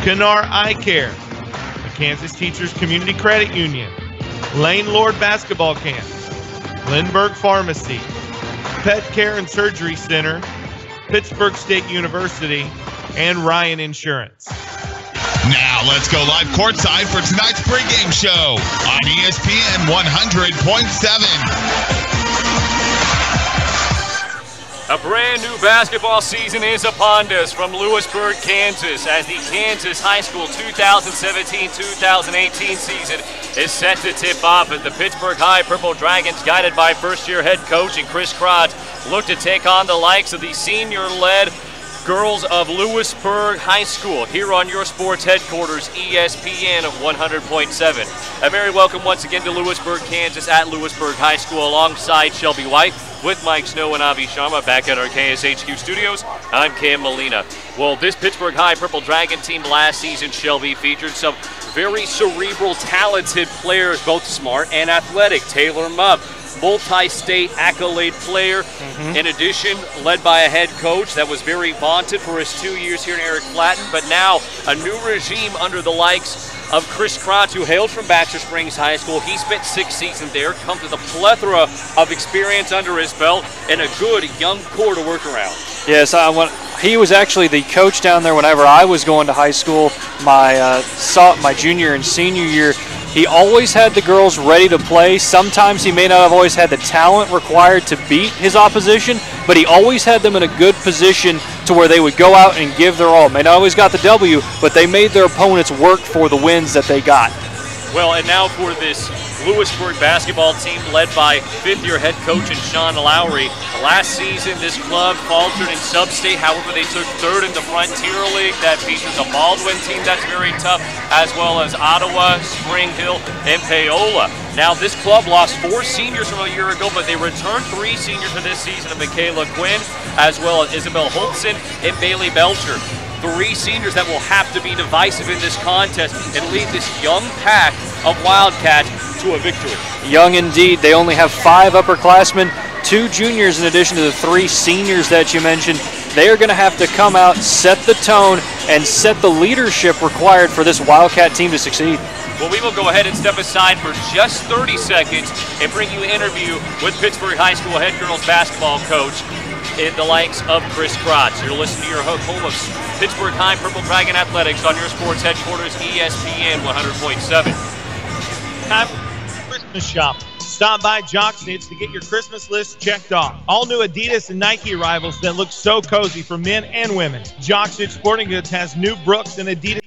Pinar Eye Care, the Kansas Teachers Community Credit Union, Lane Lord Basketball Camp, Lindbergh Pharmacy, Pet Care and Surgery Center, Pittsburg State University, and Ryan Insurance. Now let's go live courtside for tonight's pregame show on ESPN 100.7. A brand new basketball season is upon us from Louisburg, Kansas, as the Kansas High School 2017-2018 season is set to tip off as the Pittsburg High Purple Dragons, guided by first-year head coach and Chris Pratt, look to take on the likes of the senior-led girls of Louisburg High School here on your sports headquarters, ESPN 100.7. A very welcome once again to Louisburg, Kansas at Louisburg High School alongside Shelby White with Mike Snow and Avi Sharma back at our KSHQ studios. I'm Cam Molina. Well, this Pittsburg High Purple Dragon team last season, Shelby, featured some very cerebral, talented players, both smart and athletic. Taylor Mupp, multi-state accolade player. In addition, led by a head coach that was very vaunted for his 2 years here in Eric Flatton, but now a new regime under the likes of Chris Pratt, who hailed from Baxter Springs High School. He spent 6 seasons there, comes with a plethora of experience under his belt, and a good young core to work around. Yes, he was actually the coach down there whenever I was going to high school, my junior and senior year. He always had the girls ready to play. Sometimes he may not have always had the talent required to beat his opposition, but he always had them in a good position to where they would go out and give their all. May not always got the W, but they made their opponents work for the wins that they got. Well, and now for this Louisburg basketball team led by fifth-year head coach Shawna Lowery. Last season, this club faltered in sub-state. However, they took third in the Frontier League. That features a Baldwin team that's very tough, as well as Ottawa, Spring Hill, and Paola. Now, this club lost 4 seniors from a year ago, but they returned 3 seniors for this season of Michaela Quinn, as well as Isabel Holtzen and Bailey Belcher. 3 seniors that will have to be divisive in this contest and lead this young pack of Wildcats to a victory. Young indeed. They only have 5 upperclassmen, 2 juniors in addition to the 3 seniors that you mentioned. They are going to have to come out, set the tone, and set the leadership required for this Wildcat team to succeed. Well, we will go ahead and step aside for just 30 seconds and bring you an interview with Pittsburg High School head girls basketball coach in the likes of Chris Pratt. You're listening to your home of Pittsburg High Purple Dragon Athletics on your sports headquarters, ESPN 100.7. Time for Christmas shop. Stop by Jocksnitz to get your Christmas list checked off. All new Adidas and Nike arrivals that look so cozy for men and women. Jocksnitz Sporting Goods has new Brooks and Adidas.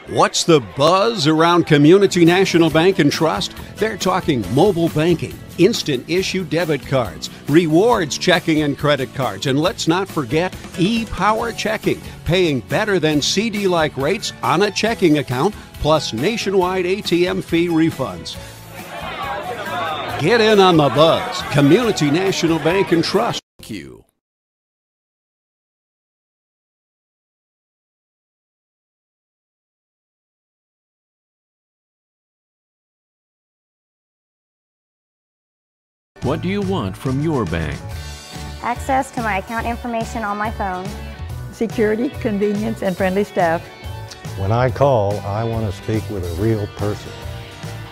What's the buzz around Community National Bank and Trust? They're talking mobile banking, instant issue debit cards, rewards checking and credit cards, and let's not forget e-power checking, paying better than CD-like rates on a checking account, plus nationwide ATM fee refunds. Get in on the buzz. Community National Bank and Trust. Q. What do you want from your bank? Access to my account information on my phone. Security, convenience, and friendly staff. When I call, I want to speak with a real person.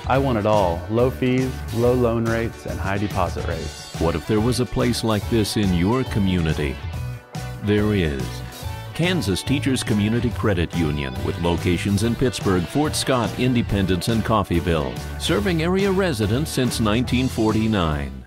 I want it all. Low fees, low loan rates, and high deposit rates. What if there was a place like this in your community? There is. Kansas Teachers Community Credit Union, with locations in Pittsburg, Fort Scott, Independence, and Coffeyville, serving area residents since 1949.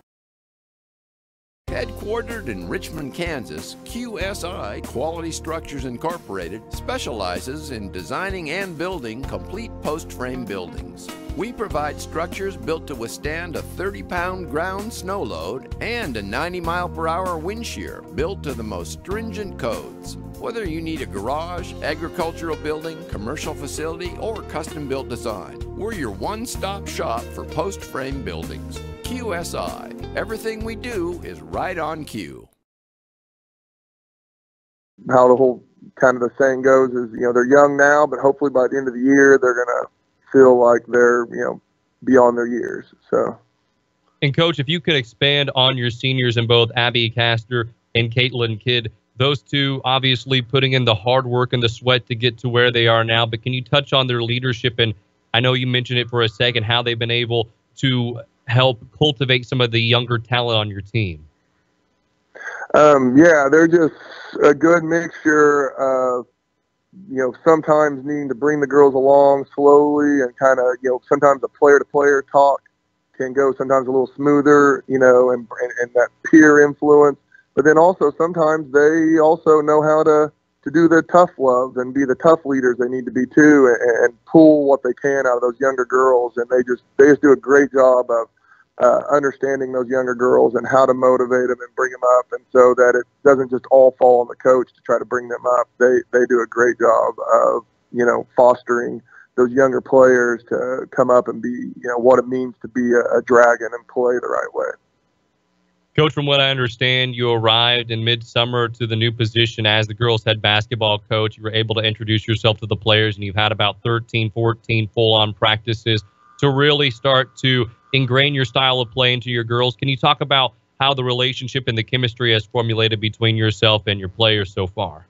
Headquartered in Richmond, Kansas, QSI Quality Structures Incorporated specializes in designing and building complete post-frame buildings. We provide structures built to withstand a 30-pound ground snow load and a 90-mile-per-hour wind shear built to the most stringent codes. Whether you need a garage, agricultural building, commercial facility, or custom-built design, we're your one-stop shop for post-frame buildings. QSI. Everything we do is right on cue. How the whole kind of the saying goes is, they're young now, but hopefully by the end of the year, they're going to feel like they're, beyond their years. So. And Coach, if you could expand on your seniors in both Abby Castor and Caitlin Kidd, those two obviously putting in the hard work and the sweat to get to where they are now, but can you touch on their leadership? And I know you mentioned it for a second, how they've been able to help cultivate some of the younger talent on your team. Yeah, they're just a good mixture of, sometimes needing to bring the girls along slowly and kind of, sometimes a player-to-player talk can go sometimes a little smoother, and that peer influence. But then also sometimes they also know how to do the tough love and be the tough leaders they need to be too, and pull what they can out of those younger girls. And they just do a great job of understanding those younger girls and how to motivate them and bring them up, and so that it doesn't just all fall on the coach to try to bring them up. They do a great job of fostering those younger players to come up and be what it means to be a Dragon and play the right way. Coach, from what I understand, you arrived in midsummer to the new position as the girls' head basketball coach. You were able to introduce yourself to the players, and you've had about 13, 14 full-on practices to really start to ingrain your style of play into your girls. Can you talk about how the relationship and the chemistry has formulated between yourself and your players so far?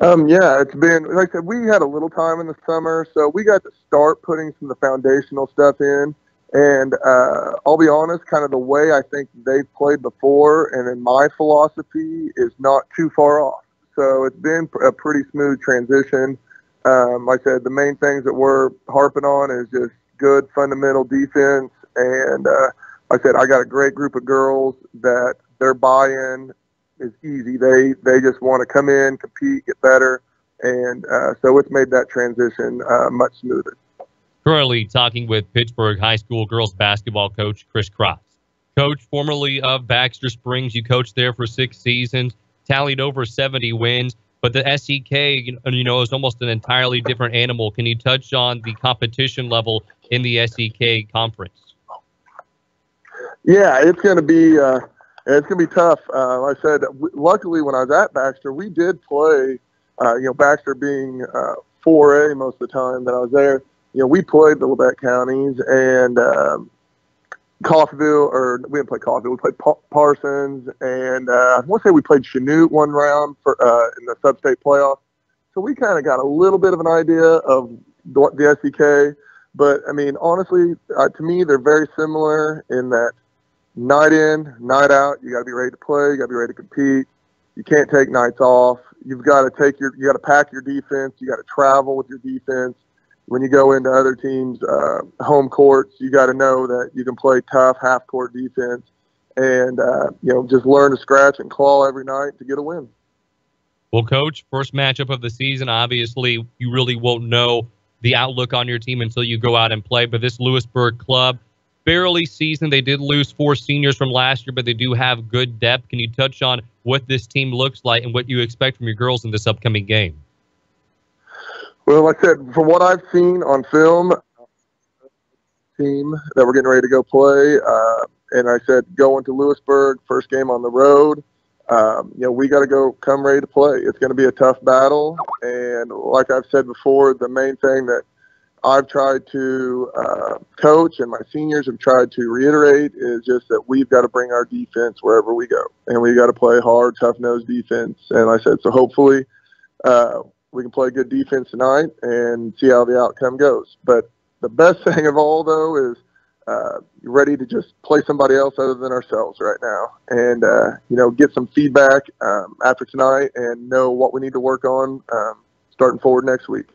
Yeah, it's been, like I said, we had a little time in the summer, so we got to start putting some of the foundational stuff in. And I'll be honest, kind of the way I think they've played before and in my philosophy is not too far off. So it's been a pretty smooth transition. Like I said, the main things that we're harping on is just good fundamental defense. And like I said, I got a great group of girls that their buy-in is easy. They just want to come in, compete, get better. And so it's made that transition much smoother. Currently talking with Pittsburg High School girls basketball coach Chris Pratt. Coach, formerly of Baxter Springs, you coached there for 6 seasons, tallied over 70 wins, but the SEK, is almost an entirely different animal. Can you touch on the competition level in the SEK conference? Yeah, it's going to be tough. Like I said, luckily when I was at Baxter, we did play. Baxter being 4A most of the time that I was there. We played the Labette counties and Coffeyville, or we didn't play Coffeyville, we played Parsons, and I want to say we played Chanute one round for in the sub-state playoff. So we kind of got a little bit of an idea of the SEK, but I mean, honestly, to me, they're very similar in that night in, night out, you got to be ready to play, you got to be ready to compete. You can't take nights off. You got to pack your defense, you got to travel with your defense. When you go into other teams' home courts, you got to know that you can play tough half-court defense and, just learn to scratch and claw every night to get a win. Well, Coach, first matchup of the season, obviously you really won't know the outlook on your team until you go out and play, but this Louisburg club, barely seasoned. They did lose 4 seniors from last year, but they do have good depth. Can you touch on what this team looks like and what you expect from your girls in this upcoming game? Well, like I said, from what I've seen on film, team that we're getting ready to go play, and I said going to Louisburg, first game on the road, we got to come ready to play. It's going to be a tough battle, and like I've said before, the main thing that I've tried to coach and my seniors have tried to reiterate is just that we've got to bring our defense wherever we go, and we got to play hard, tough-nosed defense. And like I said, so hopefully we can play good defense tonight and see how the outcome goes. But the best thing of all, though, is you're ready to just play somebody else other than ourselves right now and, get some feedback after tonight and know what we need to work on starting forward next week.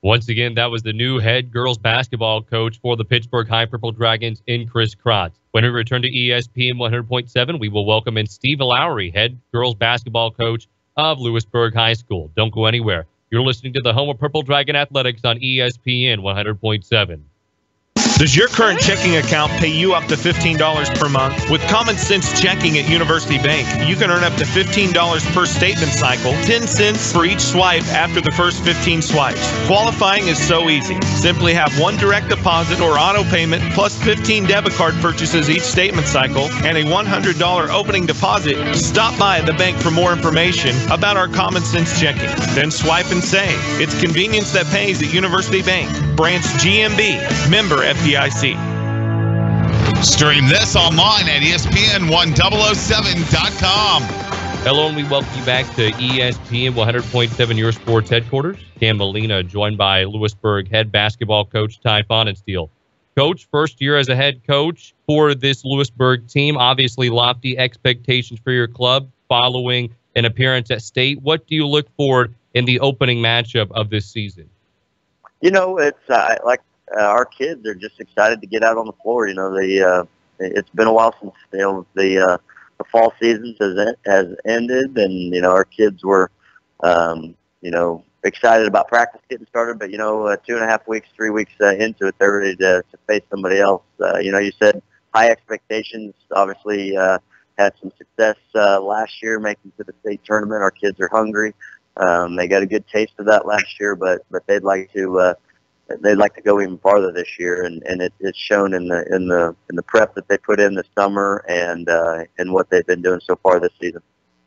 Once again, that was the new head girls basketball coach for the Pittsburg High Purple Dragons in Chris Pratt. When we return to ESPN 100.7, we will welcome in Steve Lowery, head girls basketball coach of Louisburg High School. Don't go anywhere. You're listening to the home of Purple Dragon Athletics on ESPN 100.7. Does your current checking account pay you up to $15 per month? With Common Sense Checking at University Bank, you can earn up to $15 per statement cycle, 10 cents for each swipe after the first 15 swipes. Qualifying is so easy. Simply have one direct deposit or auto payment plus 15 debit card purchases each statement cycle and a $100 opening deposit. Stop by the bank for more information about our Common Sense Checking. Then swipe and save. It's convenience that pays at University Bank. Branch GMB. Member FDIC. Stream this online at ESPN1007.com. Hello, and we welcome you back to ESPN 100.7, your sports headquarters. Cam Molina, joined by Louisburg head basketball coach Ty Fonensteel. Coach, first year as a head coach for this Louisburg team. Obviously, lofty expectations for your club following an appearance at state. What do you look for in the opening matchup of this season? It's our kids are just excited to get out on the floor. It's been a while since the fall season has ended, and our kids were excited about practice getting started. But 2.5 weeks, 3 weeks into it, they're ready to face somebody else. You said high expectations. Obviously, had some success last year making to the state tournament. Our kids are hungry. They got a good taste of that last year, but they'd like to go even farther this year, and it's shown in the prep that they put in this summer and what they've been doing so far this season.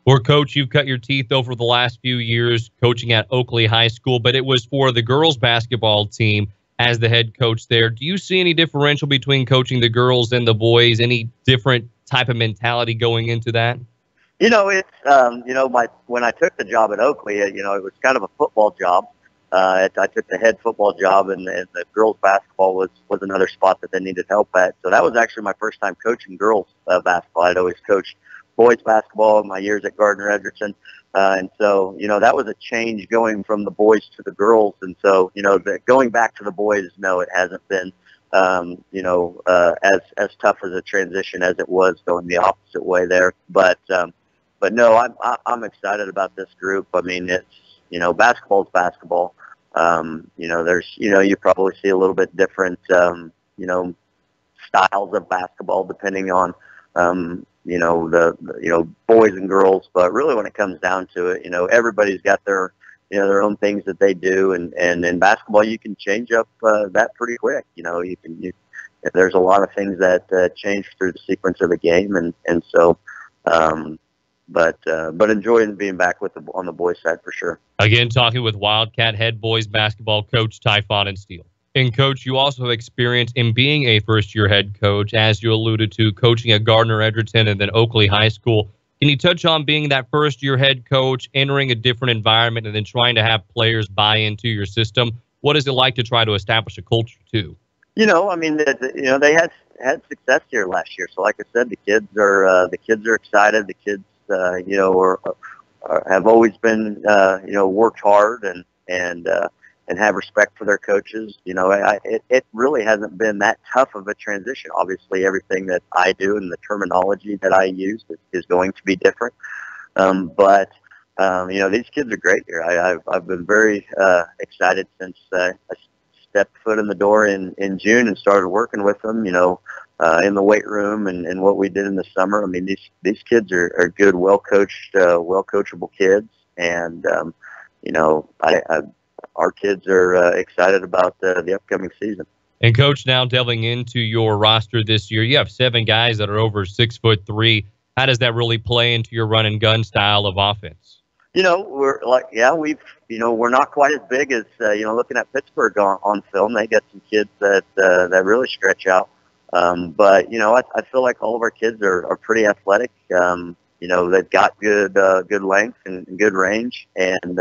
Well, Coach, you've cut your teeth over the last few years coaching at Oakley High School, but it was for the girls basketball team as the head coach there. Do you see any differential between coaching the girls and the boys? Any different type of mentality going into that? It's when I took the job at Oakley, it was kind of a football job. I took the head football job, and the girls basketball was another spot that they needed help at. So that was actually my first time coaching girls basketball. I'd always coached boys basketball in my years at Gardner-Edgerton. And so, that was a change going from the boys to the girls. And so, going back to the boys, no, it hasn't been, as tough as a transition as it was going the opposite way there. But no, I'm excited about this group. I mean, it's, basketball's basketball. There's, you probably see a little bit different, styles of basketball depending on, the boys and girls. But really when it comes down to it, everybody's got their own things that they do. And in basketball, you can change up that pretty quick. There's a lot of things that change through the sequence of the game. And so, but enjoying being back on the boys' side for sure. Again, talking with Wildcat head boys basketball coach Ty Fonensteel. And Coach, you also have experience in being a first-year head coach, as you alluded to, coaching at Gardner-Edgerton and then Oakley High School. Can you touch on being that first-year head coach, entering a different environment, and then trying to have players buy into your system? What is it like to try to establish a culture too? They had success here last year. So, like I said, the kids are excited. The kids have always been, worked hard and have respect for their coaches. It really hasn't been that tough of a transition. Obviously, everything that I do and the terminology that I use is going to be different. But these kids are great here. I've been very excited since I stepped foot in the door in June and started working with them, in the weight room and what we did in the summer. I mean, these kids are good, well-coached, well-coachable kids. And, our kids are excited about the upcoming season. And Coach, now delving into your roster this year, you have 7 guys that are over 6'3". How does that really play into your run and gun style of offense? We're we're not quite as big as, looking at Pittsburg on film. They got some kids that really stretch out. But I feel like all of our kids are pretty athletic. They've got good length and good range. And,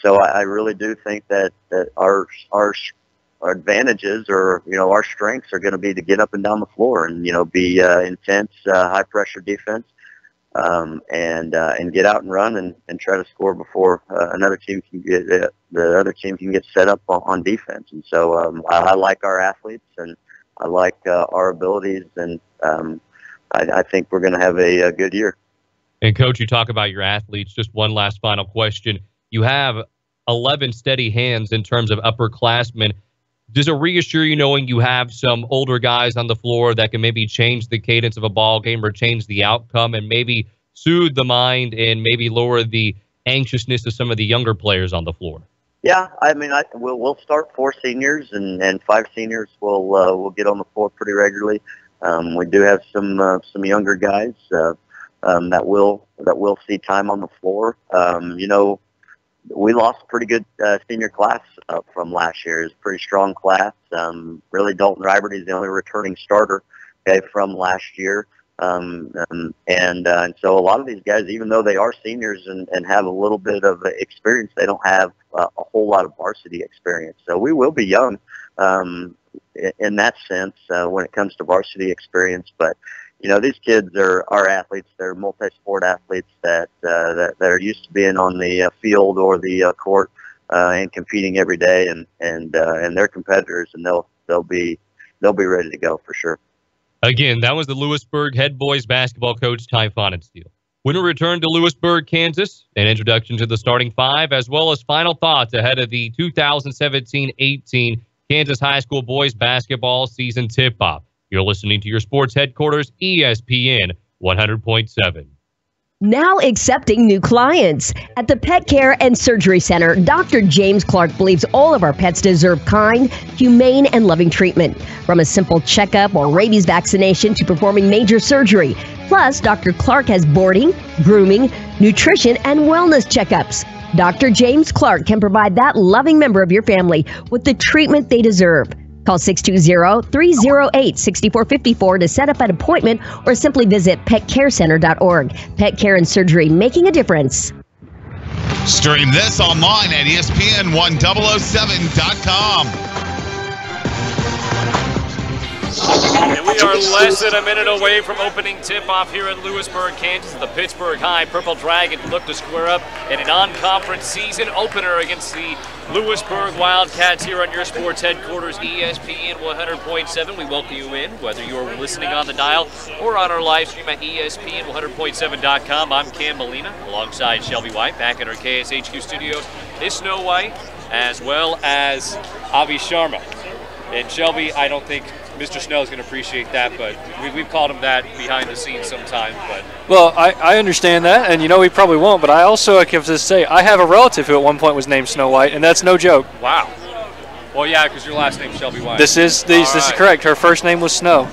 so I really do think that our advantages or, our strengths are going to be to get up and down the floor and, be intense, high pressure defense, and get out and run and try to score before another team can get the other team can get set up on defense. And so I like our athletes and I like our abilities, and I think we're going to have a good year. And Coach, you talk about your athletes. Just one last final question. You have 11 steady hands in terms of upperclassmen. Does it reassure you knowing you have some older guys on the floor that can maybe change the cadence of a ball game or change the outcome and maybe soothe the mind and maybe lower the anxiousness of some of the younger players on the floor? Yeah, I mean, we'll start 4 seniors and 5 seniors will get on the floor pretty regularly. We do have some younger guys that will see time on the floor. We lost a pretty good senior class from last year. It was a pretty strong class. Really, Dalton Reiberty is the only returning starter okay, from last year. And so a lot of these guys, even though they are seniors and have a little bit of experience, they don't have a whole lot of varsity experience. So we will be young in that sense when it comes to varsity experience. But, you know, these kids are athletes. They're multi-sport athletes that are used to being on the field or the court and competing every day, and they're competitors, and they'll be ready to go for sure. Again, that was the Louisburg head boys basketball coach, Ty Fonensteel. When we return to Louisburg, Kansas, an introduction to the starting five, as well as final thoughts ahead of the 2017-18 Kansas High School boys basketball season tip-off. You're listening to your sports headquarters, ESPN 100.7. Now accepting new clients. At the Pet Care and Surgery Center, Dr. James Clark believes all of our pets deserve kind, humane, and loving treatment. From a simple checkup or rabies vaccination to performing major surgery. Plus, Dr. Clark has boarding, grooming, nutrition, and wellness checkups. Dr. James Clark can provide that loving member of your family with the treatment they deserve. Call 620-308-6454 to set up an appointment or simply visit petcarecenter.org. Pet Care and Surgery, making a difference. Stream this online at ESPN1007.com. And we are less than a minute away from opening tip-off here in Louisburg, Kansas. The Pittsburg High Purple Dragons look to square up in a non-conference season opener against the Louisburg Wildcats here on your sports headquarters, ESPN 100.7. We welcome you in, whether you are listening on the dial or on our live stream at ESPN100.7.com. I'm Cam Molina, alongside Shelby White, back at our KSHQ studios. Is Snow White, as well as Avi Sharma. And Shelby, I don't think Mr. Snell is going to appreciate that, but we've called him that behind the scenes sometimes. But well, I understand that, and you know he probably won't, but I also have to say I have a relative who at one point was named Snow White, and that's no joke. Wow. Well, yeah, because your last name's Shelby White. This is correct. Her first name was Snow.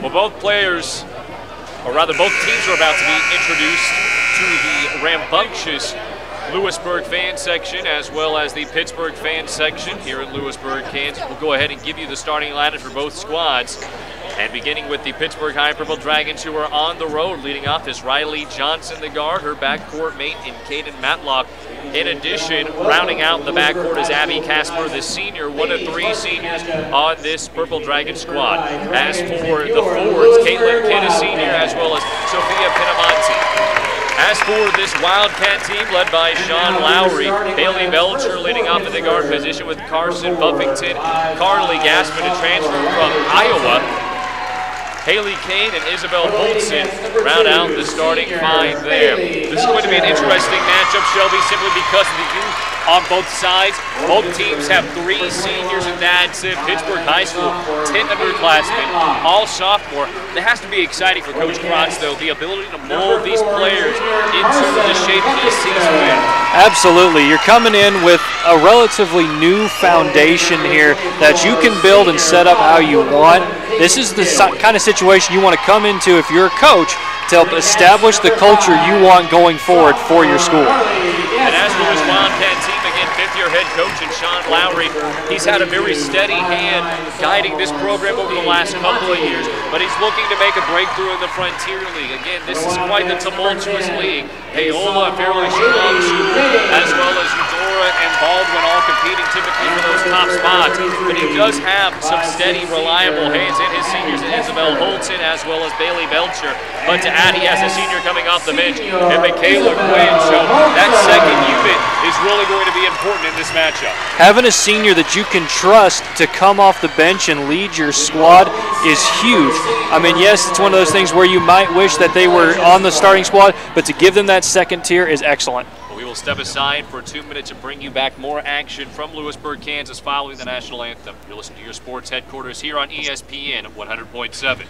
Well, both players, or rather both teams, are about to be introduced to the rambunctious Louisburg fan section, as well as the Pittsburgh fan section here in Louisburg, Kansas. We'll go ahead and give you the starting lineup for both squads. And beginning with the Pittsburgh High Purple Dragons, who are on the road. Leading off is Riley Johnson, the guard, her backcourt mate in Caden Matlock. In addition, rounding out the backcourt is Abby Casper, the senior, one of three seniors on this Purple Dragon squad. As for the forwards, Caitlin Kidd, a senior, as well as Sophia Pinamonti. As for this Wildcat team, led by Shawna Lowery, Bailey Belcher leading off in the guard position with Carson Buffington, Carly Gaspin, a transfer from Iowa, Haley Kane and Isabel Boltson round out the starting five there. This is going to be an interesting matchup, Shelby, simply because of the youth on both sides. Both teams have three seniors, and that's it. Pittsburgh High School, 10 underclassmen, all sophomore. That has to be exciting for Coach Kratz, though, the ability to mold these players into the shape he sees fit. Absolutely. You're coming in with a relatively new foundation here that you can build and set up how you want. This is the kind of situation you want to come into if you're a coach to help establish the culture you want going forward for your school. And as for this Wildcat team, again, fifth-year head coach and Shawna Lowery, he's had a very steady hand guiding this program over the last couple of years, but he's looking to make a breakthrough in the Frontier League. Again, this is quite the tumultuous league. Paola, fairly strong shooter, as well as Eudora and Baldwin all competing typically for those top spots, but he does have some steady, reliable hands in his seniors, Isabel Holton, as well as Bailey Belcher. But to add, he has a senior coming off the bench, and Michaela Quinn. So that second unit is really going to be important in this matchup. Having a senior that you can trust to come off the bench and lead your squad is huge. I mean, yes, it's one of those things where you might wish that they were on the starting squad, but to give them that second tier is excellent. We will step aside for 2 minutes and bring you back more action from Louisburg, Kansas following the national anthem. You're listening to your sports headquarters here on ESPN 100.7.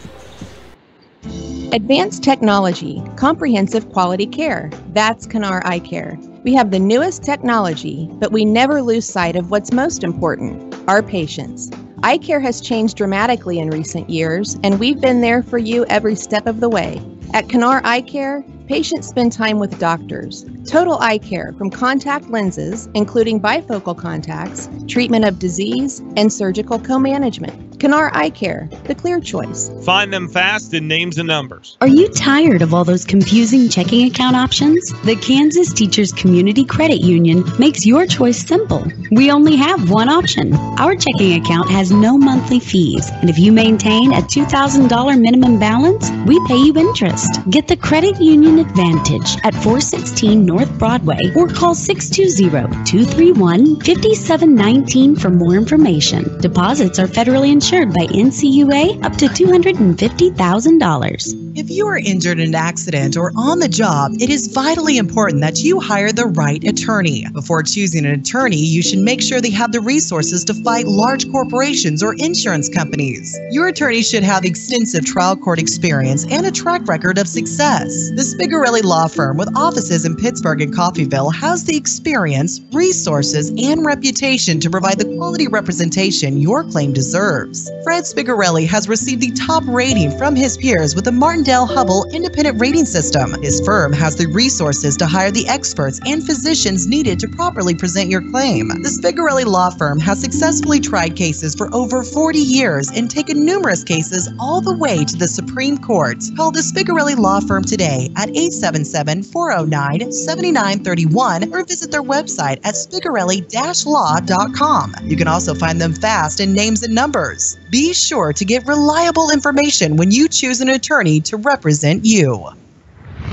Advanced technology, comprehensive quality care. That's Kanar Eye Care. We have the newest technology, but we never lose sight of what's most important, our patients. Eye care has changed dramatically in recent years, and we've been there for you every step of the way. At Kanar Eye Care, patients spend time with doctors. Total eye care from contact lenses, including bifocal contacts, treatment of disease, and surgical co-management. Kennar Eye Care, the clear choice. Find them fast in names and numbers. Are you tired of all those confusing checking account options? The Kansas Teachers Community Credit Union makes your choice simple. We only have one option. Our checking account has no monthly fees, and if you maintain a $2,000 minimum balance, we pay you interest. Get the Credit Union Advantage at 416 North Broadway or call 620-231-5719 for more information. Deposits are federally insured by NCUA up to $250,000. If you are injured in an accident or on the job, it is vitally important that you hire the right attorney. Before choosing an attorney, you should make sure they have the resources to fight large corporations or insurance companies. Your attorney should have extensive trial court experience and a track record of success. The Spigarelli Law Firm, with offices in Pittsburg and Coffeyville, has the experience, resources, and reputation to provide the quality representation your claim deserves. Fred Spigarelli has received the top rating from his peers with the Martindale-Hubbell Independent Rating System. His firm has the resources to hire the experts and physicians needed to properly present your claim. The Spigarelli Law Firm has successfully tried cases for over 40 years and taken numerous cases all the way to the Supreme Court. Call the Spigarelli Law Firm today at 877-409-7931 or visit their website at spigarelli-law.com. You can also find them fast in names and numbers. Be sure to get reliable information when you choose an attorney to represent you.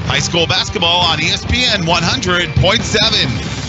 High school basketball on ESPN 100.7.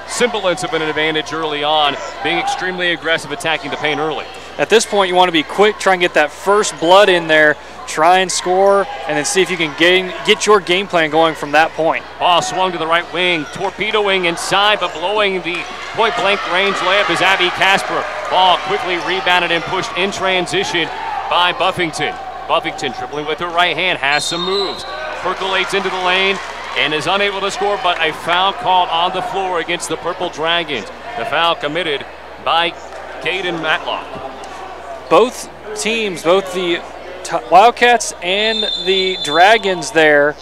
Semblance of an advantage early on, being extremely aggressive, attacking the paint early. At this point, you want to be quick, try and get that first blood in there, try and score, and then see if you can get your game plan going from that point. Ball swung to the right wing, torpedoing inside, but blowing the point-blank range layup is Abby Casper. Ball quickly rebounded and pushed in transition by Buffington. Buffington dribbling with her right hand, has some moves, percolates into the lane, and is unable to score, but a foul called on the floor against the Purple Dragons. The foul committed by Caden Matlock. Both teams, both the Wildcats and the Dragons there,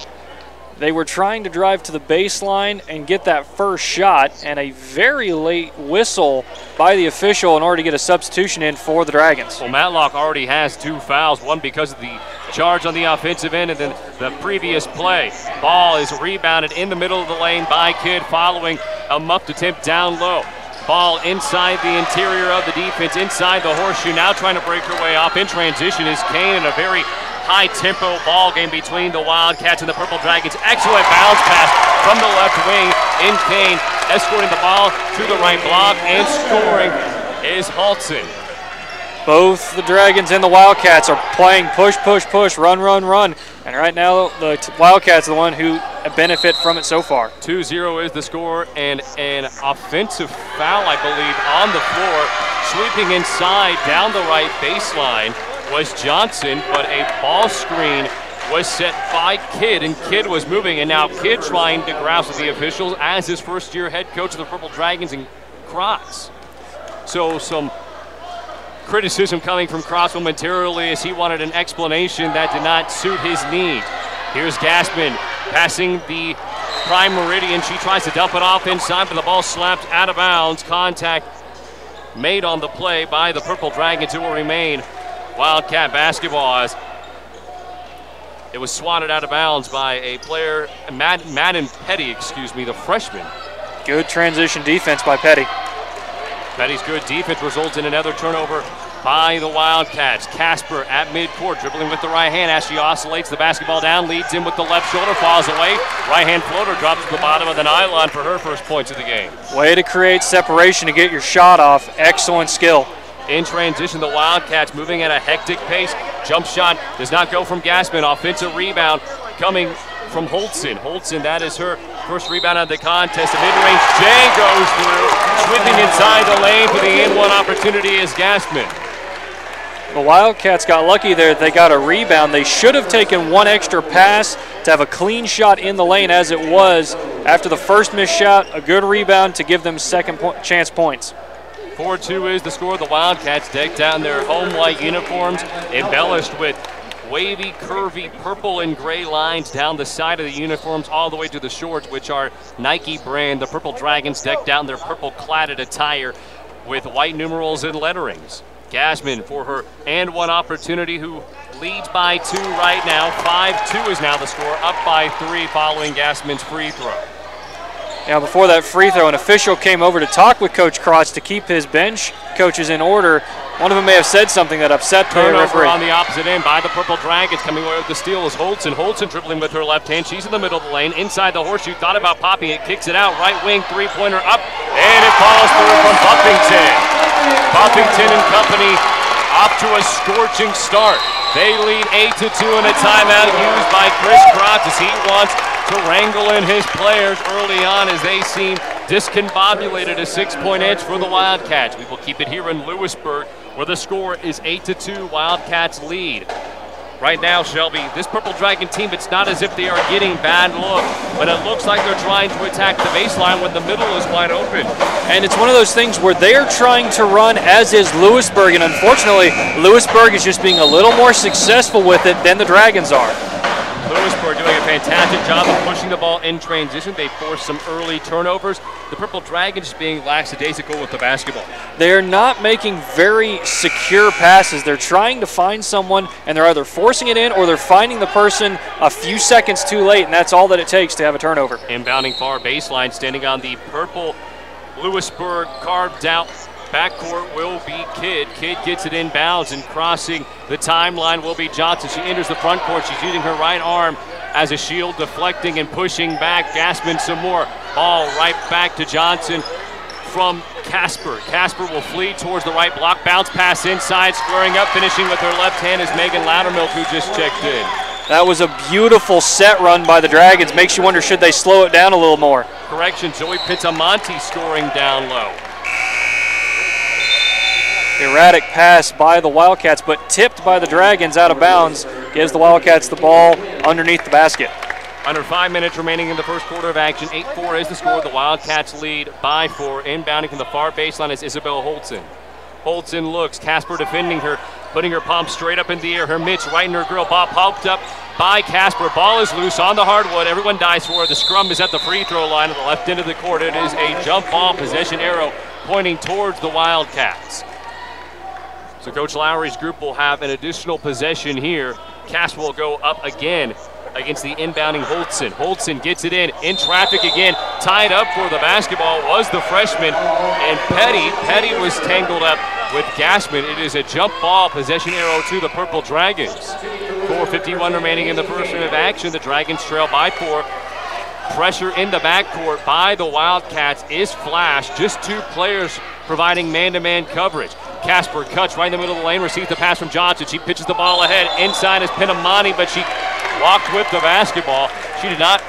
they were trying to drive to the baseline and get that first shot, and a very late whistle by the official in order to get a substitution in for the Dragons. Well, Matlock already has 2 fouls, one because of the charge on the offensive end and then the previous play. Ball is rebounded in the middle of the lane by Kidd following a muffed attempt down low. Ball inside the interior of the defense, inside the horseshoe, now trying to break her way off. In transition is Kane in a very high-tempo ball game between the Wildcats and the Purple Dragons. Excellent bounce pass from the left wing in Kane, escorting the ball to the right block, and scoring is Halton. Both the Dragons and the Wildcats are playing push, push, push, run, run, run. And right now, the Wildcats are the one who benefit from it so far. 2-0 is the score, and an offensive foul, I believe, on the floor. Sweeping inside down the right baseline was Johnson, but a ball screen was set by Kidd, and Kidd was moving, and now Kidd trying to grasp with the officials as his first-year head coach of the Purple Dragons and Crocs. So some criticism coming from Cross momentarily as he wanted an explanation that did not suit his need. Here's Gassman passing the prime meridian. She tries to dump it off inside, but the ball slapped out of bounds. Contact made on the play by the Purple Dragons, who will remain Wildcat basketball as it was swatted out of bounds by a player, Madden Petty, the freshman. Good transition defense by Petty. Petty's good defense results in another turnover by the Wildcats. Casper at midcourt, dribbling with the right hand as she oscillates the basketball down, leads in with the left shoulder, falls away. Right hand floater drops to the bottom of the nylon for her first points of the game. Way to create separation to get your shot off. Excellent skill. In transition, the Wildcats moving at a hectic pace. Jump shot does not go from Gassman. Offensive rebound coming from Holtzen. Holtzen, that is her first rebound of the contest. A mid-range J goes through. Sweeping inside the lane for the in-one opportunity is Gassman. The Wildcats got lucky there. They got a rebound. They should have taken one extra pass to have a clean shot in the lane as it was. After the first missed shot, a good rebound to give them second chance points. 4-2 is the score. The Wildcats decked out in their home white uniforms, embellished with wavy, curvy purple and gray lines down the side of the uniforms all the way to the shorts, which are Nike brand. The Purple Dragons decked out in their purple cladded attire with white numerals and letterings. Gassman for her and one opportunity, who leads by 2 right now. 5-2 is now the score, up by 3 following Gassman's free throw. Now, before that free throw, an official came over to talk with Coach Krotz to keep his bench coaches in order. One of them may have said something that upset the Turnover referee. on the opposite end by the Purple Dragons. Coming away with the steal is Holtzen. Holtzen dribbling with her left hand. She's in the middle of the lane, inside the horseshoe. Thought about popping it, kicks it out. Right wing three-pointer up, and it falls through from Buffington. Buffington and company off to a scorching start. They lead 8-2 in a timeout used by Chris Pratt as he wants to wrangle in his players early on as they seem discombobulated. A 6-point edge for the Wildcats. We will keep it here in Louisburg, where the score is 8-2. Wildcats lead. Right now, Shelby, this Purple Dragon team, it's not as if they are getting bad look, but it looks like they're trying to attack the baseline when the middle is wide open. And it's one of those things where they're trying to run, as is Louisburg, and unfortunately, Louisburg is just being a little more successful with it than the Dragons are. Louisburg doing a fantastic job of pushing the ball in transition. They forced some early turnovers. The Purple Dragons being lackadaisical with the basketball. They're not making very secure passes. They're trying to find someone, and they're either forcing it in or they're finding the person a few seconds too late, and that's all that it takes to have a turnover. Inbounding far baseline, standing on the purple Louisburg carved out backcourt will be Kidd. Kidd gets it inbounds, and crossing the timeline will be Johnson. She enters the front court. She's using her right arm as a shield, deflecting and pushing back. Gassman some more. Ball right back to Johnson from Casper. Casper will flee towards the right block. Bounce pass inside, squaring up, finishing with her left hand is Megan Loudermilk, who just checked in. That was a beautiful set run by the Dragons. Makes you wonder, should they slow it down a little more? Correction, Zoe Pintamonte scoring down low. Erratic pass by the Wildcats, but tipped by the Dragons out of bounds. Gives the Wildcats the ball underneath the basket. Under 5 minutes remaining in the first quarter of action. 8-4 is the score. The Wildcats lead by 4. Inbounding from the far baseline is Isabel Holtzen. Holtzen looks. Casper defending her, putting her palm straight up in the air. Her mitts right in her grill. Ball popped up by Casper. Ball is loose on the hardwood. Everyone dies for it. The scrum is at the free throw line at the left end of the court. It is a jump ball possession arrow pointing towards the Wildcats. So Coach Lowery's group will have an additional possession here. Casper will go up again against the inbounding Holtzen. Holtzen gets it in traffic again. Tied up for the basketball was the freshman, and Petty was tangled up with Gassman. It is a jump ball possession arrow to the Purple Dragons. 4:51 remaining in the first minute of action. The Dragons trail by 4. Pressure in the backcourt by the Wildcats is flash. Just 2 players providing man-to-man coverage. Casper cuts right in the middle of the lane, receives the pass from Johnson. She pitches the ball ahead. Inside is Pinamani, but she walked with the basketball. She did not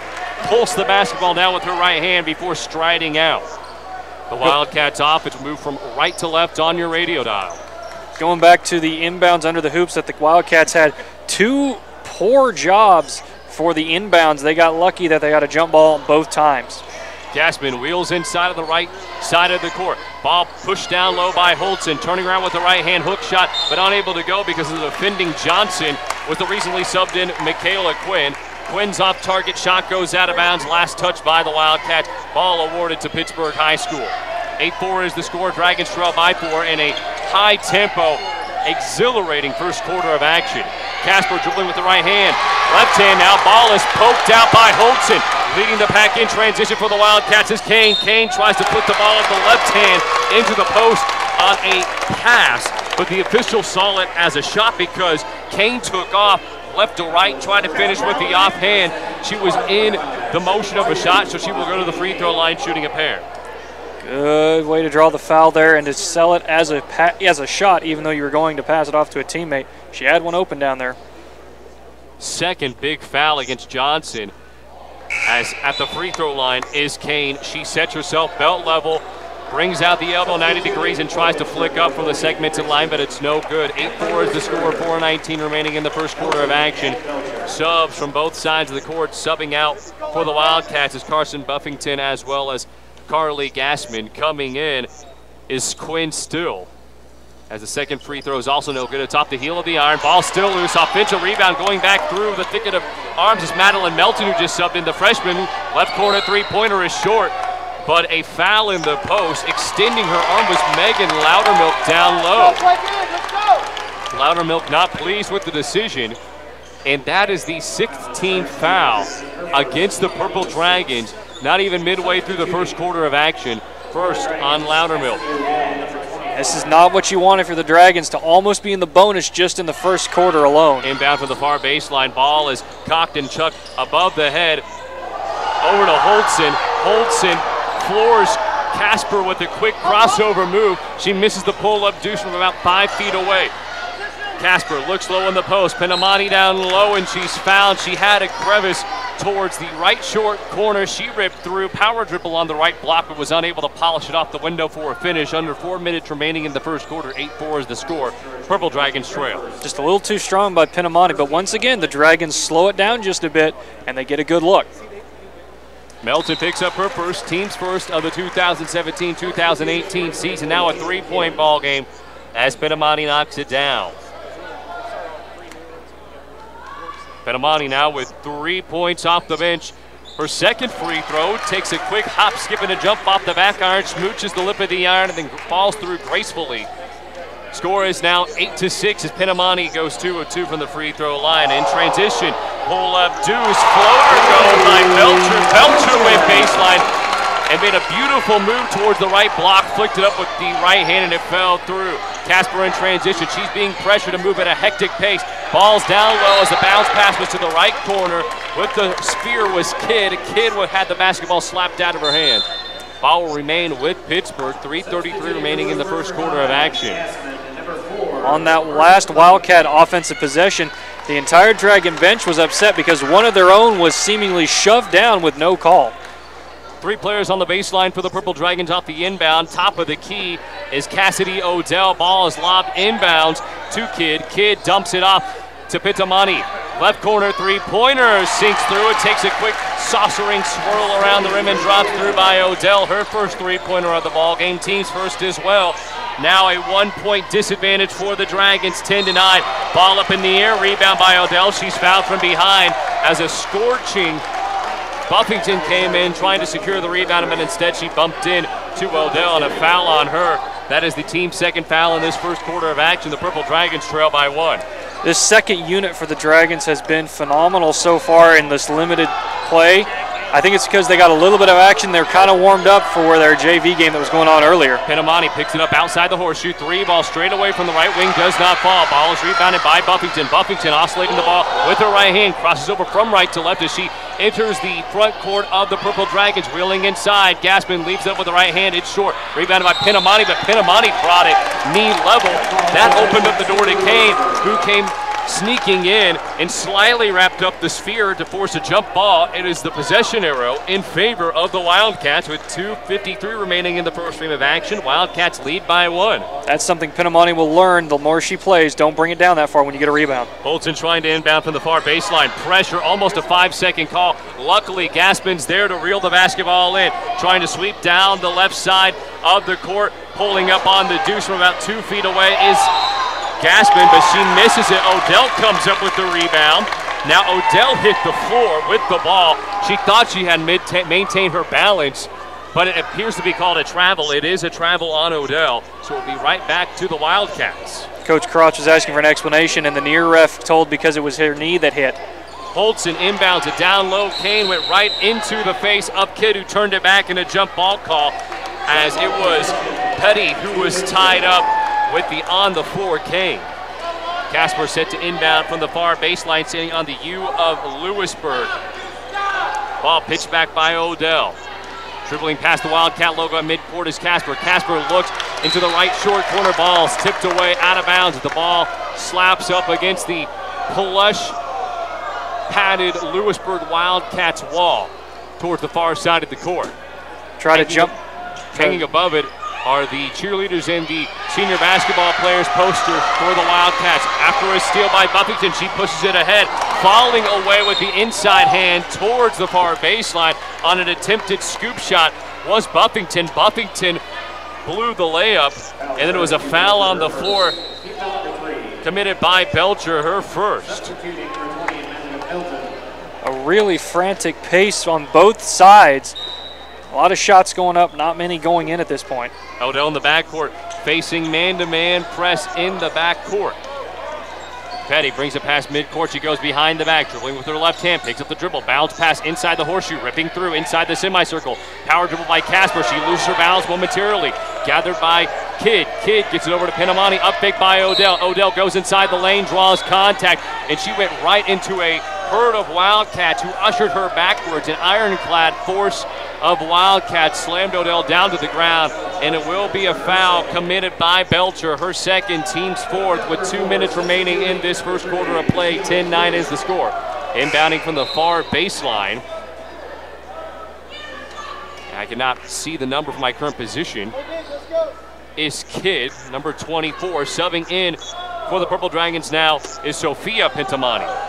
pulse the basketball down with her right hand before striding out. The Wildcats offense moved from right to left on your radio dial. Going back to the inbounds under the hoops that the Wildcats had 2 poor jobs for the inbounds. They got lucky that they got a jump ball both times. Gassman wheels inside of the right side of the court. Ball pushed down low by Holtzen, turning around with the right-hand hook shot, but unable to go because of the defending Johnson with the recently subbed in Michaela Quinn. Quinn's off target, shot goes out of bounds, last touch by the Wildcats. Ball awarded to Pittsburg High School. 8-4 is the score. Dragons trail by 4 in a high-tempo, exhilarating first quarter of action. Casper dribbling with the right hand. Left hand now. Ball is poked out by Holtzen. Leading the pack in transition for the Wildcats is Kane. Kane tries to put the ball at the left hand into the post on a pass, but the official saw it as a shot because Kane took off left to right, tried to finish with the offhand. She was in the motion of a shot, so she will go to the free throw line shooting a pair. Good way to draw the foul there and to sell it as a shot, even though you were going to pass it off to a teammate. She had one open down there. Second big foul against Johnson. As at the free throw line is Kane. She sets herself belt level, brings out the elbow 90 degrees and tries to flick up from the segmented line, but it's no good. 8-4 is the score, 4:19 remaining in the first quarter of action. Subs from both sides of the court subbing out for the Wildcats is Carson Buffington as well as Carly Gassman. Coming in is Quinn Still. As the second free throw is also no good. Atop the heel of the iron. Ball still loose. Offensive rebound going back through the thicket of arms is Madeline Melton, who just subbed in. The freshman. Left corner three-pointer is short. But a foul in the post. Extending her arm was Megan Loudermilk down low. Loudermilk not pleased with the decision. And that is the 16th foul against the Purple Dragons. Not even midway through the first quarter of action. First on Loudermilk. This is not what you wanted for the Dragons to almost be in the bonus just in the first quarter alone. Inbound from the far baseline. Ball is cocked and chucked above the head. Over to Holtzen. Holtzen floors Casper with a quick crossover move. She misses the pull-up deuce from about 5 feet away. Casper looks low in the post. Penamani down low, and she's fouled. She had a crevice towards the right short corner. She ripped through, power dribble on the right block, but was unable to polish it off the window for a finish. Under 4 minutes remaining in the first quarter. 8-4 is the score. Purple Dragons trail. Just a little too strong by Penamani, but once again, the Dragons slow it down just a bit, and they get a good look. Melton picks up her first, team's first of the 2017-2018 season. Now a three-point ball game as Penamani knocks it down. Penamani now with 3 points off the bench. Her second free throw takes a quick hop, skip, and a jump off the back iron, smooches the lip of the iron, and then falls through gracefully. Score is now 8-6 as Penamani goes 2 of 2 from the free throw line. In transition, pull up deuce, floater go by Belcher. Belcher went baseline and made a beautiful move towards the right block, flicked it up with the right hand, and it fell through. Casper in transition. She's being pressured to move at a hectic pace. Ball's down low as the bounce pass was to the right corner. With the spear was Kidd. Kidd had the basketball slapped out of her hand. Ball will remain with Pittsburgh. 3:33 remaining in the first quarter of action. On that last Wildcat offensive possession, the entire Dragon bench was upset because one of their own was seemingly shoved down with no call. 3 players on the baseline for the Purple Dragons off the inbound. Top of the key is Cassidy Odell. Ball is lobbed inbounds to Kidd. Kidd dumps it off to Pitamani. Left corner three-pointer sinks through it. Takes a quick saucering swirl around the rim and drops through by Odell. Her first three-pointer of the ball game. Team's first as well. Now a 1-point disadvantage for the Dragons, 10-9. Ball up in the air, rebound by Odell. She's fouled from behind as a scorching Buffington came in trying to secure the rebound, but instead she bumped in to Odell and a foul on her. That is the team's second foul in this first quarter of action. The Purple Dragons trail by 1. This second unit for the Dragons has been phenomenal so far in this limited play. I think it's because they got a little bit of action. They're kind of warmed up for their JV game that was going on earlier. Penamani picks it up outside the horseshoe. 3 ball straight away from the right wing. Does not fall. Ball is rebounded by Buffington. Buffington oscillating the ball with her right hand. Crosses over from right to left as she enters the front court of the Purple Dragons. Wheeling inside. Gassman leaves up with the right hand. It's short. Rebounded by Penamani, but Penamani brought it knee level. That opened up the door to Kane, who came sneaking in and slyly wrapped up the sphere to force a jump ball. It is the possession arrow in favor of the Wildcats with 2:53 remaining in the first frame of action. Wildcats lead by 1. That's something Pinamani will learn the more she plays. Don't bring it down that far when you get a rebound. Holton trying to inbound from the far baseline. Pressure, almost a 5-second call. Luckily, Gaspin's there to reel the basketball in. Trying to sweep down the left side of the court. Pulling up on the deuce from about 2 feet away is Gaspin, but she misses it. Odell comes up with the rebound. Now Odell hit the floor with the ball. She thought she had maintained her balance, but it appears to be called a travel. It is a travel on Odell, so it'll be right back to the Wildcats. Coach Crotch was asking for an explanation, and the near ref told because it was her knee that hit. Holtzen inbounds it down low. Kane went right into the face of Kidd, who turned it back in a jump ball call, as it was Petty who was tied up with the on-the-floor Kane. Casper set to inbound from the far baseline, sitting on the U of Louisburg. Ball pitched back by Odell. Dribbling past the Wildcat logo at midcourt is Casper. Casper looks into the right short corner. Ball's tipped away out of bounds. The ball slaps up against the plush padded Louisburg Wildcats wall towards the far side of the court. Try to jump. Hanging above it are the cheerleaders and the senior basketball players poster for the Wildcats. After a steal by Buffington, she pushes it ahead, falling away with the inside hand towards the far baseline on an attempted scoop shot was Buffington. Buffington blew the layup, and then it was a foul on the floor committed by Belcher, her first. A really frantic pace on both sides. A lot of shots going up, not many going in at this point. Odell in the backcourt, facing man-to-man press in the backcourt. Petty brings it past midcourt. She goes behind the back, dribbling with her left hand, picks up the dribble, bounce pass inside the horseshoe, ripping through inside the semicircle. Power dribble by Casper. She loses her balance momentarily. Gathered by Kidd. Kidd gets it over to Pinamani. Up fake by Odell. Odell goes inside the lane, draws contact, and she went right into a herd of Wildcats who ushered her backwards. An ironclad force of Wildcats slammed Odell down to the ground, and it will be a foul committed by Belcher, her second, team's fourth, with 2 minutes remaining in this first quarter of play. 10-9 is the score. Inbounding from the far baseline. I cannot see the number from my current position. Is Kidd, number 24. Subbing in for the Purple Dragons now is Sophia Pintamani.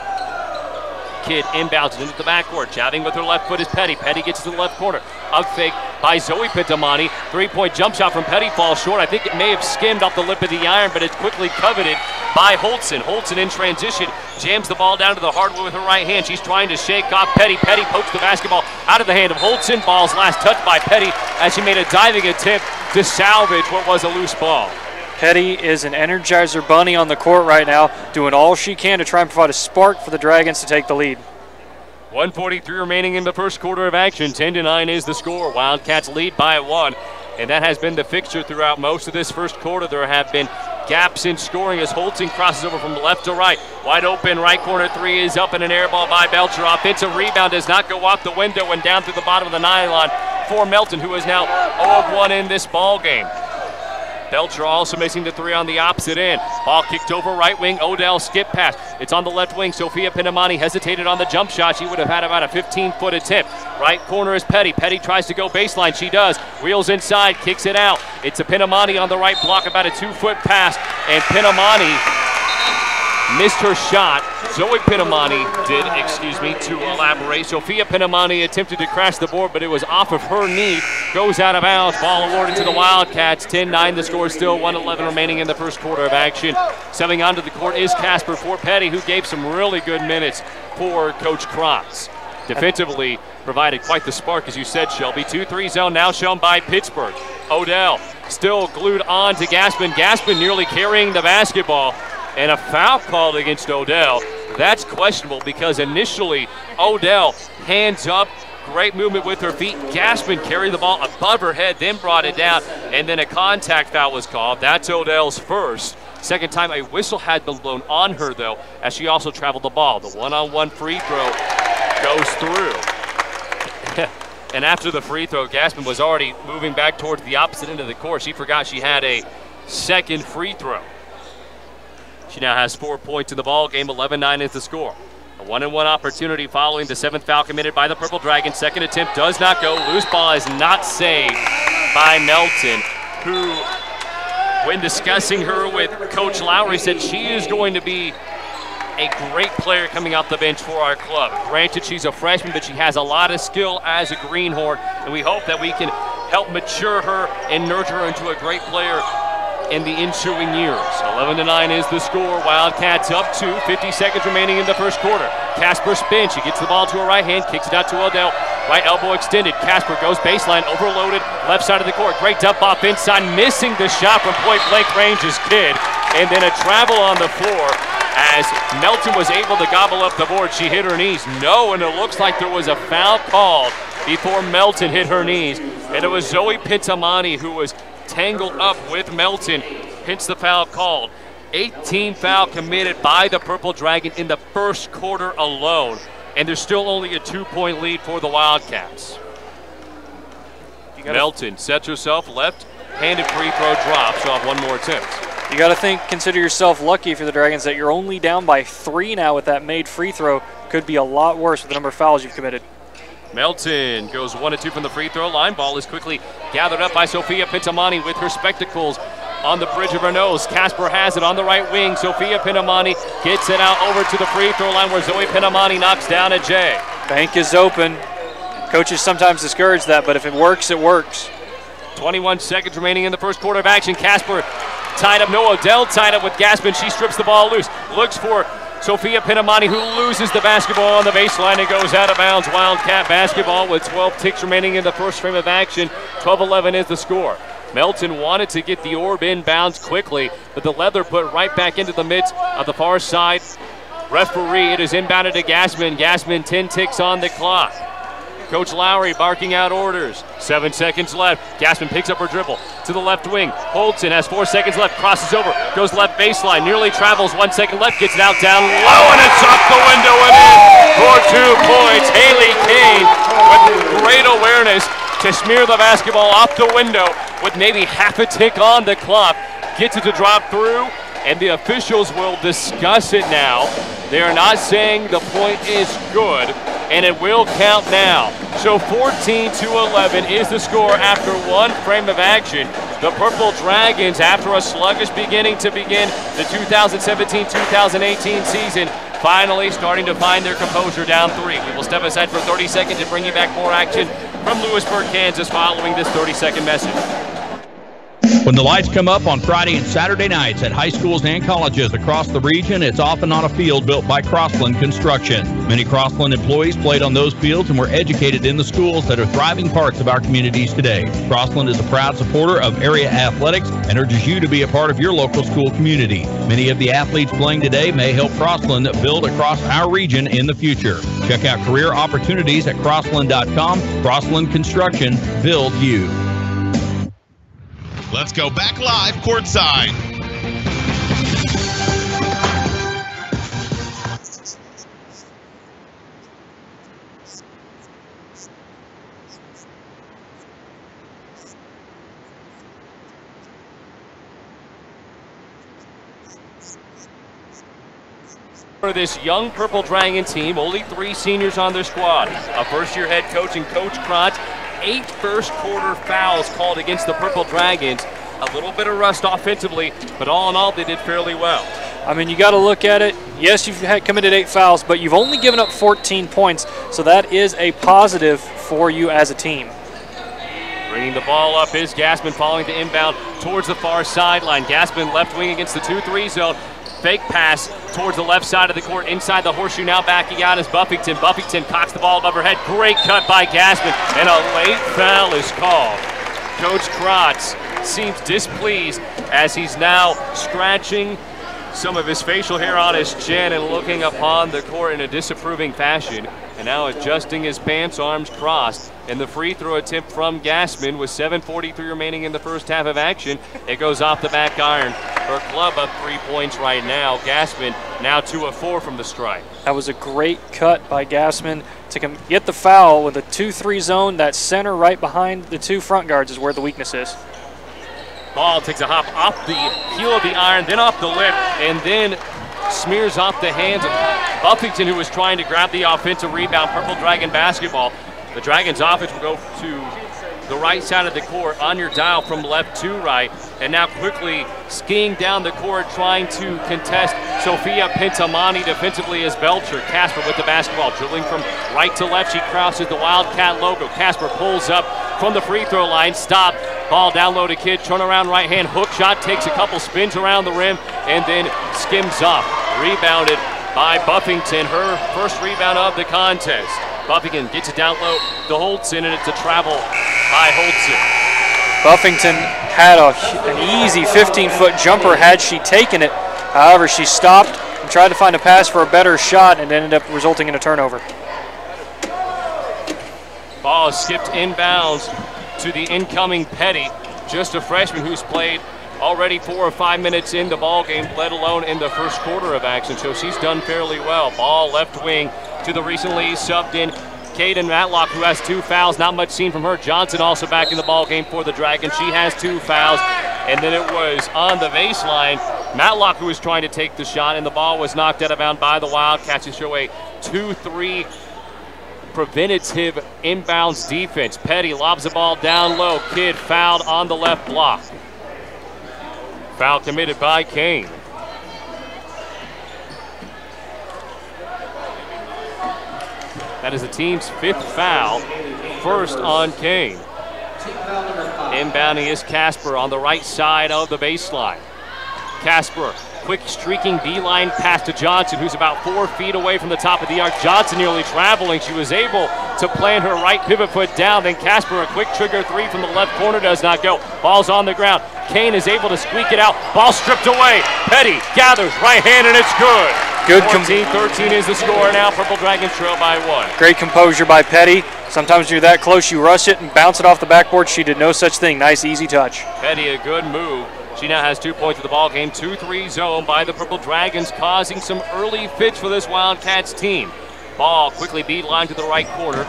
Kidd inbounds it into the backcourt. Jabbing with her left foot is Petty. Petty gets to the left corner. Up fake by Zoe Pintamani. 3-point jump shot from Petty falls short. I think it may have skimmed off the lip of the iron, but it's quickly coveted by Holtzen. Holtzen in transition jams the ball down to the hardwood with her right hand. She's trying to shake off Petty. Petty pokes the basketball out of the hand of Holtzen. Ball's last touched by Petty as she made a diving attempt to salvage what was a loose ball. Petty is an Energizer bunny on the court right now, doing all she can to try and provide a spark for the Dragons to take the lead. 1:43 remaining in the first quarter of action. 10-9 is the score. Wildcats lead by 1, and that has been the fixture throughout most of this first quarter. There have been gaps in scoring as Holtzen crosses over from left to right. Wide open right corner three is up, and an air ball by Belcher. Offensive rebound does not go off the window and down through the bottom of the nylon for Melton, who is now 0-1 in this ball game. Belcher also missing the three on the opposite end. Ball kicked over right wing. Odell skip pass. It's on the left wing. Sophia Pinamani hesitated on the jump shot. She would have had about a 15-foot attempt. Right corner is Petty. Petty tries to go baseline. She does. Wheels inside. Kicks it out. It's a Pinamani on the right block. About a 2-foot pass. And Pinamani missed her shot. Zoe Pinamani did, to elaborate. Sophia Pinamani attempted to crash the board, but it was off of her knee. Goes out of bounds. Ball awarded to the Wildcats. 10-9 the score, still 1:11 remaining in the first quarter of action. Stepping onto the court is Casper for Petty, who gave some really good minutes for Coach Krotz. Defensively provided quite the spark, as you said, Shelby. 2-3 zone now shown by Pittsburg. Odell still glued on to Gaspin. Gaspin nearly carrying the basketball. And a foul called against Odell. That's questionable because initially Odell hands up, great movement with her feet. Gaspin carried the ball above her head, then brought it down, and then a contact foul was called. That's Odell's first. Second time a whistle had been blown on her, though, as she also traveled the ball. The one-on-one free throw goes through. And after the free throw, Gaspin was already moving back towards the opposite end of the court. She forgot she had a second free throw. She now has 4 points in the ball game. 11-9 is the score. A 1-and-1 opportunity following the 7th foul committed by the Purple Dragons. Second attempt does not go. Loose ball is not saved by Melton, who, when discussing her with Coach Lowery, said she is going to be a great player coming off the bench for our club. Granted, she's a freshman, but she has a lot of skill as a greenhorn, and we hope that we can help mature her and nurture her into a great player in the ensuing years. 11-9 is the score. Wildcats up 2, 50 seconds remaining in the first quarter. Casper spins. She gets the ball to her right hand, kicks it out to Odell. Right elbow extended. Casper goes baseline, overloaded, left side of the court. Great dump off inside, missing the shot from point-blank range is Kidd. And then a travel on the floor as Melton was able to gobble up the board. She hit her knees. No, and it looks like there was a foul called before Melton hit her knees. And it was Zoe Pintamani who was tangled up with Melton, hence the foul called. 18 foul committed by the Purple Dragon in the first quarter alone, and there's still only a 2-point lead for the Wildcats. Melton sets herself left-handed free throw drop. She'll have one more attempt. You got to consider yourself lucky for the Dragons that you're only down by 3 now with that made free throw. Could be a lot worse with the number of fouls you've committed. Melton goes 1-2 from the free throw line. Ball is quickly gathered up by Sophia Pintamani with her spectacles on the bridge of her nose. Casper has it on the right wing. Sophia Pintamani gets it out over to the free throw line where Zoe Pintamani knocks down a J. Bank is open. Coaches sometimes discourage that, but if it works, it works. 21 seconds remaining in the first quarter of action. Casper tied up. No, Odell tied up with Gaspin. She strips the ball loose. Looks for Sophia Pintamani, who loses the basketball on the baseline and goes out of bounds. Wildcat basketball with 12 ticks remaining in the first frame of action. 12-11 is the score. Melton wanted to get the orb inbounds quickly, but the leather put right back into the midst of the far side. Referee, it is inbounded to Gassman. Gassman, 10 ticks on the clock. Coach Lowery barking out orders. 7 seconds left. Gassman picks up her dribble to the left wing. Holton has 4 seconds left. Crosses over. Goes left baseline. Nearly travels. 1 second left. Gets it out down low, and it's off the window and in for 2 points. Haley Kane with great awareness to smear the basketball off the window with maybe half a tick on the clock. Gets it to drop through, and the officials will discuss it now. They are not saying the point is good, and it will count now. So 14-11 is the score after 1 frame of action. The Purple Dragons, after a sluggish beginning to begin the 2017-2018 season, finally starting to find their composure down 3. We will step aside for 30 seconds and bring you back more action from Louisburg, Kansas following this 30-second message. When the lights come up on Friday and Saturday nights at high schools and colleges across the region, it's often on a field built by Crossland Construction. Many Crossland employees played on those fields and were educated in the schools that are thriving parts of our communities today. Crossland is a proud supporter of area athletics and urges you to be a part of your local school community. Many of the athletes playing today may help Crossland build across our region in the future. Check out career opportunities at crossland.com. Crossland Construction, build you. Let's go back live courtside. For this young Purple Dragon team, only 3 seniors on their squad. A first-year head coach and Coach Pratt. 8 first-quarter fouls called against the Purple Dragons. A little bit of rust offensively, but all in all, they did fairly well. I mean, you got to look at it. Yes, you've committed 8 fouls, but you've only given up 14 points, so that is a positive for you as a team. Bringing the ball up is Gassman, following the inbound towards the far sideline. Gassman left wing against the 2-3 zone. Fake pass towards the left side of the court, inside the horseshoe. Now backing out is Buffington. Buffington cocks the ball above her head. Great cut by Gassman, and a late foul is called. Coach Kratz seems displeased as he's now scratching some of his facial hair on his chin and looking upon the court in a disapproving fashion. And now adjusting his pants, arms crossed. And the free throw attempt from Gassman with 7:43 remaining in the first half of action. It goes off the back iron. Her club up 3 points right now. Gassman now 2 of 4 from the strike. That was a great cut by Gassman to get the foul with a 2-3 zone. That center right behind the 2 front guards is where the weakness is. Ball takes a hop off the heel of the iron, then off the lip, and then smears off the hands of Buffington, who was trying to grab the offensive rebound. Purple Dragon basketball. The Dragons offense will go to the right side of the court on your dial from left to right, and now quickly skiing down the court trying to contest Sophia Pintamani defensively as Belcher. Casper with the basketball, dribbling from right to left. She crosses the Wildcat logo. Casper pulls up from the free throw line, stop. Ball down low to Kidd, turn around right hand, hook shot, takes a couple spins around the rim, and then skims off. Rebounded by Buffington, her first rebound of the contest. Buffington gets it down low to Holtzen, and it's a travel by Holtzen. Buffington had an easy 15-foot jumper had she taken it. However, she stopped and tried to find a pass for a better shot and ended up resulting in a turnover. Ball is skipped inbounds to the incoming Petty, just a freshman who's played already 4 or 5 minutes in the ball game, let alone in the first quarter of action, so she's done fairly well. Ball left wing to the recently subbed in Caden Matlock, who has 2 fouls. Not much seen from her. Johnson also back in the ball game for the Dragons. She has 2 fouls. And then it was on the baseline, Matlock who was trying to take the shot, and the ball was knocked out of bounds by the Wildcats to show a 2-3 preventative inbounds defense. Petty lobs the ball down low. Kidd fouled on the left block. Foul committed by Kane. That is the team's 5th foul, first on Kane. Inbounding is Casper on the right side of the baseline. Casper, quick streaking D-line pass to Johnson, who's about 4 feet away from the top of the arc. Johnson nearly traveling. She was able to plant her right pivot foot down. Then Casper, a quick trigger 3 from the left corner, does not go. Ball's on the ground. Kane is able to squeak it out. Ball stripped away. Petty gathers right hand, and it's good. 14-13 is the score now. Purple Dragons trail by 1. Great composure by Petty. Sometimes when you're that close, you rush it and bounce it off the backboard. She did no such thing. Nice, easy touch. Petty, a good move. She now has 2 points of the ball game. 2-3 zone by the Purple Dragons, causing some early fits for this Wildcats team. Ball quickly beat line to the right corner.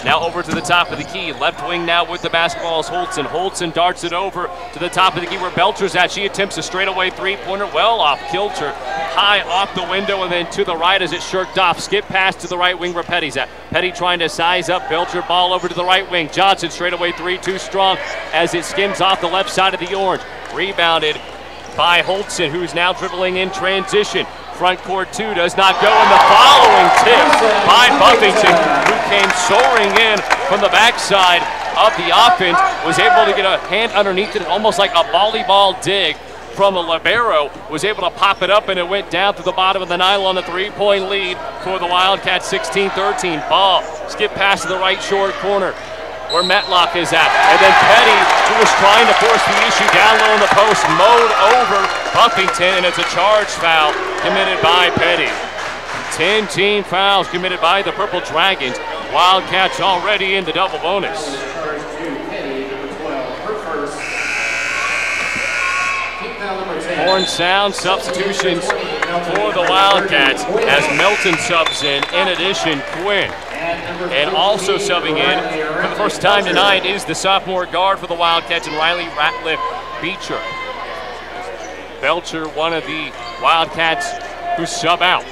Now over to the top of the key. Left wing now with the basketball is Holtzen. Holtzen darts it over to the top of the key where Belcher's at. She attempts a straightaway 3-pointer, well off kilter. High off the window and then to the right as it shirked off. Skip pass to the right wing where Petty's at. Petty trying to size up Belcher. Ball over to the right wing. Johnson straightaway 3, too strong as it skims off the left side of the orange. Rebounded by Holtzen, who's now dribbling in transition. Front court 2 does not go, and the following tip by Buffington, who came soaring in from the backside of the offense, was able to get a hand underneath it, almost like a volleyball dig from a libero, was able to pop it up, and it went down to the bottom of the nylon. A 3-point lead for the Wildcats, 16-13. Ball skip pass to the right short corner where Matlock is at. And then Petty, who was trying to force the issue down low in the post, mowed over Buffington, and it's a charge foul committed by Petty. 10 team fouls committed by the Purple Dragons. Wildcats already in the double bonus. Horn sound substitutions for the Wildcats as Melton subs in addition Quinn. And also subbing in for the first time tonight is the sophomore guard for the Wildcats, and Riley Ratliff Beecher. Belcher, one of the Wildcats who sub out.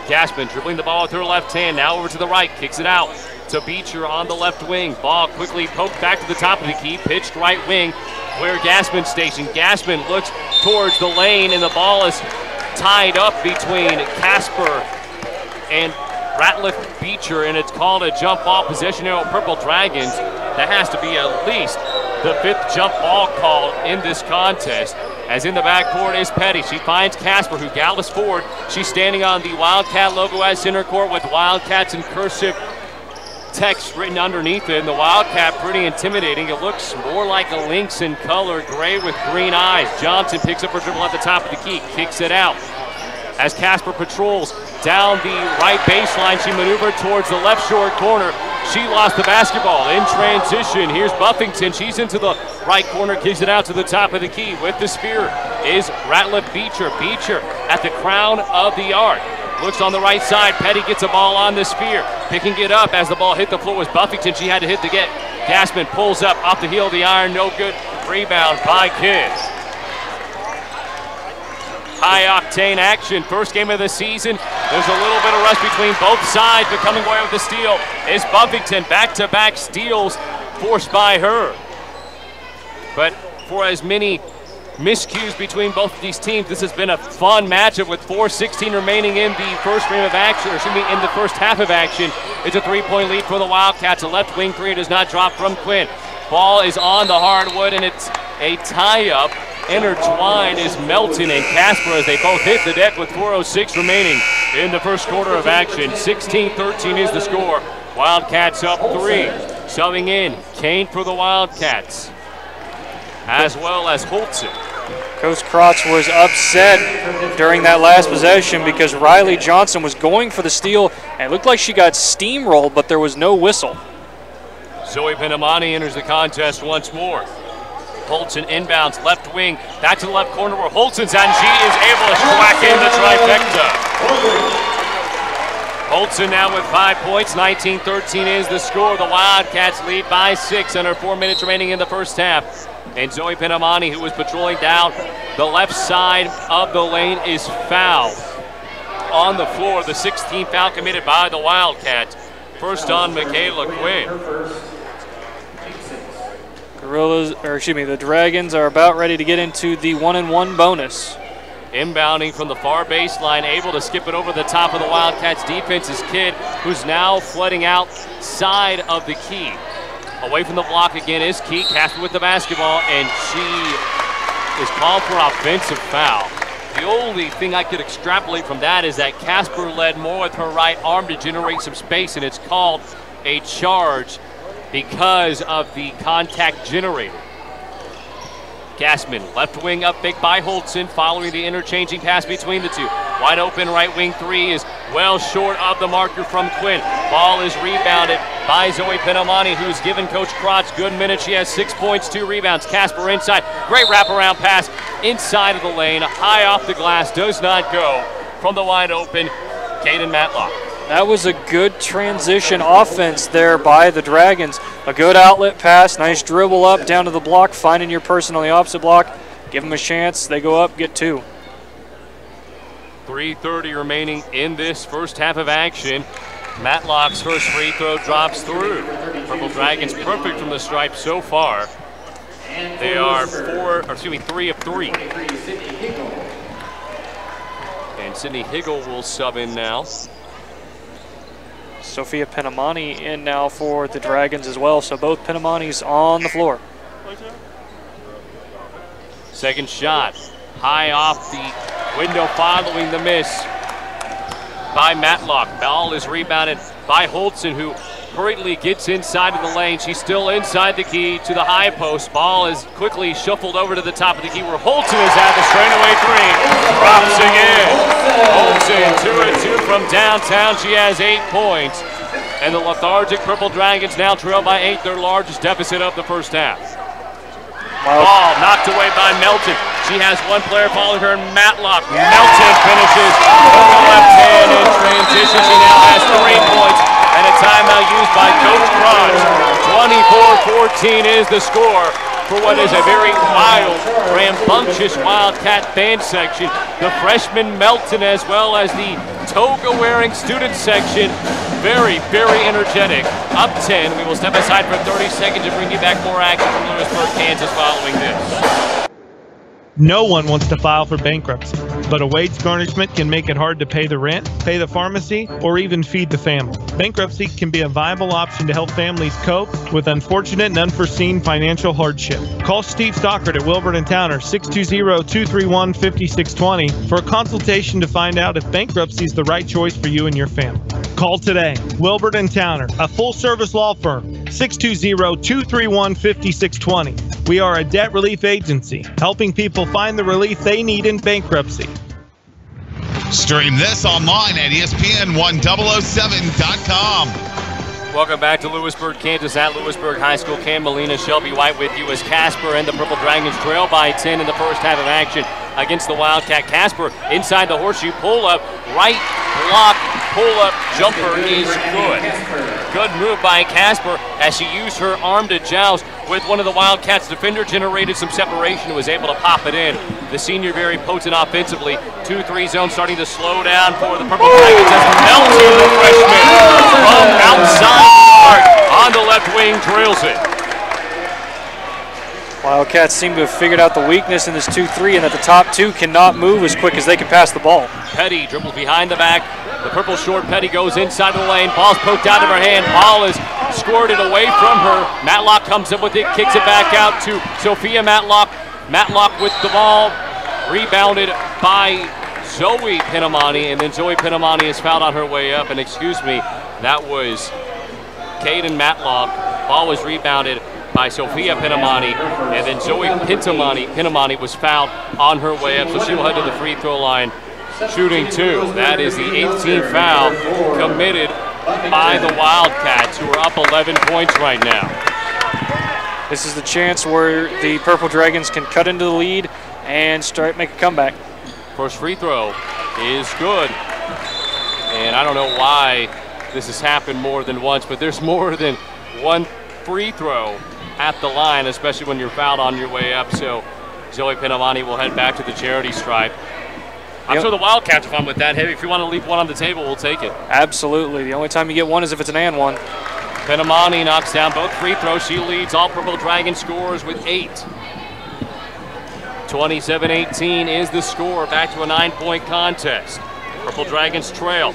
Gaspin dribbling the ball with her left hand, now over to the right, kicks it out to Beecher on the left wing. Ball quickly poked back to the top of the key, pitched right wing where Gaspin's stationed. Gaspin looks towards the lane, and the ball is tied up between Casper and Ratliff Beecher, and it's called a jump ball possession here at Purple Dragons. That has to be at least the 5th jump ball called in this contest. As in the backcourt is Petty. She finds Casper, who gallops forward. She's standing on the Wildcat logo at center court with Wildcats in cursive text written underneath it. And the Wildcat pretty intimidating. It looks more like a lynx in color, gray with green eyes. Johnson picks up her dribble at the top of the key, kicks it out. As Casper patrols down the right baseline, she maneuvered towards the left short corner. She lost the basketball in transition. Here's Buffington. She's into the right corner, kicks it out to the top of the key. With the spear is Ratliff Beecher. Beecher at the crown of the arc. Looks on the right side. Petty gets a ball on the spear. Picking it up as the ball hit the floor was Buffington. She had to hit the get. Gaspin pulls up off the heel of the iron. No good. Rebound by Kidd. High-octane action. First game of the season. There's a little bit of rush between both sides, but coming away with the steal is Buffington. Back-to-back steals forced by her. But for as many miscues between both of these teams, this has been a fun matchup with 4:16 remaining in the first frame of action, or excuse me, in the first half of action. It's a three-point lead for the Wildcats. A left wing three does not drop from Quinn. Ball is on the hardwood, and it's a tie-up. Intertwined is Melton and Casper as they both hit the deck with 4:06 remaining in the first quarter of action. 16-13 is the score. Wildcats up 3. Subbing in, Kane for the Wildcats, as well as Holtzen. Coach Krotz was upset during that last possession because Riley Johnson was going for the steal, and it looked like she got steamrolled, but there was no whistle. Zoe Penamani enters the contest once more. Holtzen inbounds, left wing, back to the left corner where Holtzen's at, and she is able to whack in the trifecta. Holtzen now with 5 points, 19-13 is the score. The Wildcats lead by 6 under 4 minutes remaining in the first half. And Zoe Penamani, who was patrolling down the left side of the lane, is fouled on the floor. The 16th foul committed by the Wildcats. First on Michaela Quinn. The Dragons are about ready to get into the 1-and-1 bonus. Inbounding from the far baseline, able to skip it over the top of the Wildcats defense is Kidd, who's now flooding outside of the key. Away from the block again is Key. Casper with the basketball, and she is called for offensive foul. The only thing I could extrapolate from that is that Casper led more with her right arm to generate some space, and it's called a charge because of the contact generated. Gassman, left wing up big by Holtzen, following the interchanging pass between the two. Wide open right wing three is well short of the marker from Quinn. Ball is rebounded by Zoe Penamani, who's given Coach Krotz good minutes. She has 6 points, 2 rebounds. Casper inside, great wraparound pass inside of the lane, high off the glass, does not go from the wide open Caden Matlock. That was a good transition offense there by the Dragons. A good outlet pass, nice dribble up, down to the block, finding your person on the opposite block. Give them a chance, they go up, get 2. 3:30 remaining in this first half of action. Matlock's first free throw drops through. Purple Dragons perfect from the stripe so far. They are 3 of 3. And Sydney Higgle will sub in now. Sophia Penamani in now for the Dragons as well, so both Penamanis on the floor. Second shot, high off the window following the miss by Matlock. Ball is rebounded by Holtzen, who hurriedly gets inside of the lane. She's still inside the key to the high post. Ball is quickly shuffled over to the top of the key where Holtzen is at. The straightaway three drops again. Holtzen 2 of 2 from downtown. She has 8 points. And the lethargic Purple Dragons now trail by 8, their largest deficit of the first half. Ball knocked away by Melton. She has one player following her, Matlock. Melton finishes with the left hand in transition. She now has 3 points and a timeout used by Coach Krotz. 24-14 is the score for what is a very wild, rambunctious Wildcat fan section. The freshman Melton as well as the toga-wearing student section. Very, very energetic. Up 10. We will step aside for 30 seconds to bring you back more action from Louisburg, Kansas following this. No one wants to file for bankruptcy, but a wage garnishment can make it hard to pay the rent, pay the pharmacy, or even feed the family. Bankruptcy can be a viable option to help families cope with unfortunate and unforeseen financial hardship. Call Steve Stockert at Wilbert & Towner, 620-231-5620 for a consultation to find out if bankruptcy is the right choice for you and your family. Call today. Wilbert & Towner, a full-service law firm, 620-231-5620. We are a debt relief agency, helping people find the relief they need in bankruptcy. Stream this online at ESPN1007.com. Welcome back to Louisburg, Kansas at Louisburg High School. Cam Molina, Shelby White with you as Casper and the Purple Dragons trail by 10 in the first half of action against the Wildcat. Casper inside the horseshoe pull-up, right block pull-up jumper is good. Good move by Casper as she used her arm to joust with one of the Wildcats. Defender generated some separation and was able to pop it in. The senior very potent offensively. 2-3 zone starting to slow down for the Purple Dragons as Melton, the freshman, from outside the arc on the left wing, drills it. Wildcats seem to have figured out the weakness in this 2-3 and that the top two cannot move as quick as they can pass the ball. Petty dribbles behind the back. The purple short Petty goes inside of the lane. Ball's poked out of her hand. Ball is squirted away from her. Matlock comes up with it, kicks it back out to Sophia Matlock. Matlock with the ball, rebounded by Zoe Pinamani, and then Zoe Pinamani is fouled on her way up. And excuse me, that was Caden Matlock. Ball was rebounded by Sophia Pinamani, and then Zoe Pinamani was fouled on her way up, so she will head to the free throw line shooting 2. That is the 18th foul committed by the Wildcats, who are up 11 points right now. This is the chance where the Purple Dragons can cut into the lead and make a comeback. First free throw is good, and I don't know why this has happened more than once, but there's more than one free throw at the line, especially when you're fouled on your way up. So Zoe Pinamani will head back to the charity stripe. I'm sure the Wildcats are fine with that. Hey, if you want to leave one on the table, we'll take it. Absolutely. The only time you get one is if it's an and one. Pinamani knocks down both free throws. She leads all Purple Dragon scorers with 8. 27-18 is the score. Back to a 9-point contest. Purple Dragons trail.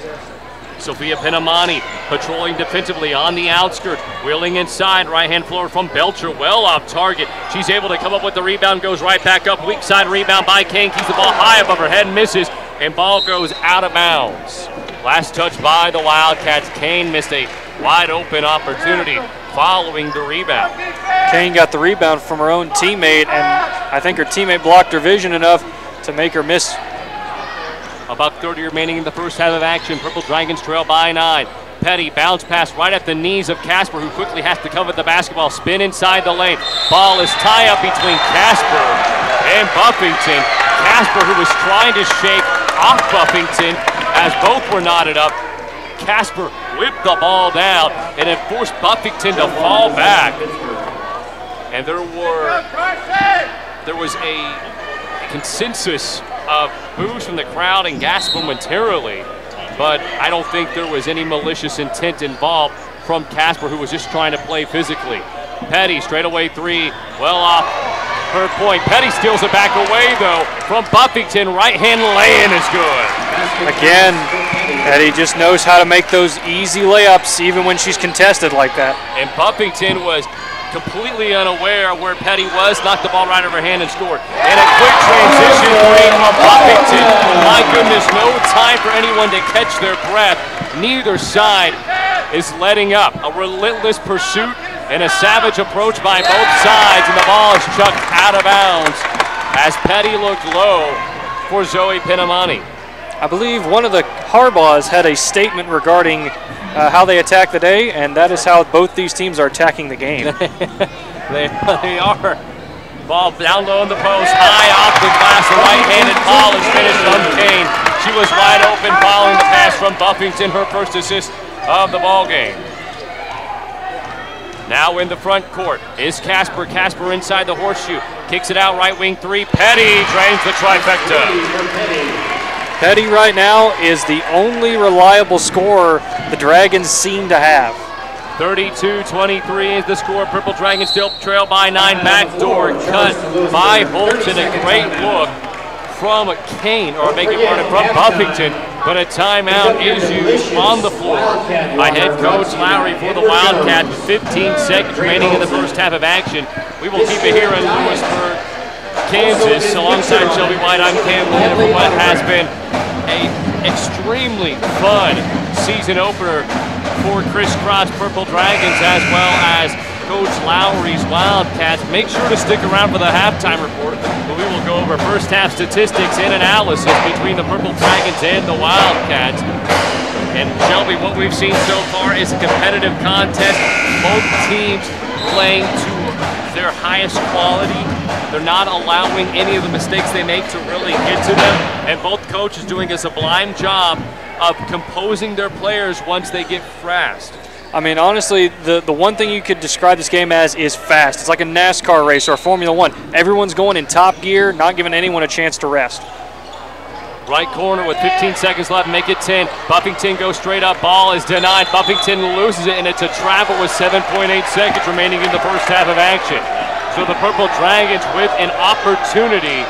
Sophia Pinamani patrolling defensively on the outskirts, wheeling inside, right-hand floor from Belcher, well off target. She's able to come up with the rebound, goes right back up, weak side rebound by Kane, keeps the ball high above her head, misses, and ball goes out of bounds. Last touch by the Wildcats. Kane missed a wide open opportunity following the rebound. Kane got the rebound from her own teammate, and I think her teammate blocked her vision enough to make her miss. $1:30 remaining in the first half of action. Purple Dragons trail by 9. Petty bounce pass right at the knees of Casper, who quickly has to cover the basketball. Spin inside the lane. Ball is tie up between Casper and Buffington. Casper, who was trying to shake off Buffington as both were knotted up. Casper whipped the ball down and it forced Buffington to fall back. And there was a consensus of boos from the crowd and gasp momentarily, but I don't think there was any malicious intent involved from Casper, who was just trying to play physically. Petty, straightaway 3, well off her point. Petty steals it back away, though, from Buffington. Right-hand lay-in is good. Again, Petty just knows how to make those easy layups, even when she's contested like that. And Buffington was completely unaware of where Petty was, knocked the ball right out of her hand and scored. And a quick transition three from Buffington. My goodness, no time for anyone to catch their breath. Neither side is letting up. A relentless pursuit and a savage approach by both sides, and the ball is chucked out of bounds as Petty looked low for Zoe Pinamani. I believe one of the Harbaughs had a statement regarding how they attack the day, and that is how both these teams are attacking the game. they are. Ball down low in the post, high off the glass, a right-handed ball is finished from Kane. She was wide open following the pass from Buffington, her first assist of the ball game. Now in the front court is Casper. Casper inside the horseshoe, kicks it out, right wing 3. Petty drains the trifecta. Petty right now is the only reliable scorer the Dragons seem to have. 32-23 is the score. Purple Dragons still trail by 9. Backdoor cut by Bolton. A great look from Kane, or beg your pardon, from Buffington. But a timeout is used on the floor by head coach Lowery for the Wildcats. 15 seconds remaining in the first half of action. We will keep it here in Louisburg, Kansas. Alongside Shelby White, I'm Cam Leonard for what has been an extremely fun season opener for Chris Pratt's Purple Dragons, as well as Coach Lowery's Wildcats. Make sure to stick around for the halftime report, where we will go over first half statistics and analysis between the Purple Dragons and the Wildcats. And Shelby, what we've seen so far is a competitive contest. Both teams playing to their highest quality. They're not allowing any of the mistakes they make to really get to them. And both coaches doing a sublime job of composing their players once they get fast. I mean, honestly, the one thing you could describe this game as is fast. It's like a NASCAR race or a Formula One. Everyone's going in top gear, not giving anyone a chance to rest. Right corner with 15 seconds left, make it 10. Buffington goes straight up, ball is denied. Buffington loses it, and it's a travel with 7.8 seconds remaining in the first half of action. So the Purple Dragons with an opportunity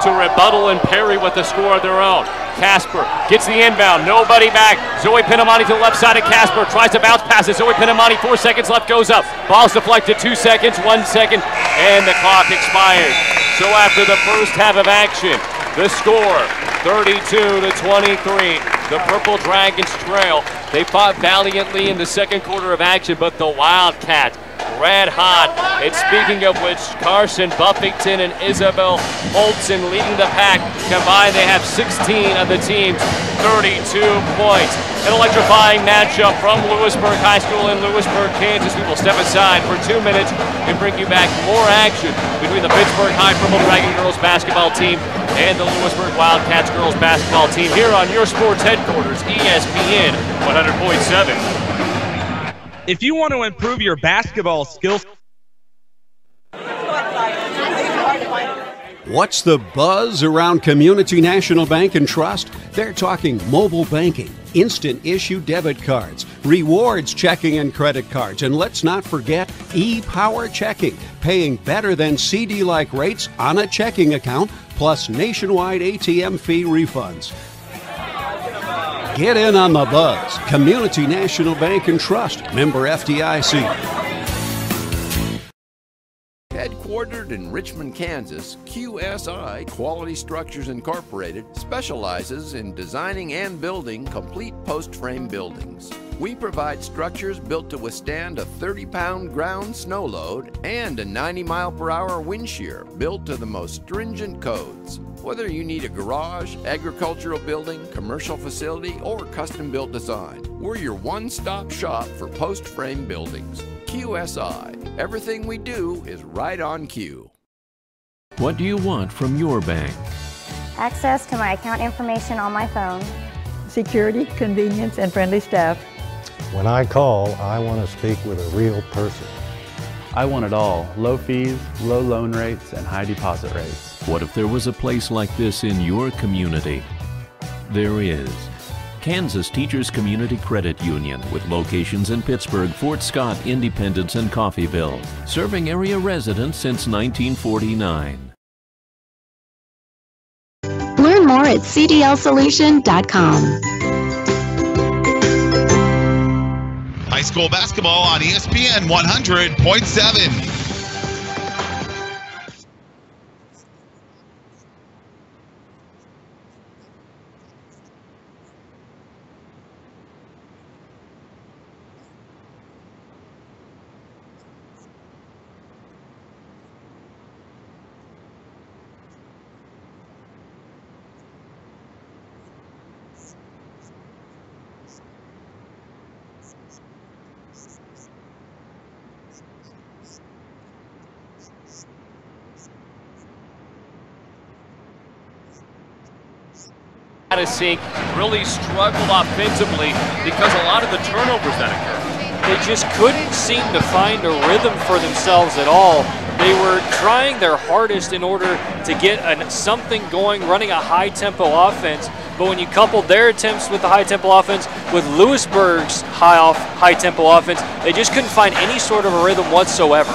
to rebuttal and parry with a score of their own. Casper gets the inbound, nobody back. Zoe Pinamani to the left side of Casper, tries to bounce pass it. Zoe Pinamani, 4 seconds left, goes up. Ball's deflected, 2 seconds, 1 second, and the clock expires. So after the first half of action, the score, 32-23. The Purple Dragons trail. They fought valiantly in the second quarter of action, but the Wildcats, red hot. And speaking of which, Carson Buffington and Isabel Holtzen leading the pack. Combined, they have 16 of the team's 32 points. An electrifying matchup from Louisburg High School in Louisburg, Kansas. We will step aside for 2 minutes and bring you back more action between the Pittsburg High Purple Dragon girls basketball team and the Louisburg Wildcats girls basketball team here on your sports headquarters, ESPN 100.7. If you want to improve your basketball skills. What's the buzz around Community National Bank and Trust? They're talking mobile banking, instant issue debit cards, rewards checking and credit cards, and let's not forget e-power checking, paying better than CD-like rates on a checking account, plus nationwide ATM fee refunds. Get in on the buzz. Community National Bank and Trust, member FDIC. Headquartered in Richmond, Kansas, QSI Quality Structures Incorporated specializes in designing and building complete post-frame buildings. We provide structures built to withstand a 30-pound ground snow load and a 90-mile-per-hour wind shear built to the most stringent codes. Whether you need a garage, agricultural building, commercial facility, or custom-built design, we're your one-stop shop for post-frame buildings. QSI. Everything we do is right on cue. What do you want from your bank? Access to my account information on my phone. Security, convenience, and friendly staff. When I call, I want to speak with a real person. I want it all. Low fees, low loan rates, and high deposit rates. What if there was a place like this in your community? There is. Kansas Teachers Community Credit Union, with locations in Pittsburg, Fort Scott, Independence, and Coffeyville, serving area residents since 1949. Learn more at cdlsolution.com. High school basketball on ESPN 100.7. Really struggled offensively because a lot of the turnovers that occurred. They just couldn't seem to find a rhythm for themselves at all. They were trying their hardest in order to get something going, running a high-tempo offense, but when you coupled their attempts with the high-tempo offense with Louisburg's high-tempo offense, they just couldn't find any sort of a rhythm whatsoever.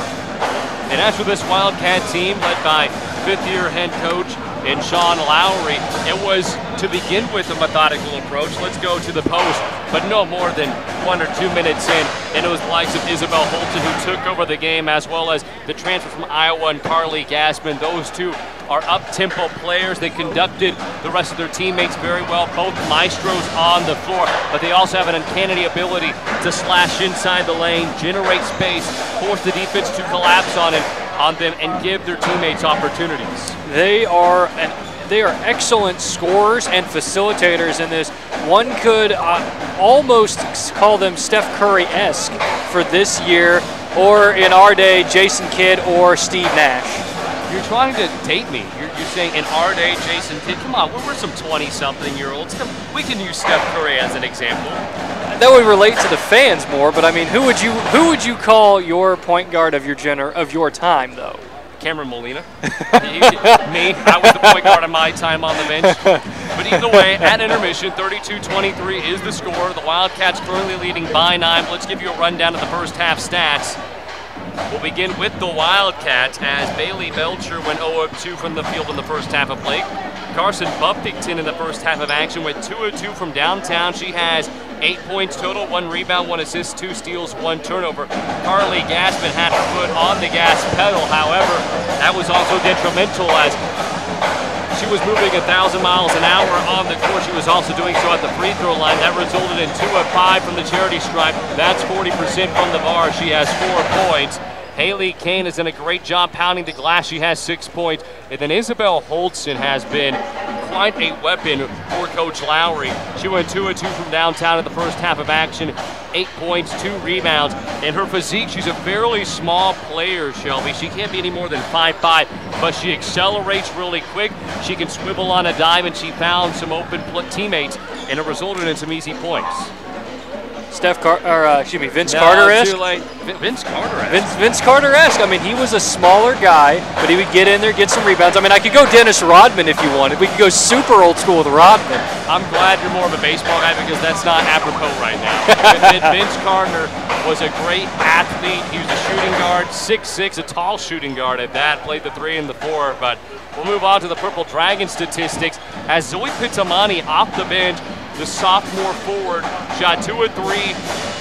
And as for this Wildcat team led by fifth-year head coach in Shawna Lowery, it was to begin with a methodical approach. Let's go to the post, but no more than 1 or 2 minutes in, and it was the likes of Isabel Holton who took over the game, as well as the transfer from Iowa and Carly Gassman. Those two are up-tempo players. They conducted the rest of their teammates very well, both maestros on the floor, but they also have an uncanny ability to slash inside the lane, generate space, force the defense to collapse on them, and give their teammates opportunities. They are excellent scorers and facilitators in this. One could almost call them Steph Curry-esque for this year, or in our day, Jason Kidd or Steve Nash. You're trying to date me. You're saying in our day, Jason Kidd. Come on, we're some 20-something-year-olds. We can use Steph Curry as an example. that would relate to the fans more. But I mean, who would you call your point guard of your time though? Cameron Molina. Me. I was the point guard of my time on the bench. But either way, at intermission, 32-23 is the score. The Wildcats currently leading by 9. Let's give you a rundown of the first half stats. We'll begin with the Wildcats as Bailey Belcher went 0 of 2 from the field in the first half of play. Carson Buffington in the first half of action went 2 of 2 from downtown. She has 8 points total, 1 rebound, 1 assist, 2 steals, 1 turnover. Carly Gassman had her foot on the gas pedal. However, that was also detrimental as she was moving 1,000 miles an hour on the court. She was also doing so at the free throw line. That resulted in 2 of 5 from the charity stripe. That's 40% from the bar. She has 4 points. Haley Kane has done a great job pounding the glass. She has 6 points. And then Isabel Holtzen has been quite a weapon for Coach Lowery. She went 2 of 2 from downtown in the first half of action. 8 points, 2 rebounds. In her physique, she's a fairly small player, Shelby. She can't be any more than 5'5", but she accelerates really quick. She can swivel on a dime, and she found some open teammates, and it resulted in some easy points. Vince Carter-esque. Too late. Vince Carter-esque. Vince Carter-esque. I mean, he was a smaller guy, but he would get in there, get some rebounds. I mean, I could go Dennis Rodman if you wanted. We could go super old school with Rodman. I'm glad you're more of a baseball guy because that's not apropos right now. Vince Carter was a great athlete. He was a shooting guard, 6'6", a tall shooting guard at that. Played the 3 and the 4, but we'll move on to the Purple Dragon statistics. As Zoe Pitamani off the bench, the sophomore forward, shot 2 of 3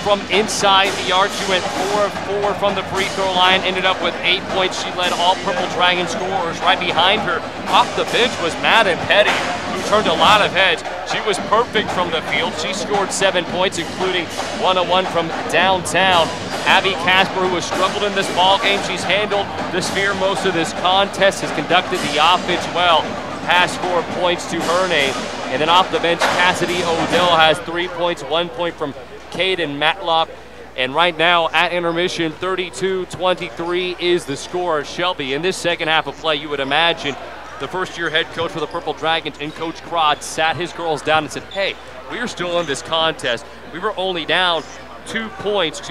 from inside the arc. She went 4 of 4 from the free throw line, ended up with 8 points. She led all Purple Dragon scorers. Right behind her, off the bench, was Madden Petty, who turned a lot of heads. She was perfect from the field. She scored 7 points, including 1 of 1 from downtown. Abby Casper, who has struggled in this ball game, she's handled the sphere most of this contest, has conducted the offense well. Has 4 points to her name. And then off the bench, Cassidy Odell has 3 points, 1 point from Caden Matlock. And right now at intermission, 32-23 is the score. Shelby, in this second half of play, you would imagine the first-year head coach for the Purple Dragons and Coach Crod sat his girls down and said, hey, we are still in this contest. We were only down 3 points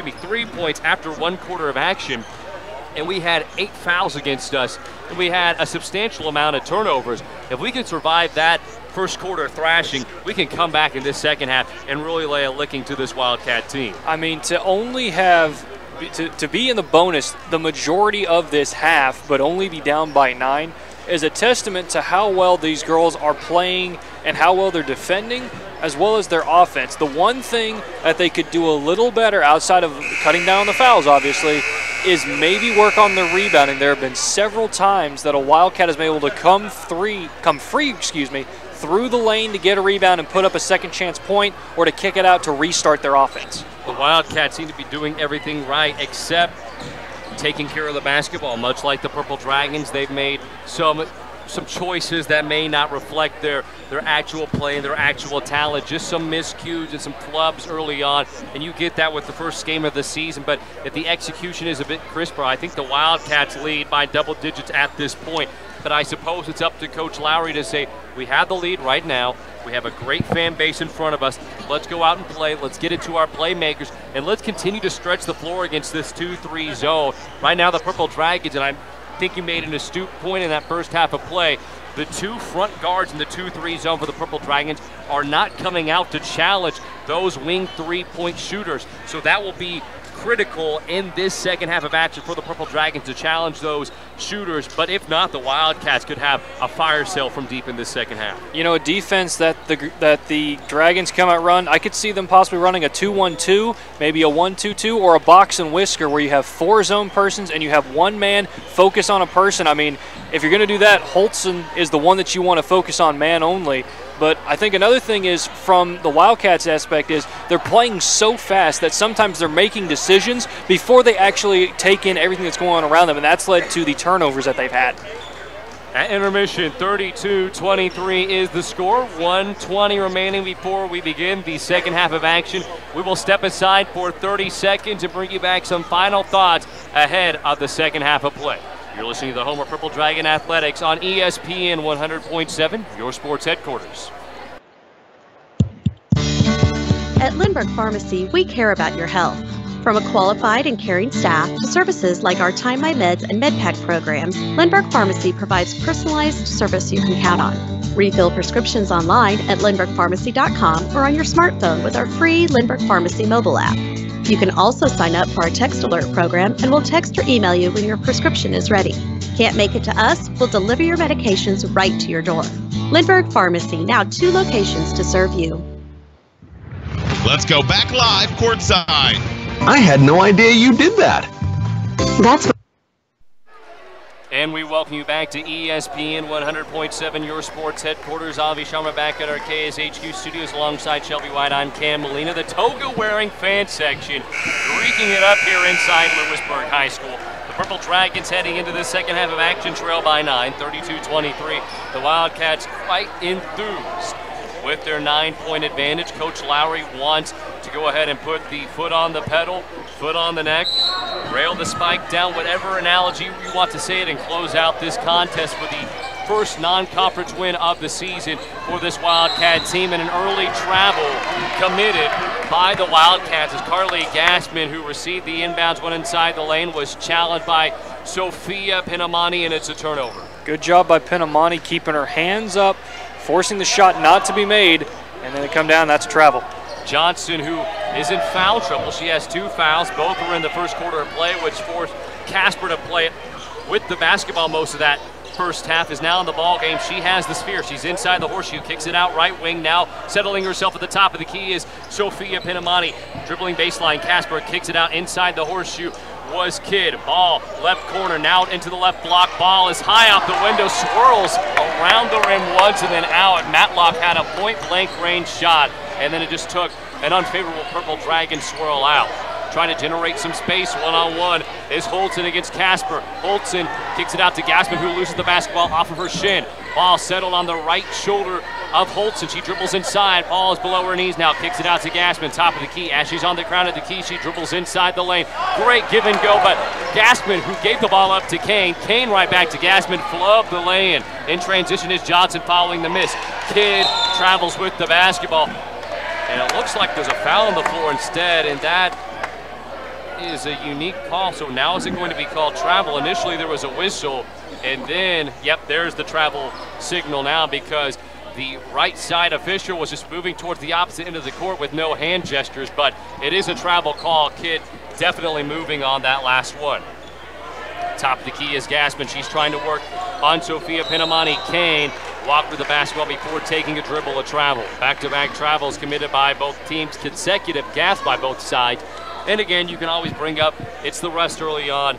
after 1 quarter of action. And we had 8 fouls against us, and we had a substantial amount of turnovers. If we can survive that first quarter thrashing, we can come back in this second half and really lay a licking to this Wildcat team. I mean, to only have to be in the bonus the majority of this half, but only be down by 9, is a testament to how well these girls are playing and how well they're defending, as well as their offense. The one thing that they could do a little better outside of cutting down the fouls, obviously, is maybe work on the rebounding. There have been several times that a Wildcat has been able to come free, through the lane to get a rebound and put up a second chance point, or to kick it out to restart their offense. The Wildcats seem to be doing everything right except taking care of the basketball. Much like the Purple Dragons, they've made some choices that may not reflect their actual play and their actual talent. Just some miscues and some flubs early on, and you get that with the first game of the season. But if the execution is a bit crisper, I think the Wildcats lead by double digits at this point. But I suppose it's up to Coach Lowery to say, we have the lead right now. We have a great fan base in front of us. Let's go out and play. Let's get it to our playmakers, and let's continue to stretch the floor against this 2-3 zone. Right now, the Purple Dragons, and I think you made an astute point in that first half of play, the 2 front guards in the 2-3 zone for the Purple Dragons are not coming out to challenge those wing 3-point shooters. So that will be critical in this second half of action for the Purple Dragons to challenge those shooters. But if not, the Wildcats could have a fire sale from deep in this second half. You know, a defense that the Dragons come out run, I could see them possibly running a 2-1-2, maybe a 1-2-2, or a box and whisker where you have 4 zone persons and you have 1 man focus on a person. I mean, if you're going to do that, Holtzen is the one that you want to focus on man only. But I think another thing is, from the Wildcats aspect, is they're playing so fast that sometimes they're making decisions before they actually take in everything that's going on around them, and that's led to the turnovers that they've had. At intermission, 32-23 is the score. 1:20 remaining before we begin the second half of action. We will step aside for 30 seconds and bring you back some final thoughts ahead of the second half of play. You're listening to the home of Purple Dragon Athletics on ESPN 100.7, your sports headquarters. At Lindbergh Pharmacy, we care about your health. From a qualified and caring staff to services like our Time My Meds and MedPack programs, Lindbergh Pharmacy provides personalized service you can count on. Refill prescriptions online at lindberghpharmacy.com or on your smartphone with our free Lindbergh Pharmacy mobile app. You can also sign up for our text alert program and we'll text or email you when your prescription is ready. Can't make it to us? We'll deliver your medications right to your door. Lindbergh Pharmacy, now 2 locations to serve you. Let's go back live courtside. I had no idea you did that. That's And we welcome you back to ESPN 100.7, your sports headquarters. Avi Sharma back at our KSHQ studios alongside Shelby White. I'm Cam Molina. The toga-wearing fan section wreaking it up here inside Louisburg High School. The Purple Dragons heading into the second half of action, trail by 9, 32-23. The Wildcats quite enthused with their 9-point advantage. Coach Lowery wants to go ahead and put the foot on the pedal, foot on the neck, rail the spike down, whatever analogy you want to say it, and close out this contest for the first non-conference win of the season for this Wildcat team. And an early travel committed by the Wildcats as Carly Gassman, who received the inbounds, went inside the lane, was challenged by Sophia Pinamani, and it's a turnover. Good job by Pinamani keeping her hands up, forcing the shot not to be made, and then it come down, that's travel. Johnson, who is in foul trouble. She has 2 fouls. Both were in the first quarter of play, which forced Casper to play with the basketball most of that first half, is now in the ball game. She has the sphere. She's inside the horseshoe, kicks it out right wing. Now settling herself at the top of the key is Sophia Pinamani. Dribbling baseline, Casper kicks it out inside the horseshoe. Was Kidd. Ball left corner, now into the left block. Ball is high out the window, swirls around the rim once and then out. Matlock had a point-blank range shot, and then it just took an unfavorable Purple Dragon swirl out. Trying to generate some space one-on-one is Holton against Casper. Holton kicks it out to Gassman, who loses the basketball off of her shin. Ball settled on the right shoulder of Holton. She dribbles inside. Ball is below her knees now. Kicks it out to Gassman, top of the key. As she's on the ground at the key, she dribbles inside the lane. Great give and go, but Gassman, who gave the ball up to Kane. Kane right back to Gassman, flubbed the lay-in. In transition is Johnson following the miss. Kidd travels with the basketball. And it looks like there's a foul on the floor instead, and that is a unique call. So now is it going to be called travel? Initially there was a whistle, and then, yep, there's the travel signal now because the right side official was just moving towards the opposite end of the court with no hand gestures, but it is a travel call. Kidd definitely moving on that last one. Top of the key is Gassman. She's trying to work on Sophia Pinamani. Kane walked with the basketball before taking a dribble, a travel. Back-to-back travels committed by both teams, consecutive gaps by both sides. And again, you can always bring up, it's the rust early on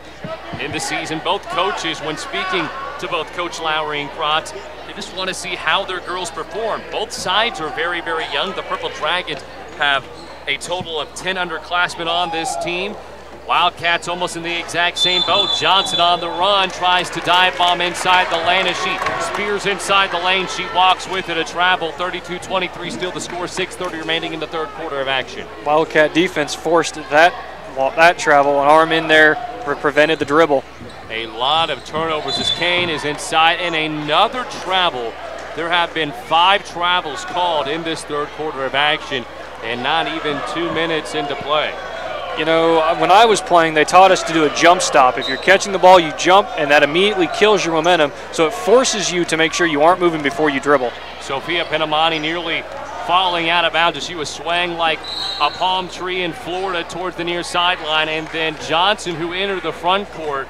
in the season. Both coaches, when speaking to both Coach Lowery and Krotz, they just want to see how their girls perform. Both sides are very, very young. The Purple Dragons have a total of 10 underclassmen on this team. Wildcats almost in the exact same boat. Johnson on the run, tries to dive bomb inside the lane as she spears inside the lane. She walks with it, a travel. 32-23 still the score, 6:30 remaining in the third quarter of action. Wildcat defense forced that travel, an arm in there prevented the dribble. A lot of turnovers as Kane is inside, and another travel. There have been 5 travels called in this third quarter of action, and not even 2 minutes into play. You know, when I was playing, they taught us to do a jump stop. If you're catching the ball, you jump, and that immediately kills your momentum, so it forces you to make sure you aren't moving before you dribble. Sophia Pinamani nearly falling out of bounds as she was swaying like a palm tree in Florida towards the near sideline, and then Johnson, who entered the front court,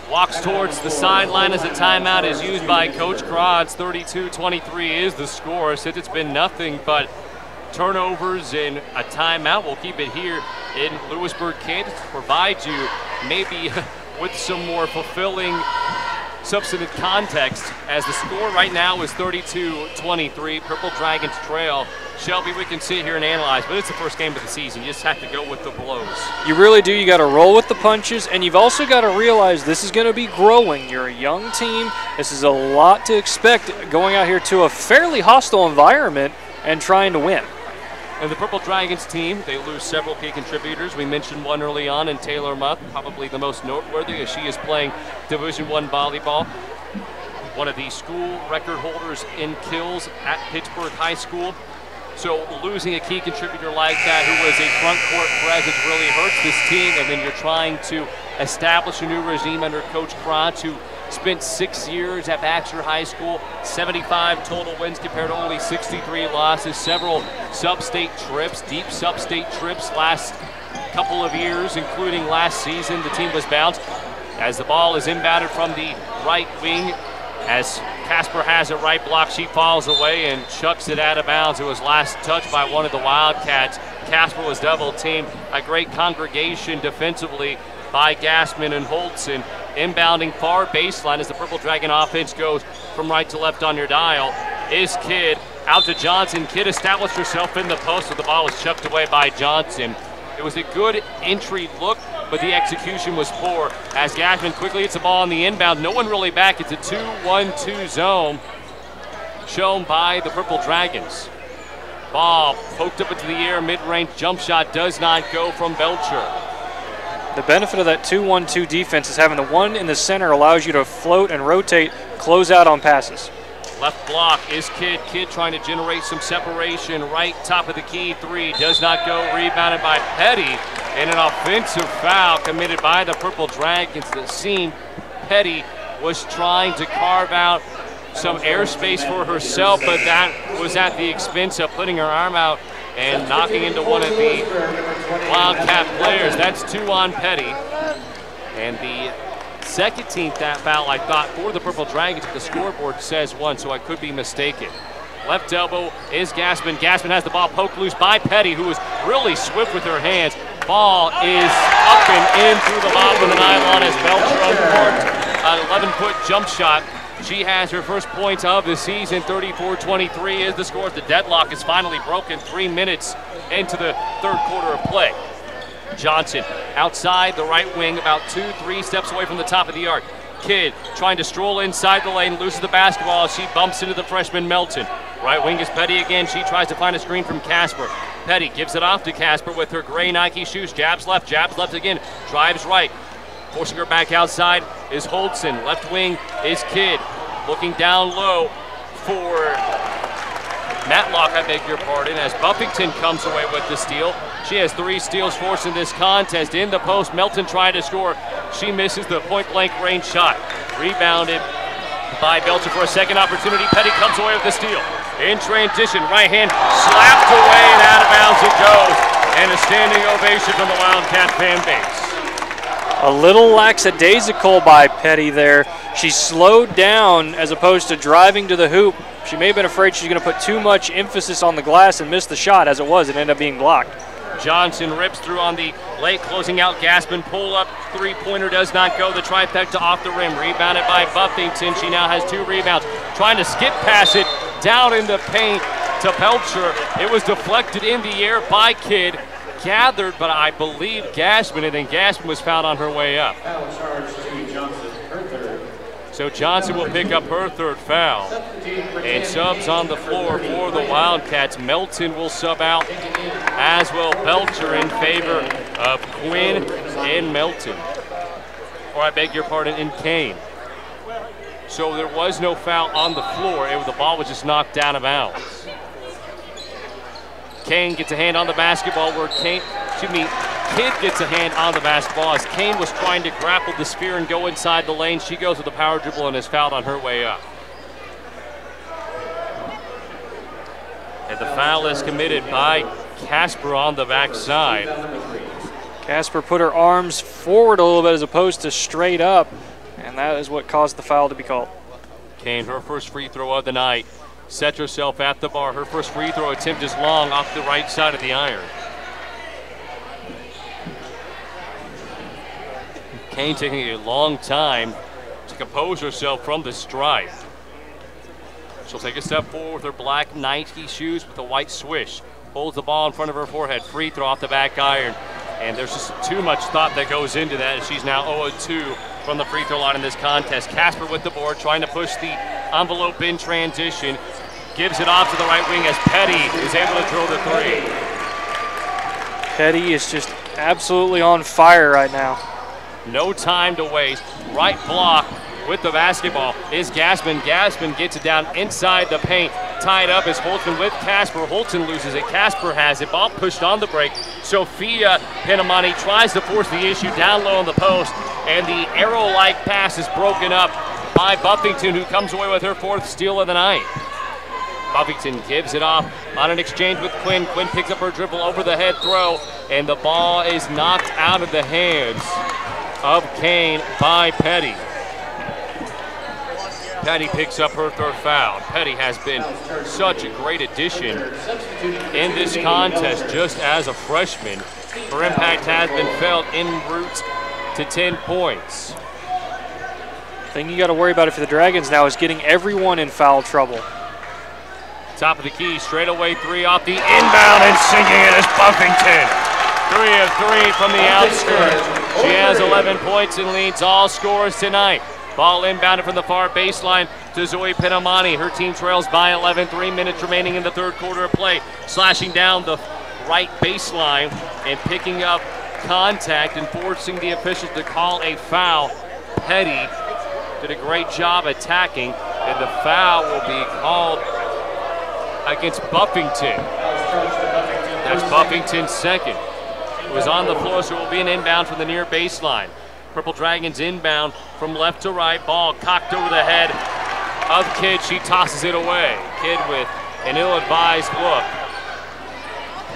walks towards the sideline as a timeout is used by Coach Krotz. 32-23 is the score, since it's been nothing but turnovers and a timeout. We'll keep it here in Louisburg, Kansas, to provide you maybe with some more fulfilling substantive context, as the score right now is 32-23. Purple Dragons trail. Shelby, we can sit here and analyze, but it's the first game of the season. You just have to go with the blows. You really do. You got to roll with the punches, and you've also got to realize this is going to be growing. You're a young team. This is a lot to expect going out here to a fairly hostile environment and trying to win. And the Purple Dragons team, they lose several key contributors. We mentioned one early on in Taylor Muth, probably the most noteworthy, as she is playing Division I volleyball. One of the school record holders in kills at Pittsburg High School. So losing a key contributor like that who was a front court presence really hurts this team, and then you're trying to establish a new regime under Coach Pratt, who spent 6 years at Baxter High School, 75 total wins compared to only 63 losses, several sub-state trips, deep sub-state trips last couple of years, including last season. The team was bounced as the ball is inbounded from the right wing. As Casper has it right block, she falls away and chucks it out of bounds. It was last touched by one of the Wildcats. Casper was double teamed. A great congregation defensively by Gassman and Holtzen. Inbounding far baseline as the Purple Dragon offense goes from right to left on your dial is Kidd. Out to Johnson. Kidd established herself in the post, but the ball was chucked away by Johnson. It was a good entry look, but the execution was poor as Gassman quickly hits the ball on the inbound. No one really back. It's a 2-1-2 zone shown by the Purple Dragons. Ball poked up into the air, mid-range jump shot does not go from Belcher. The benefit of that 2-1-2 defense is having the one in the center allows you to float and rotate, close out on passes. Left block is Kidd. Kidd trying to generate some separation. Right top of the key, three does not go. Rebounded by Petty, and an offensive foul committed by the Purple Dragons. The seam, Petty was trying to carve out some airspace for herself, but that was at the expense of putting her arm out and knocking into one of the Wildcat players. That's 2 on Petty. And the second team that foul, I thought, for the Purple Dragons. The scoreboard says 1, so I could be mistaken. Left elbow is Gassman. Gassman has the ball poked loose by Petty, who was really swift with her hands. Ball is up and in through the bottom of the nylon as Belcher uncorked an 11-foot jump shot. She has her first points of the season. 34-23 is the score. The deadlock is finally broken 3 minutes into the third quarter of play. Johnson outside the right wing, about 2-3 steps away from the top of the arc. Kidd trying to stroll inside the lane, loses the basketball as she bumps into the freshman Melton. Right wing is Petty again. She tries to find a screen from Casper. Petty gives it off to Casper with her gray Nike shoes. Jabs left again. Drives right. Forcing her back outside is Holtzen. Left wing is Kidd. Looking down low for Matlock, I beg your pardon, as Buffington comes away with the steal. She has 3 steals forced in this contest. In the post, Melton trying to score. She misses the point-blank range shot. Rebounded by Belcher for a second opportunity. Petty comes away with the steal. In transition, right hand slapped away and out of bounds it goes. And a standing ovation from the Wildcat fan base. A little lackadaisical by Petty there. She slowed down as opposed to driving to the hoop. She may have been afraid she's going to put too much emphasis on the glass and miss the shot. As it was, it ended up being blocked. Johnson rips through on the late closing out Gassman. Pull up three-pointer does not go. The trifecta off the rim. Rebounded by Buffington. She now has 2 rebounds. Trying to skip pass it down in the paint to Belcher. It was deflected in the air by Kidd. Gathered, but I believe Gassman, and then Gassman was fouled on her way up. So Johnson will pick up her 3rd foul. And subs on the floor for the Wildcats. Melton will sub out, as will Belcher in favor of Quinn and Melton. Or I beg your pardon, in Kane. So there was no foul on the floor. The ball was just knocked down of bounds. Kane gets a hand on the basketball where Kidd gets a hand on the basketball as Kane was trying to grapple the sphere and go inside the lane. She goes with a power dribble and is fouled on her way up. And the foul is committed by Casper on the backside. Casper put her arms forward a little bit as opposed to straight up, and that is what caused the foul to be called. Kane, her first free throw of the night. Sets herself at the bar. Her first free throw attempt is long off the right side of the iron. Kane taking a long time to compose herself from the strike. She'll take a step forward with her black Nike shoes with a white swish. Holds the ball in front of her forehead. Free throw off the back iron. And there's just too much thought that goes into that as she's now 0-2 from the free throw line in this contest. Casper with the board, trying to push the envelope in transition. Gives it off to the right wing as Petty is able to drill the 3. Petty is just absolutely on fire right now. No time to waste. Right block with the basketball is Gassman. Gassman gets it down inside the paint. Tied up is Holton with Casper. Holton loses it. Casper has it. Ball pushed on the break. Sophia Pinamani tries to force the issue down low on the post, and the arrow-like pass is broken up by Buffington, who comes away with her 4th steal of the night. Buffington gives it off on an exchange with Quinn. Quinn picks up her dribble over the head throw, and the ball is knocked out of the hands of Kane by Petty. Petty picks up her 3rd foul. Petty has been such a great addition in this contest just as a freshman. Her impact has been felt en route to 10 points. The thing you got to worry about for the Dragons now is getting everyone in foul trouble. Top of the key, straightaway 3 off the inbound, and sinking it is Buffington. 3 of 3 from the outskirts. She has 11 points and leads all scorers tonight. Ball inbounded from the far baseline to Zoe Pinamani. Her team trails by 11, 3 minutes remaining in the 3rd quarter of play. Slashing down the right baseline and picking up contact and forcing the officials to call a foul. Petty did a great job attacking, and the foul will be called against Buffington. That's Buffington's 2nd. It was on the floor, so it will be an inbound from the near baseline. Purple Dragons inbound from left to right. Ball cocked over the head of Kidd. She tosses it away. Kidd with an ill-advised look.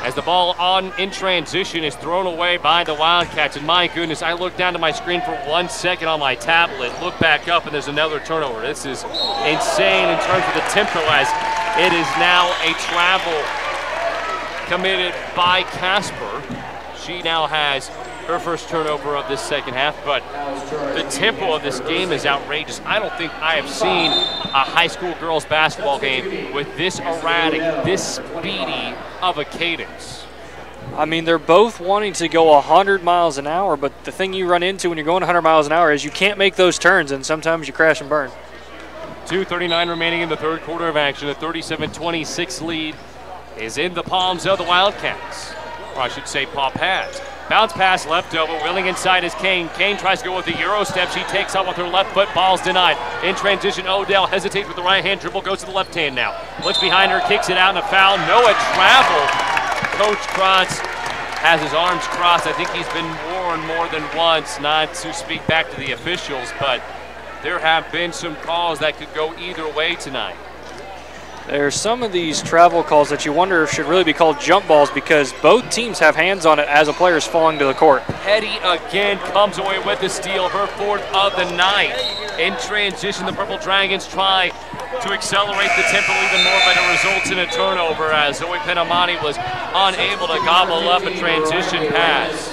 As the ball in transition is thrown away by the Wildcats. And my goodness, I look down to my screen for 1 second on my tablet, look back up, and there's another turnover. This is insane in terms of the tempo, as it is now a travel committed by Casper. She now has her 1st turnover of this 2nd half, but the tempo of this game is outrageous. I don't think I have seen a high school girls basketball game with this erratic, this speedy of a cadence. I mean, they're both wanting to go 100 miles an hour, but the thing you run into when you're going 100 miles an hour is you can't make those turns, and sometimes you crash and burn. 2:39 remaining in the 3rd quarter of action. A 37-26 lead is in the palms of the Wildcats. Or I should say Paw Pats. Bounce pass left over, wheeling inside is Kane. Kane tries to go with the Euro step. She takes off with her left foot, ball's denied. In transition, Odell hesitates with the right hand dribble, goes to the left hand now. Looks behind her, kicks it out, and a foul. Noah travel. Coach Krantz has his arms crossed. I think he's been warned more than once not to speak back to the officials, but there have been some calls that could go either way tonight. There's some of these travel calls that you wonder if should really be called jump balls, because both teams have hands on it as a player is falling to the court. Petty again comes away with the steal, her 4th of the night. In transition, the Purple Dragons try to accelerate the tempo even more, but it results in a turnover as Zoe Pinamani was unable to gobble up a transition pass.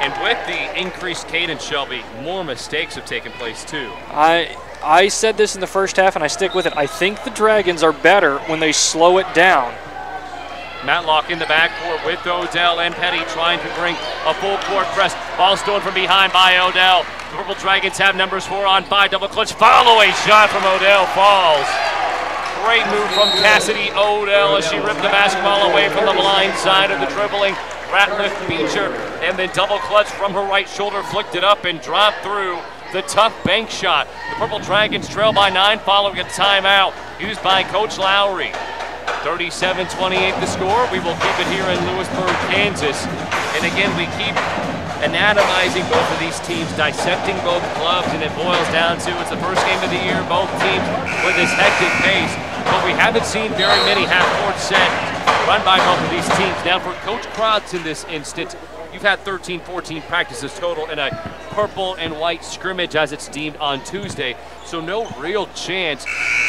And with the increased cadence, Shelby, more mistakes have taken place too. I said this in the 1st half, and I stick with it. I think the Dragons are better when they slow it down. Matlock in the backcourt with Odell and Petty trying to bring a full court press. Ball stolen from behind by Odell. The Purple Dragons have numbers 4 on 5. Double clutch follow-away shot from Odell falls. Great move from Cassidy Odell as she ripped the basketball away from the blind side of the dribbling Ratliff Beecher, and then double clutch from her right shoulder, flicked it up and dropped through the tough bank shot. The Purple Dragons trail by 9 following a timeout used by Coach Lowery. 37-28 the score. We will keep it here in Louisburg, Kansas. And again, we keep anatomizing both of these teams, dissecting both clubs, and it boils down to it's the first game of the year, both teams with this hectic pace. But we haven't seen very many half-court sets run by both of these teams. Now for Coach Krantz in this instance, you've had 13-14 practices total in a purple and white scrimmage as it's deemed on Tuesday. So no real chance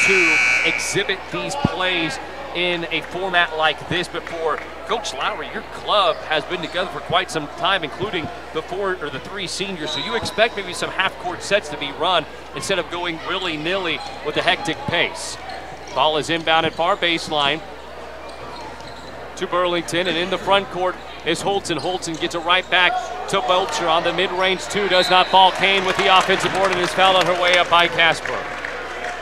to exhibit these plays in a format like this. But for Coach Lowery, your club has been together for quite some time, including the 3 seniors. So you expect maybe some half-court sets to be run instead of going willy-nilly with a hectic pace. Ball is inbounded far baseline to Burlington, and in the front court is Holton. Holton gets it right back to Belcher on the mid-range 2. Does not fall. Kane with the offensive board and is fouled on her way up by Casper.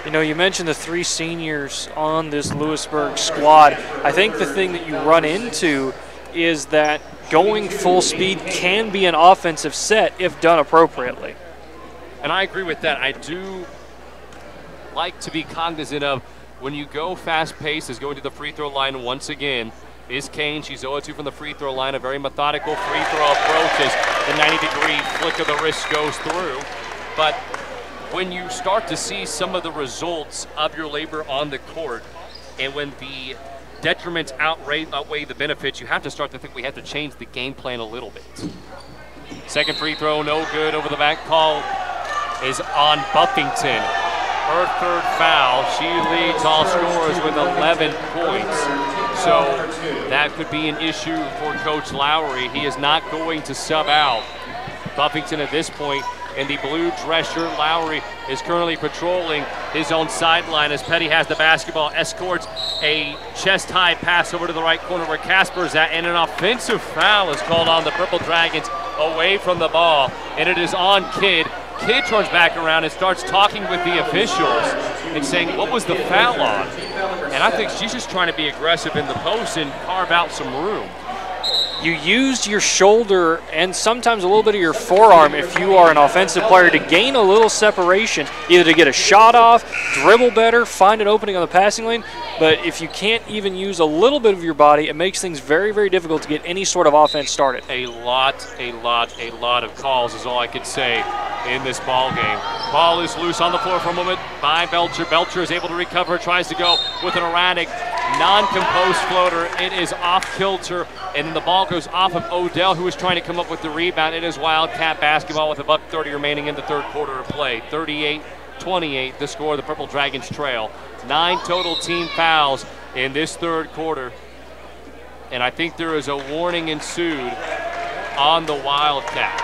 You know, you mentioned the 3 seniors on this Louisburg squad. I think the thing that you run into is that going full speed can be an offensive set if done appropriately. And I agree with that. I do like to be cognizant of when you go fast-paced, is going to the free throw line once again. Is Kane. She's 0-2 from the free throw line. A very methodical free throw approach as the 90-degree flick of the wrist goes through. But when you start to see some of the results of your labor on the court, and when the detriments outweigh the benefits, you have to start to think we have to change the game plan a little bit. Second free throw, no good. Over the back call is on Buffington. Her third foul. She leads all scorers with 11 points. So that could be an issue for Coach Lowery. He is not going to sub out Buffington at this point. In the blue dress shirt, Lowery is currently patrolling his own sideline as Petty has the basketball, escorts a chest-high pass over to the right corner where Casper's at, and an offensive foul is called on the Purple Dragons away from the ball, and it is on Kidd. Kidd turns back around and starts talking with the officials and saying, what was the foul on? And I think she's just trying to be aggressive in the post and carve out some room. You used your shoulder and sometimes a little bit of your forearm if you are an offensive player to gain a little separation, either to get a shot off, dribble better, find an opening on the passing lane. But if you can't even use a little bit of your body, it makes things very, very difficult to get any sort of offense started. A lot of calls is all I could say in this ball game. Ball is loose on the floor for a moment by Belcher. Belcher is able to recover, tries to go with an erratic, non-composed floater. It is off kilter, and the ball goes off of Odell, who is trying to come up with the rebound. It is Wildcat basketball with $1:30 remaining in the third quarter of play. 38-28, the score. The Purple Dragons trail. 9 total team fouls in this third quarter, and I think there is a warning ensued on the Wildcats.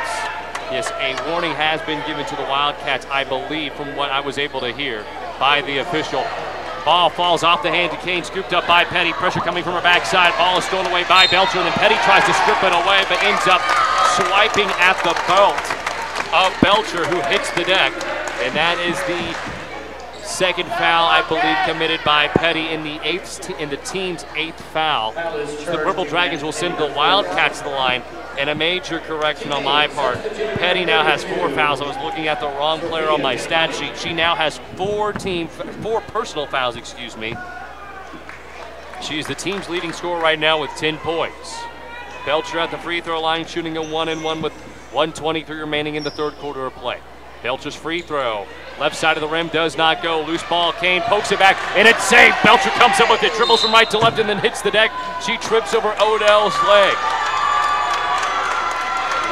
Yes, a warning has been given to the Wildcats, I believe, from what I was able to hear by the official. Ball falls off the hand to Kane, scooped up by Petty. Pressure coming from her backside. Ball is stolen away by Belcher, and then Petty tries to strip it away, but ends up swiping at the belt of Belcher, who hits the deck. And that is the second foul, I believe, committed by Petty in the team's 8th foul. The Purple Dragons will send the Wildcats to the line. And a major correction on my part. Petty now has 4 fouls. I was looking at the wrong player on my stat sheet. She now has 4 personal fouls, excuse me. She is the team's leading scorer right now with 10 points. Belcher at the free throw line, shooting a 1-and-1 with 1:23 remaining in the third quarter of play. Belcher's free throw, left side of the rim, does not go. Loose ball, Kane pokes it back, and it's saved. Belcher comes up with it, dribbles from right to left, and then hits the deck. She trips over Odell's leg.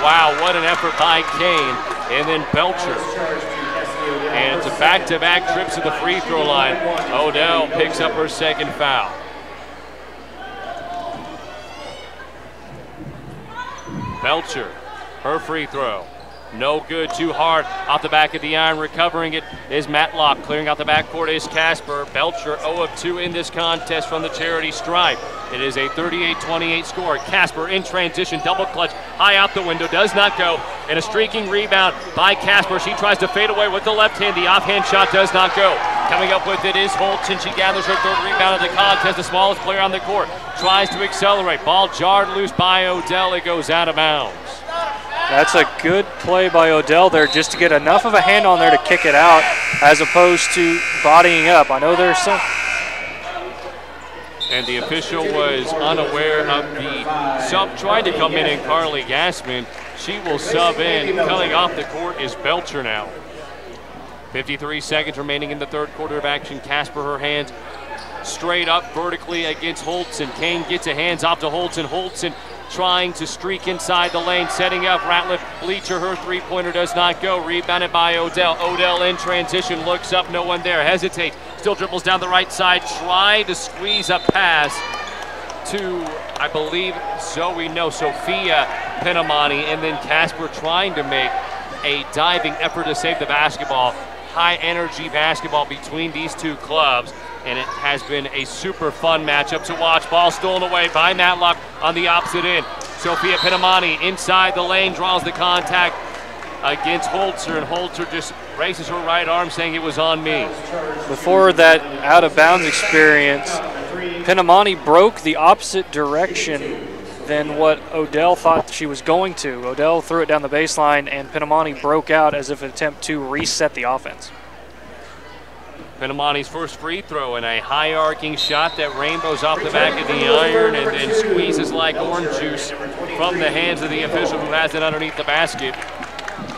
Wow, what an effort by Kane. And then Belcher. And it's a back-to-back trips to the free throw line. Odell picks up her second foul. Belcher, her free throw. No good, too hard. Off the back of the iron, recovering it is Matlock. Clearing out the backcourt is Casper. Belcher 0 of 2 in this contest from the charity stripe. It is a 38-28 score. Casper in transition, double clutch, high out the window, does not go. And a streaking rebound by Casper. She tries to fade away with the left hand. The offhand shot does not go. Coming up with it is Holtz, and she gathers her third rebound of the contest. The smallest player on the court tries to accelerate. Ball jarred loose by Odell. It goes out of bounds. That's a good play by Odell there, just to get enough of a hand on there to kick it out as opposed to bodying up. I know there's some. And the official was unaware of the sub trying to come in, and Carly Gassman, she will sub in. Coming off the court is Belcher now. 53 seconds remaining in the third quarter of action. Casper, her hands straight up vertically against Holtzen. Kane gets a hands off to Holtzen. Holtzen trying to streak inside the lane, setting up Ratliff Bleacher. Her three-pointer does not go. Rebounded by Odell. Odell in transition, looks up, no one there. Hesitates, still dribbles down the right side. Try to squeeze a pass to, I believe, Sophia Penamani, and then Casper trying to make a diving effort to save the basketball. High-energy basketball between these two clubs, and it has been a super fun matchup to watch. Ball stolen away by Matlock on the opposite end. Sophia Penamani inside the lane, draws the contact against Holzer, and Holzer just raises her right arm saying it was on me. Before that out-of-bounds experience, Penamani broke the opposite direction than what Odell thought she was going to. Odell threw it down the baseline, and Pinamani broke out as if an attempt to reset the offense. Pinamani's first free throw and a high arcing shot that rainbows off the back of the iron and then squeezes like orange juice from the hands of the official who has it underneath the basket.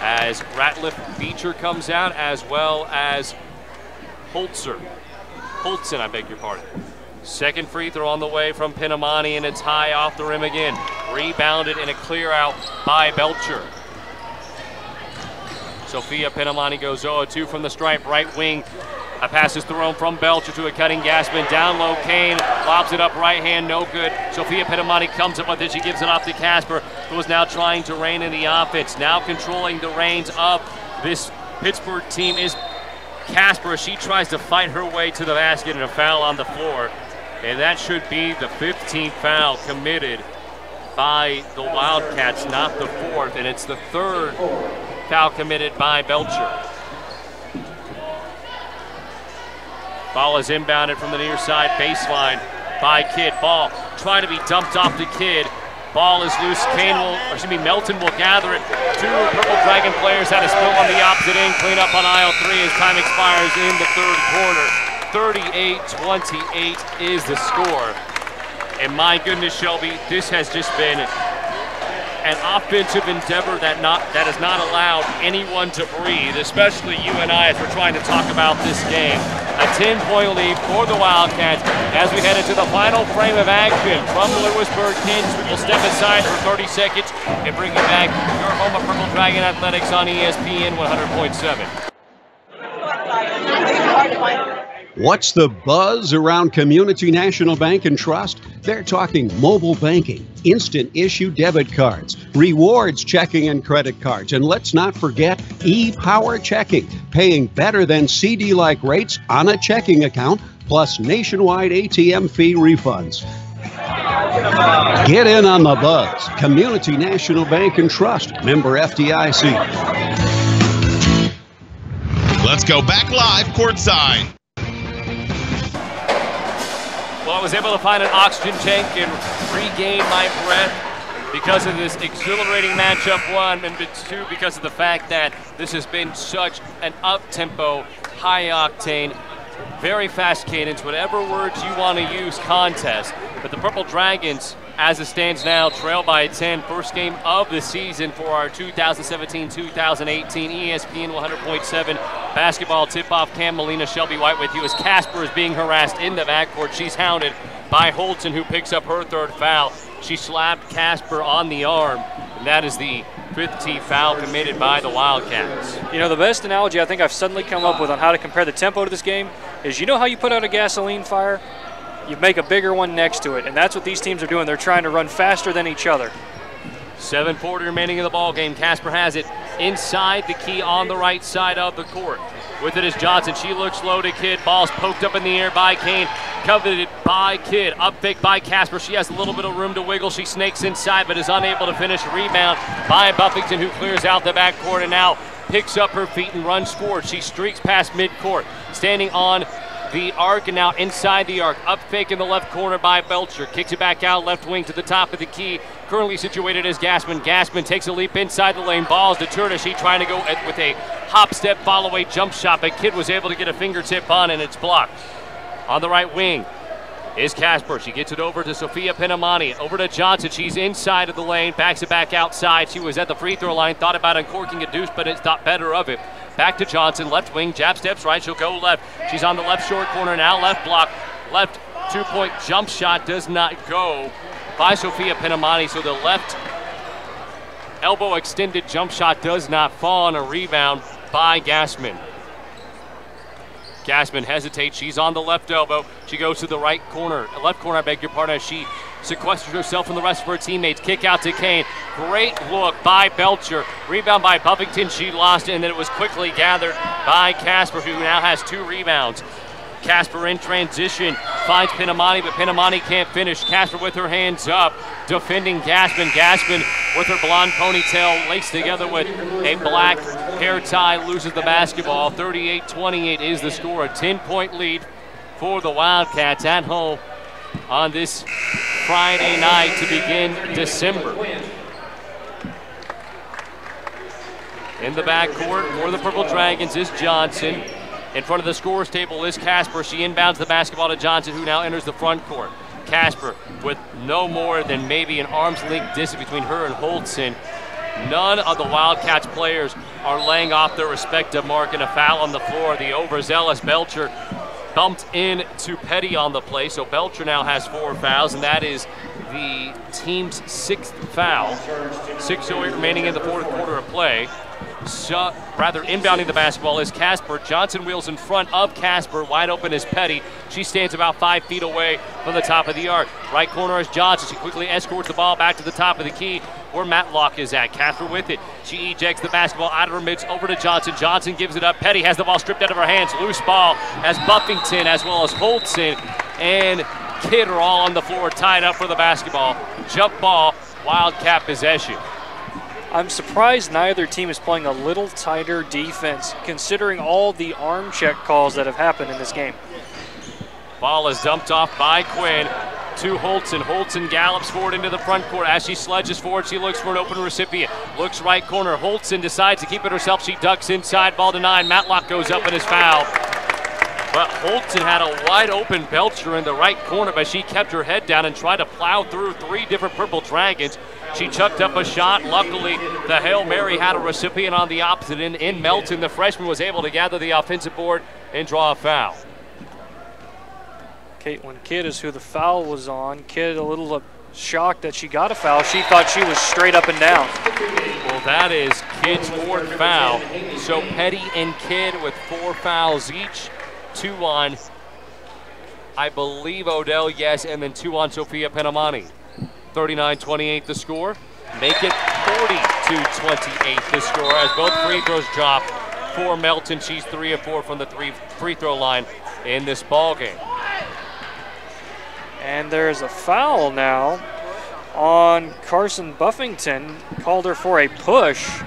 As Ratliff Beecher comes out, as well as Holtzen, I beg your pardon. Second free throw on the way from Pinamani, and it's high off the rim again. Rebounded in a clear out by Belcher. Sophia Pinamani goes 0-2 from the stripe, right wing. A pass is thrown from Belcher to a cutting Gassman. Down low, Kane lobs it up right hand, no good. Sophia Pinamani comes up with it. She gives it off to Casper, who is now trying to rein in the offense. Now controlling the reins of this Pittsburgh team is Casper as she tries to fight her way to the basket, and a foul on the floor. And that should be the 15th foul committed by the Wildcats, not the fourth. And it's the third foul committed by Belcher. Ball is inbounded from the near side baseline by Kidd. Ball trying to be dumped off the Kidd. Ball is loose. Melton will gather it. Two Purple Dragon players had a spill on the opposite end. Clean up on aisle 3 as time expires in the third quarter. 38-28 is the score. And my goodness, Shelby, this has just been an offensive endeavor that has not allowed anyone to breathe, especially you and I as we're trying to talk about this game. A 10-point lead for the Wildcats as we head into the final frame of action from Louisburg. Kansas. We will step aside for 30 seconds and bring you back your home of Purple Dragon Athletics on ESPN 100.7. What's the buzz around Community National Bank and Trust? They're talking mobile banking, instant issue debit cards, rewards checking and credit cards, and let's not forget e-power checking, paying better than CD-like rates on a checking account, plus nationwide ATM fee refunds. Get in on the buzz. Community National Bank and Trust, member FDIC. Let's go back live courtside. Well, I was able to find an oxygen tank and regain my breath because of this exhilarating matchup, one, and two, because of the fact that this has been such an up-tempo, high-octane, very fast cadence, whatever words you want to use, contest. But the Purple Dragons, as it stands now, trail by 10. First game of the season for our 2017-2018 ESPN 100.7 basketball tip-off. Cam Molina, Shelby White with you as Casper is being harassed in the backcourt. She's hounded by Holtzen, who picks up her third foul. She slapped Casper on the arm, and that is the 15th foul committed by the Wildcats. You know, the best analogy I think I've suddenly come up with on how to compare the tempo to this game is, you know how you put out a gasoline fire? You make a bigger one next to it, and that's what these teams are doing. They're trying to run faster than each other. 7:40 remaining in the ball game. Casper has it inside the key on the right side of the court. With it is Johnson. She looks low to Kidd. Ball's poked up in the air by Kane. Coveted by Kidd. Up fake by Casper. She has a little bit of room to wiggle. She snakes inside but is unable to finish. Rebound by Buffington, who clears out the backcourt and now picks up her feet and runs forward. She streaks past midcourt. Standing on the arc and now inside the arc. Up fake in the left corner by Belcher. Kicks it back out left wing to the top of the key. Currently situated as Gassman. Gassman takes a leap inside the lane. Ball's deterred as she trying to go with a hop step follow away jump shot, but Kidd was able to get a fingertip on and it's blocked. On the right wing is Casper. She gets it over to Sophia Pinamani. Over to Johnson. She's inside of the lane. Backs it back outside. She was at the free throw line. Thought about uncorking a deuce, but it's thought better of it. Back to Johnson. Left wing. Jab steps right. She'll go left. She's on the left short corner now. Left block. Left two-point jump shot does not go by Sophia Pinamani. So the left elbow extended jump shot does not fall on a rebound by Gassman. Gassman hesitates. She's on the left elbow. She goes to the right corner. Left corner, I beg your pardon, as she sequesters herself from the rest of her teammates. Kick out to Kane. Great look by Belcher. Rebound by Buffington. She lost it, and then it was quickly gathered by Casper, who now has 2 rebounds. Casper in transition finds Pinamani, but Pinamani can't finish. Casper with her hands up, defending Gassman. Gassman with her blonde ponytail laced together with a black hair tie loses the basketball. 38-28 is the score. A 10-point lead for the Wildcats at home on this Friday night to begin December. In the backcourt for the Purple Dragons is Johnson. In front of the scorer's table is Casper. She inbounds the basketball to Johnson, who now enters the front court. Casper with no more than maybe an arm's length distance between her and Holtzen. None of the Wildcats players are laying off their respective mark, and a foul on the floor. The overzealous Belcher bumped into Petty on the play, so Belcher now has 4 fouls, and that is the team's 6th foul. 6:08 remaining in the fourth quarter of play. Inbounding the basketball is Casper. Johnson wheels in front of Casper. Wide open is Petty. She stands about 5 feet away from the top of the arc. Right corner is Johnson. She quickly escorts the ball back to the top of the key where Matlock is at. Casper with it. She ejects the basketball out of her midst over to Johnson. Johnson gives it up. Petty has the ball stripped out of her hands. Loose ball as Buffington as well as Holtzen and Kidd are all on the floor tied up for the basketball. Jump ball, Wildcat possession. I'm surprised neither team is playing a little tighter defense, considering all the arm check calls that have happened in this game. Ball is dumped off by Quinn to Holtzen. Holtzen gallops forward into the front court. As she sledges forward, she looks for an open recipient. Looks right corner. Holtzen decides to keep it herself. She ducks inside. Ball denied. Matlock goes up and is fouled. But Holtzen had a wide open Belcher in the right corner, but she kept her head down and tried to plow through 3 different Purple Dragons. She chucked up a shot. Luckily, the Hail Mary had a recipient on the opposite end. In Melton, the freshman was able to gather the offensive board and draw a foul. Caitlin Kidd is who the foul was on. Kidd a little shocked that she got a foul. She thought she was straight up and down. Well, that is Kidd's 4th foul. So Petty and Kidd with 4 fouls each. 2 on, I believe, Odell, yes, and then 2 on Sophia Penamani. 39-28 the score. Make it 40-28 the score as both free throws drop for Melton. She's 3 of 4 from the free throw line in this ball game. And there's a foul now on Carson Buffington. Called her for a push.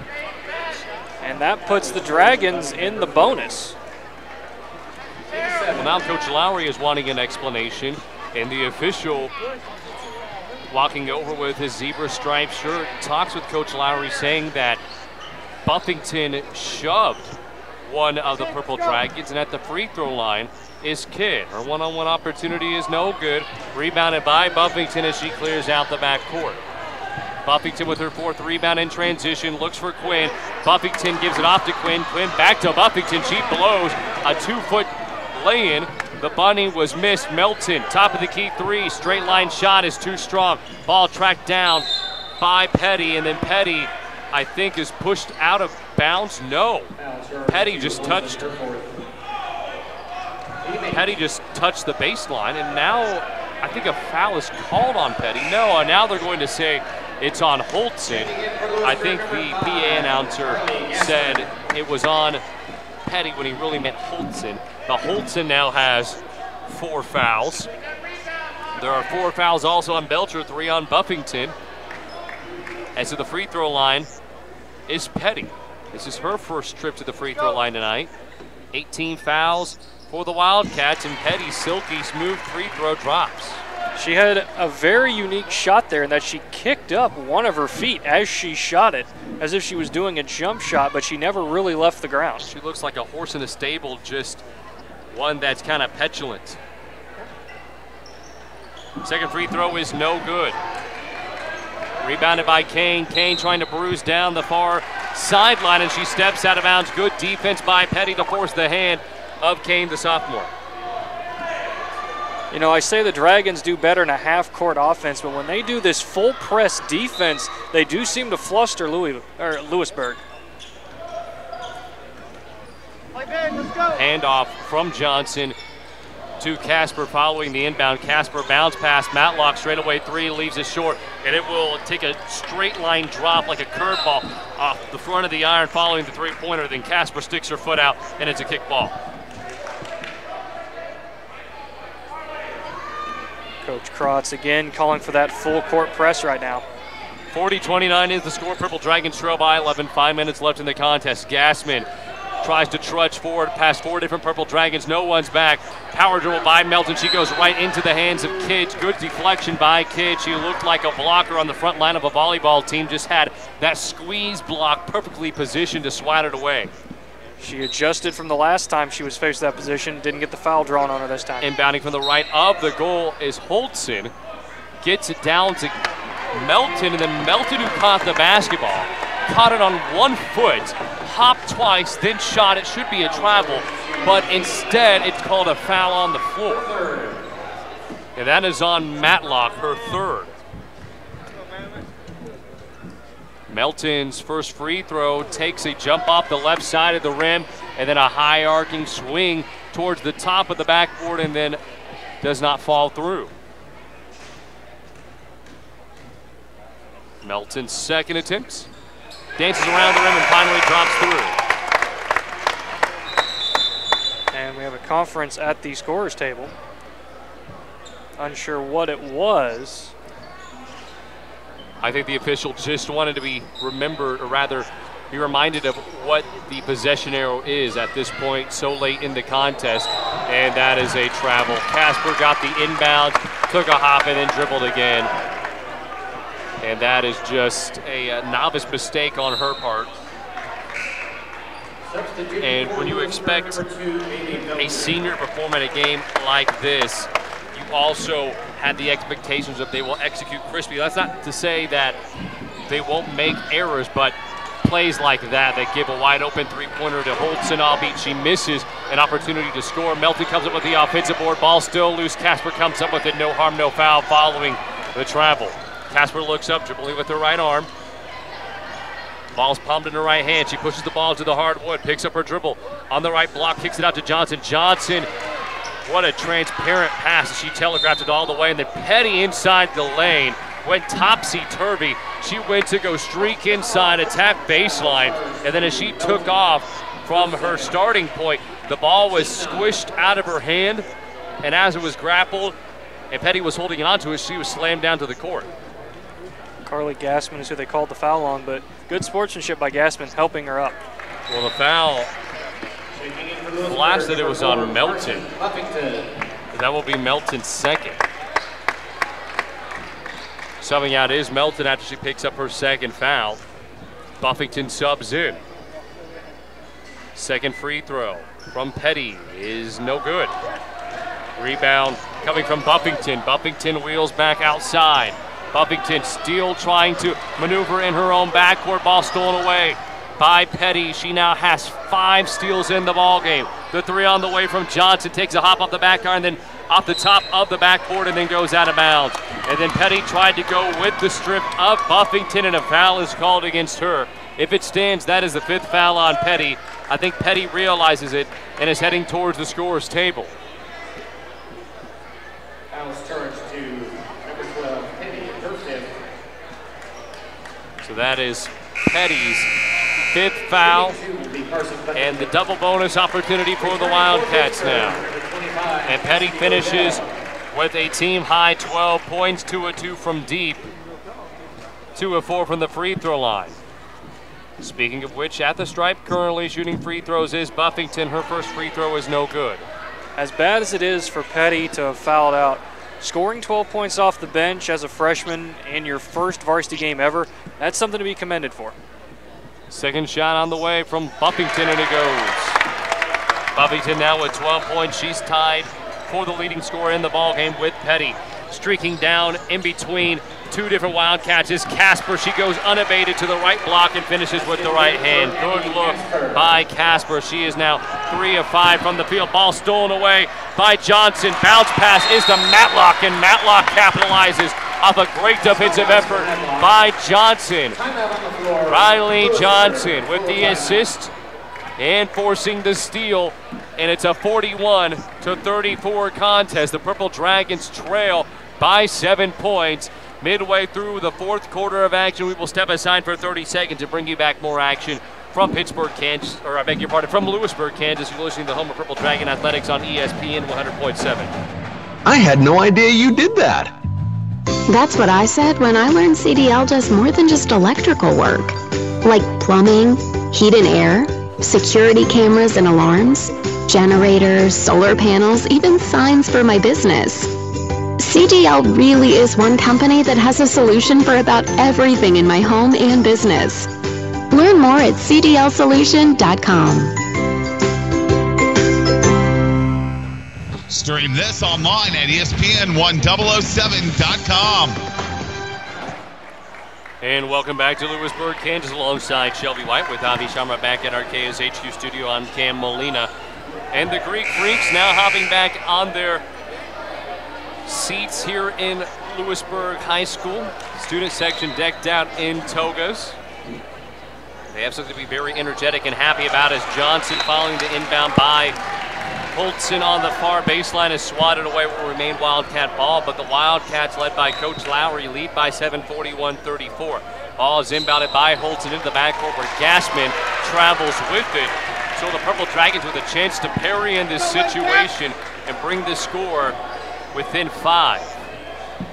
And that puts the Dragons in the bonus. Well, now Coach Lowery is wanting an explanation, and the official walking over with his zebra striped shirt talks with Coach Lowery, saying that Buffington shoved one of the Purple Dragons, and at the free throw line is Kidd. Her one-on-one opportunity is no good. Rebounded by Buffington as she clears out the backcourt. Buffington with her 4th rebound in transition, looks for Quinn. Buffington gives it off to Quinn. Quinn back to Buffington. She blows a 2-foot lay-in. The bunny was missed. Melton, top of the key 3. Straight line shot is too strong. Ball tracked down by Petty, and then Petty, I think, is pushed out of bounds. No. Petty just touched the baseline, and now I think a foul is called on Petty. No, now they're going to say it's on Holtzen. I think the PA announcer said it was on Petty when he really meant Holtzen. But Holtzen now has 4 fouls. There are 4 fouls also on Belcher, 3 on Buffington. And so the free throw line is Petty. This is her first trip to the free throw line tonight. 18 fouls for the Wildcats, and Petty's silky smooth free throw drops. She had a very unique shot there in that she kicked up one of her feet as she shot it, as if she was doing a jump shot, but she never really left the ground. She looks like a horse in a stable, just one that's kind of petulant. Second free throw is no good. Rebounded by Kane. Kane trying to bruise down the far sideline, and she steps out of bounds. Good defense by Petty to force the hand of Kane, the sophomore. You know, I say the Dragons do better in a half-court offense, but when they do this full press defense, they do seem to fluster Louisburg. Handoff from Johnson to Casper following the inbound. Casper bounce pass. Matlock straightaway 3 leaves it short, and it will take a straight line drop like a curveball off the front of the iron following the 3-pointer. Then Casper sticks her foot out, and it's a kick ball. Coach Krotz again calling for that full court press right now. 40-29 is the score. Purple Dragons trail by 11. 5 minutes left in the contest. Gassman tries to trudge forward past 4 different Purple Dragons. No one's back. Power dribble by Melton. She goes right into the hands of Kidd. Good deflection by Kidd. She looked like a blocker on the front line of a volleyball team. Just had that squeeze block perfectly positioned to swat it away. She adjusted from the last time she was faced that position. Didn't get the foul drawn on her this time. Inbounding from the right of the goal is Holtzen. Gets it down to Melton, and then Melton, who caught the basketball, caught it on 1 foot, hopped twice, then shot. It should be a travel, but instead it's called a foul on the floor. And that is on Matlock, her 3rd. Melton's first free throw takes a jump off the left side of the rim, and then a high arcing swing towards the top of the backboard, and then does not fall through. Melton's second attempt. Dances around the rim and finally drops through. And we have a conference at the scorer's table. Unsure what it was. I think the official just wanted to be remembered, or rather be reminded of what the possession arrow is at this point so late in the contest, and that is a travel. Casper got the inbound, took a hop, and then dribbled again. And that is just a novice mistake on her part. And when you expect a senior to perform at a game like this, you also had the expectations that they will execute crisply. That's not to say that they won't make errors, but plays like that give a wide open three-pointer to Holtzen, albeit she misses an opportunity to score. Melton comes up with the offensive board, ball still loose. Casper comes up with it, no harm, no foul following the travel. Casper looks up, dribbling with her right arm. Ball's palmed in her right hand. She pushes the ball to the hardwood, picks up her dribble on the right block, kicks it out to Johnson. Johnson, what a transparent pass. She telegraphed it all the way, and then Petty inside the lane went topsy-turvy. She went to go streak inside, attack baseline, and then as she took off from her starting point, the ball was squished out of her hand, and as it was grappled and Petty was holding on to it, she was slammed down to the court. Carly Gassman is who they called the foul on, but good sportsmanship by Gassman helping her up. Well, the foul, the last that it was on Melton. That will be Melton's second. Subbing out is Melton after she picks up her second foul. Buffington subs in. Second free throw from Petty is no good. Rebound coming from Buffington. Buffington wheels back outside. Buffington still trying to maneuver in her own backcourt. Ball stolen away by Petty. She now has 5 steals in the ballgame. The 3 on the way from Johnson, takes a hop off the back iron, then off the top of the backboard, and then goes out of bounds. And then Petty tried to go with the strip of Buffington, and a foul is called against her. If it stands, that is the 5th foul on Petty. I think Petty realizes it and is heading towards the scorer's table. Fouls charged to number 12, Petty, her 5th. So that is Petty's 5th foul, and the double bonus opportunity for the Wildcats now. And Petty finishes with a team-high 12 points, 2 of 2 from deep, 2 of 4 from the free throw line. Speaking of which, at the stripe, currently shooting free throws is Buffington. Her first free throw is no good. As bad as it is for Petty to have fouled out, scoring 12 points off the bench as a freshman in your first varsity game ever, that's something to be commended for. Second shot on the way from Buffington, and it goes. Buffington now with 12 points. She's tied for the leading scorer in the ballgame with Petty. Streaking down in between 2 different Wildcats is Casper. She goes unabated to the right block and finishes with the right hand. Good look by Casper. She is now 3 of 5 from the field. Ball stolen away by Johnson. Bounce pass is to Matlock, and Matlock capitalizes off a great defensive effort by Johnson. Riley Johnson with the assist and forcing the steal, and it's a 41-34 contest. The Purple Dragons trail by 7 points. Midway through the 4th quarter of action, we will step aside for 30 seconds to bring you back more action from Pittsburg, Kansas, or I beg your pardon, from Louisburg, Kansas. You're listening to the home of Purple Dragon Athletics on ESPN 100.7. I had no idea you did that. That's what I said when I learned CDL does more than just electrical work, like plumbing, heat and air, security cameras and alarms, generators, solar panels, even signs for my business. CDL really is one company that has a solution for about everything in my home and business. Learn more at cdlsolution.com. Stream this online at ESPN1007.com. And welcome back to Louisburg, Kansas, alongside Shelby White with Avi Shamra back at our KSHQ studio. I'm Cam Molina. And the Greek Freaks now hopping back on their seats here in Louisburg High School. Student section decked out in togas. They have something to be very energetic and happy about as Johnson following the inbound by Holtzen on the far baseline is swatted away, will remain Wildcat ball, but the Wildcats led by Coach Lowery lead by 7, 41-34. Ball is inbounded by Holtzen into the backcourt where Gassman travels with it. So the Purple Dragons with a chance to parry in this situation and bring the score within 5.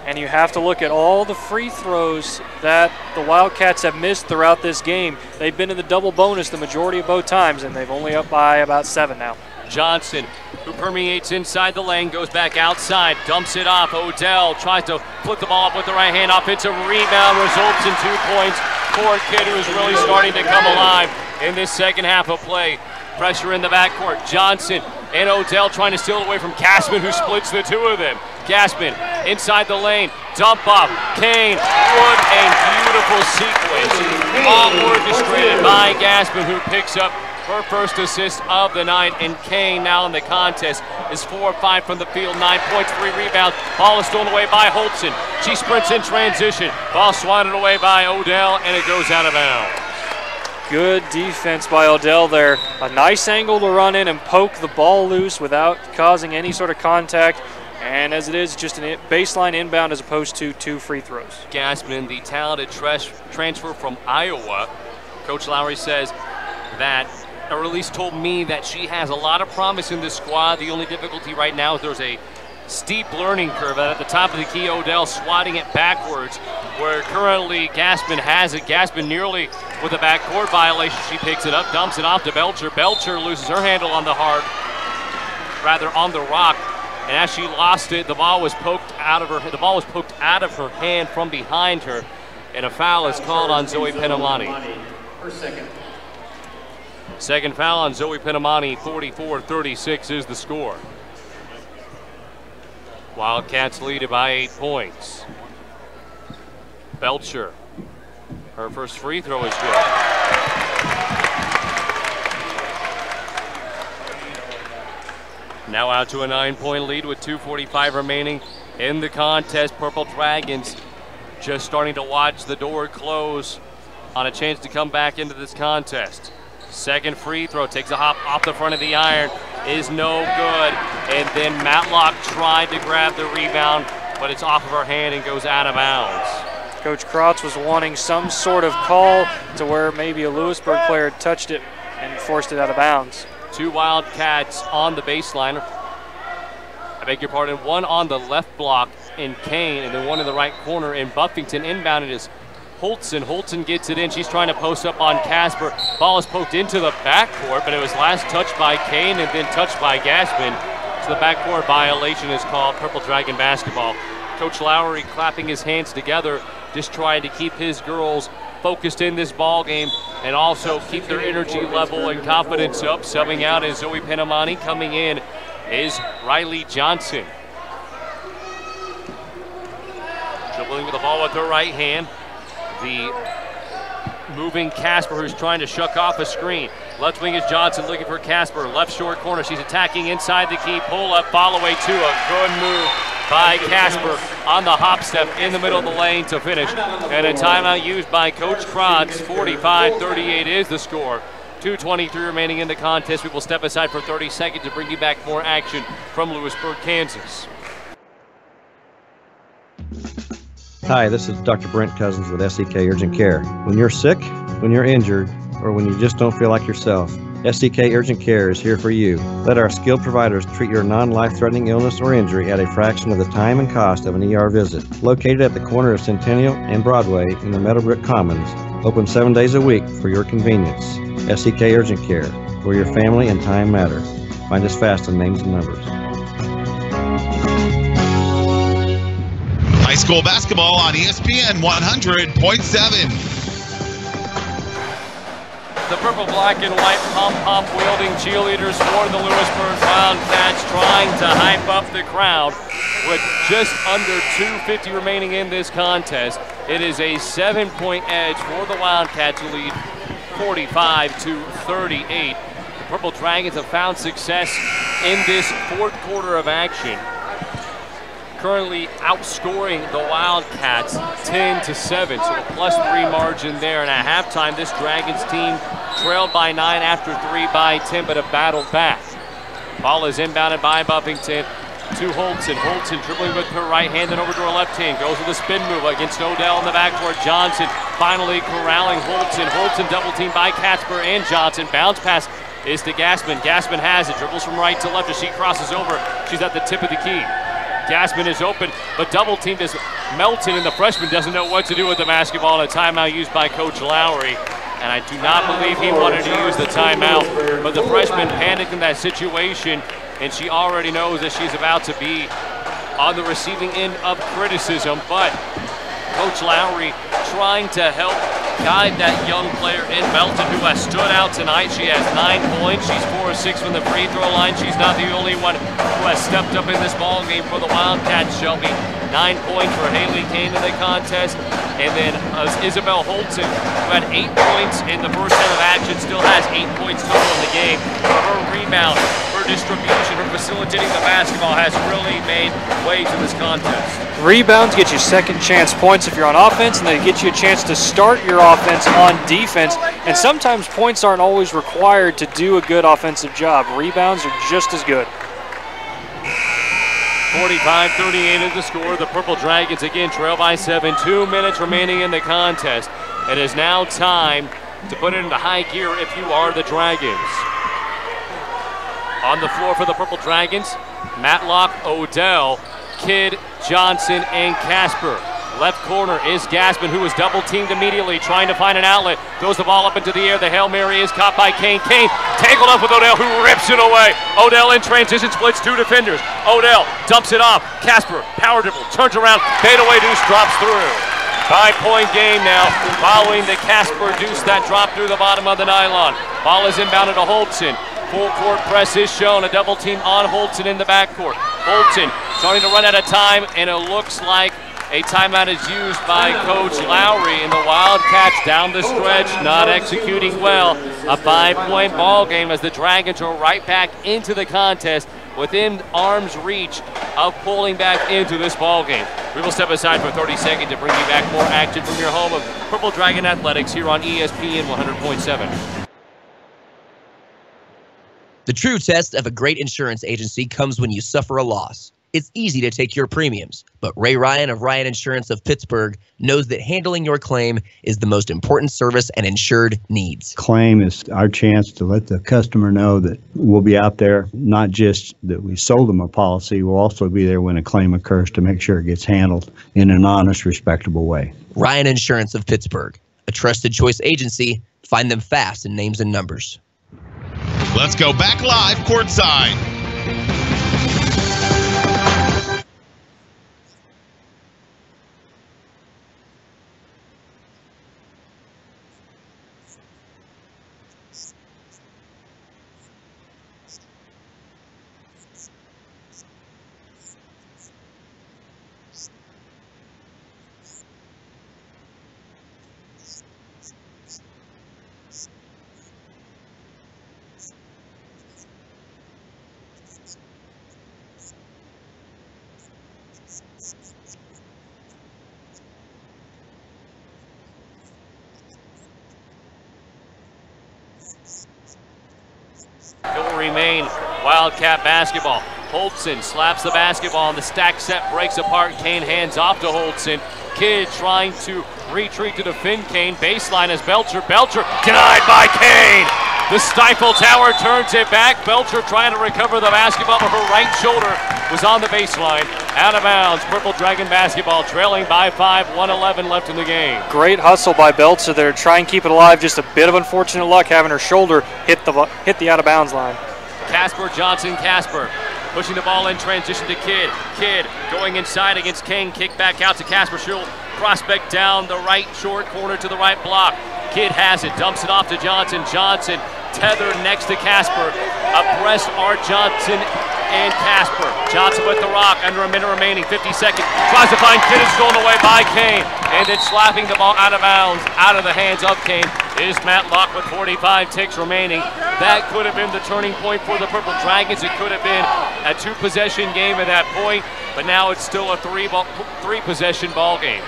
And you have to look at all the free throws that the Wildcats have missed throughout this game. They've been in the double bonus the majority of both times, and they've only up by about 7 now. Johnson, who permeates inside the lane, goes back outside, dumps it off. Odell tries to flip the ball up with the right hand. Offensive rebound results in 2 points for a kid who is really starting to come alive in this second half of play. Pressure in the backcourt. Johnson and Odell trying to steal away from Gassman, who splits the two of them. Gassman inside the lane, dump off. Kane, what a beautiful sequence. All orchestrated by Gassman, who picks up her first assist of the night, and Kane now in the contest is 4 of 5 from the field, 9 points, 3 rebounds. Ball is stolen away by Holtzen. She sprints in transition. Ball swatted away by Odell, and it goes out of bounds. Good defense by Odell there. A nice angle to run in and poke the ball loose without causing any sort of contact. And as it is, just a baseline inbound as opposed to 2 free throws. Gassman, the talented transfer from Iowa. Coach Lowery says that, or at least told me that she has a lot of promise in this squad. The only difficulty right now is there's a steep learning curve. At the top of the key, Odell swatting it backwards, where currently Gassman has it. Gassman nearly with a backcourt violation. She picks it up, dumps it off to Belcher. Belcher loses her handle on the on the rock. And as she lost it, the ball was poked out of her. The ball was poked out of her hand from behind her, and a foul is called on Zoe Penamani. Her second. Second foul on Zoe Penamani. 44-36 is the score. Wildcats lead it by 8 points. Belcher, her first free throw is good. Now out to a 9-point lead with 2:45 remaining in the contest. Purple Dragons just starting to watch the door close on a chance to come back into this contest. Second free throw, takes a hop off the front of the iron, is no good. And then Matlock tried to grab the rebound, but it's off of her hand and goes out of bounds. Coach Krotz was wanting some sort of call to where maybe a Louisburg player touched it and forced it out of bounds. 2 Wildcats on the baseline. I beg your pardon, 1 on the left block in Kane, and then 1 in the right corner in Buffington. Inbounded is Holtzen. Holtzen gets it in. She's trying to post up on Casper. Ball is poked into the backcourt, but it was last touched by Kane and then touched by Gassman. So the backcourt violation is called. Purple Dragon basketball. Coach Lowery clapping his hands together, just trying to keep his girls focused in this ball game and also keep their energy level and confidence up. Subbing out is Zoe Penamani. Coming in is Riley Johnson. Dribbling with the ball with her right hand. The moving Casper, who's trying to shuck off a screen. Left wing is Johnson looking for Casper. Left short corner. She's attacking inside the key. Pull up, follow away to a good move by Casper on the hop step in the middle of the lane to finish. And a timeout used by Coach Krotz. 45-38 is the score. 2:23 remaining in the contest. We will step aside for 30 seconds to bring you back more action from Louisburg, Kansas. Hi, this is Dr. Brent Cousins with SEK Urgent Care. When you're sick, when you're injured, or when you just don't feel like yourself, SEK Urgent Care is here for you. Let our skilled providers treat your non-life-threatening illness or injury at a fraction of the time and cost of an ER visit. Located at the corner of Centennial and Broadway in the Meadowbrook Commons, Open 7 days a week for your convenience. SEK Urgent Care, where your family and time matter. Find us fast on names and numbers. High school basketball on ESPN 100.7. The purple, black, and white pom-pom wielding cheerleaders for the Louisburg Wildcats trying to hype up the crowd with just under 2:50 remaining in this contest. It is a 7-point edge for the Wildcats to lead 45-38. The Purple Dragons have found success in this fourth quarter of action, currently outscoring the Wildcats 10-7, so a +3 margin there. And at halftime, this Dragons team trailed by 9 after 3 by 10, but have battled back. Ball is inbounded by Buffington to Holton. Holton dribbling with her right hand, then over to her left hand. Goes with a spin move against Odell in the backcourt. Johnson finally corralling Holton. Holton double teamed by Casper and Johnson. Bounce pass is to Gassman. Gassman has it. Dribbles from right to left as she crosses over. She's at the tip of the key. Gassman is open, but double teamed is Melton, and the freshman doesn't know what to do with the basketball. And a timeout used by Coach Lowery. And I do not believe he wanted to use the timeout, but the freshman panicked in that situation, and she already knows that she's about to be on the receiving end of criticism. But Coach Lowery trying to help guide that young player in Melton, who has stood out tonight. She has 9 points. She's 4 of 6 from the free throw line. She's not the only one who has stepped up in this ball game for the Wildcats, Shelby. 9 points for Haley Kane in the contest. And then Isabel Holton, who had 8 points in the first half of action, still has 8 points total in the game. For her rebound, her distribution, her facilitating the basketball has really made waves in this contest. Rebounds get you second chance points if you're on offense, and they get you a chance to start your offense on defense. And sometimes points aren't always required to do a good offensive job. Rebounds are just as good. 45-38 is the score. The Purple Dragons again trail by 7. 2 minutes remaining in the contest. It is now time to put it into high gear if you are the Dragons. On the floor for the Purple Dragons, Matlock, Odell, Kidd, Johnson, and Casper. Left corner is Gassman, who is double teamed immediately, trying to find an outlet. Throws the ball up into the air. The Hail Mary is caught by Kane. Kane tangled up with Odell, who rips it away. Odell in transition, splits 2 defenders. Odell dumps it off. Casper, power dribble, turns around. Fadeaway deuce drops through. 5-point game now, following the Casper deuce that dropped through the bottom of the nylon. Ball is inbounded to Holton. Full court press is shown. A double team on Holton in the backcourt. Holton starting to run out of time, and it looks like a timeout is used by Coach Lowery, and the Wildcats down the stretch not executing well. A 5-point ball game as the Dragons are right back into the contest, within arm's reach of pulling back into this ball game. We will step aside for 30 seconds to bring you back more action from your home of Purple Dragon Athletics here on ESPN 100.7. The true test of a great insurance agency comes when you suffer a loss. It's easy to take your premiums, but Ray Ryan of Ryan Insurance of Pittsburgh knows that handling your claim is the most important service an insured needs. Claim is our chance to let the customer know that we'll be out there, not just that we sold them a policy, we'll also be there when a claim occurs to make sure it gets handled in an honest, respectable way. Ryan Insurance of Pittsburgh, a trusted choice agency. Find them fast in names and numbers. Let's go back live courtside. It will remain Wildcat basketball. Holton slaps the basketball and the stack set breaks apart. Kane hands off to Holton. Kidd trying to retreat to defend Kane. Baseline is Belcher. Belcher denied by Kane. The Stifle Tower turns it back. Belcher trying to recover the basketball, but her right shoulder was on the baseline. Out of bounds, Purple Dragon basketball, trailing by 5, 1:11 left in the game. Great hustle by Beltzer there to try and keep it alive. Just a bit of unfortunate luck having her shoulder hit the out of bounds line. Casper, Johnson, Casper. Pushing the ball in transition to Kidd. Kidd going inside against King. Kick back out to Casper. She'll prospect down the right short corner to the right block. Kidd has it, dumps it off to Johnson. Johnson tethered next to Casper. Abreast are Johnson and Casper. Johnson with the rock, under a minute remaining, 50 seconds. Tries to find Kidd, is stolen away by Kane. And then slapping the ball out of bounds, out of the hands of Kane, is Matlock with 45 ticks remaining. That could have been the turning point for the Purple Dragons. It could have been a 2-possession game at that point, but now it's still a 3-possession ball game.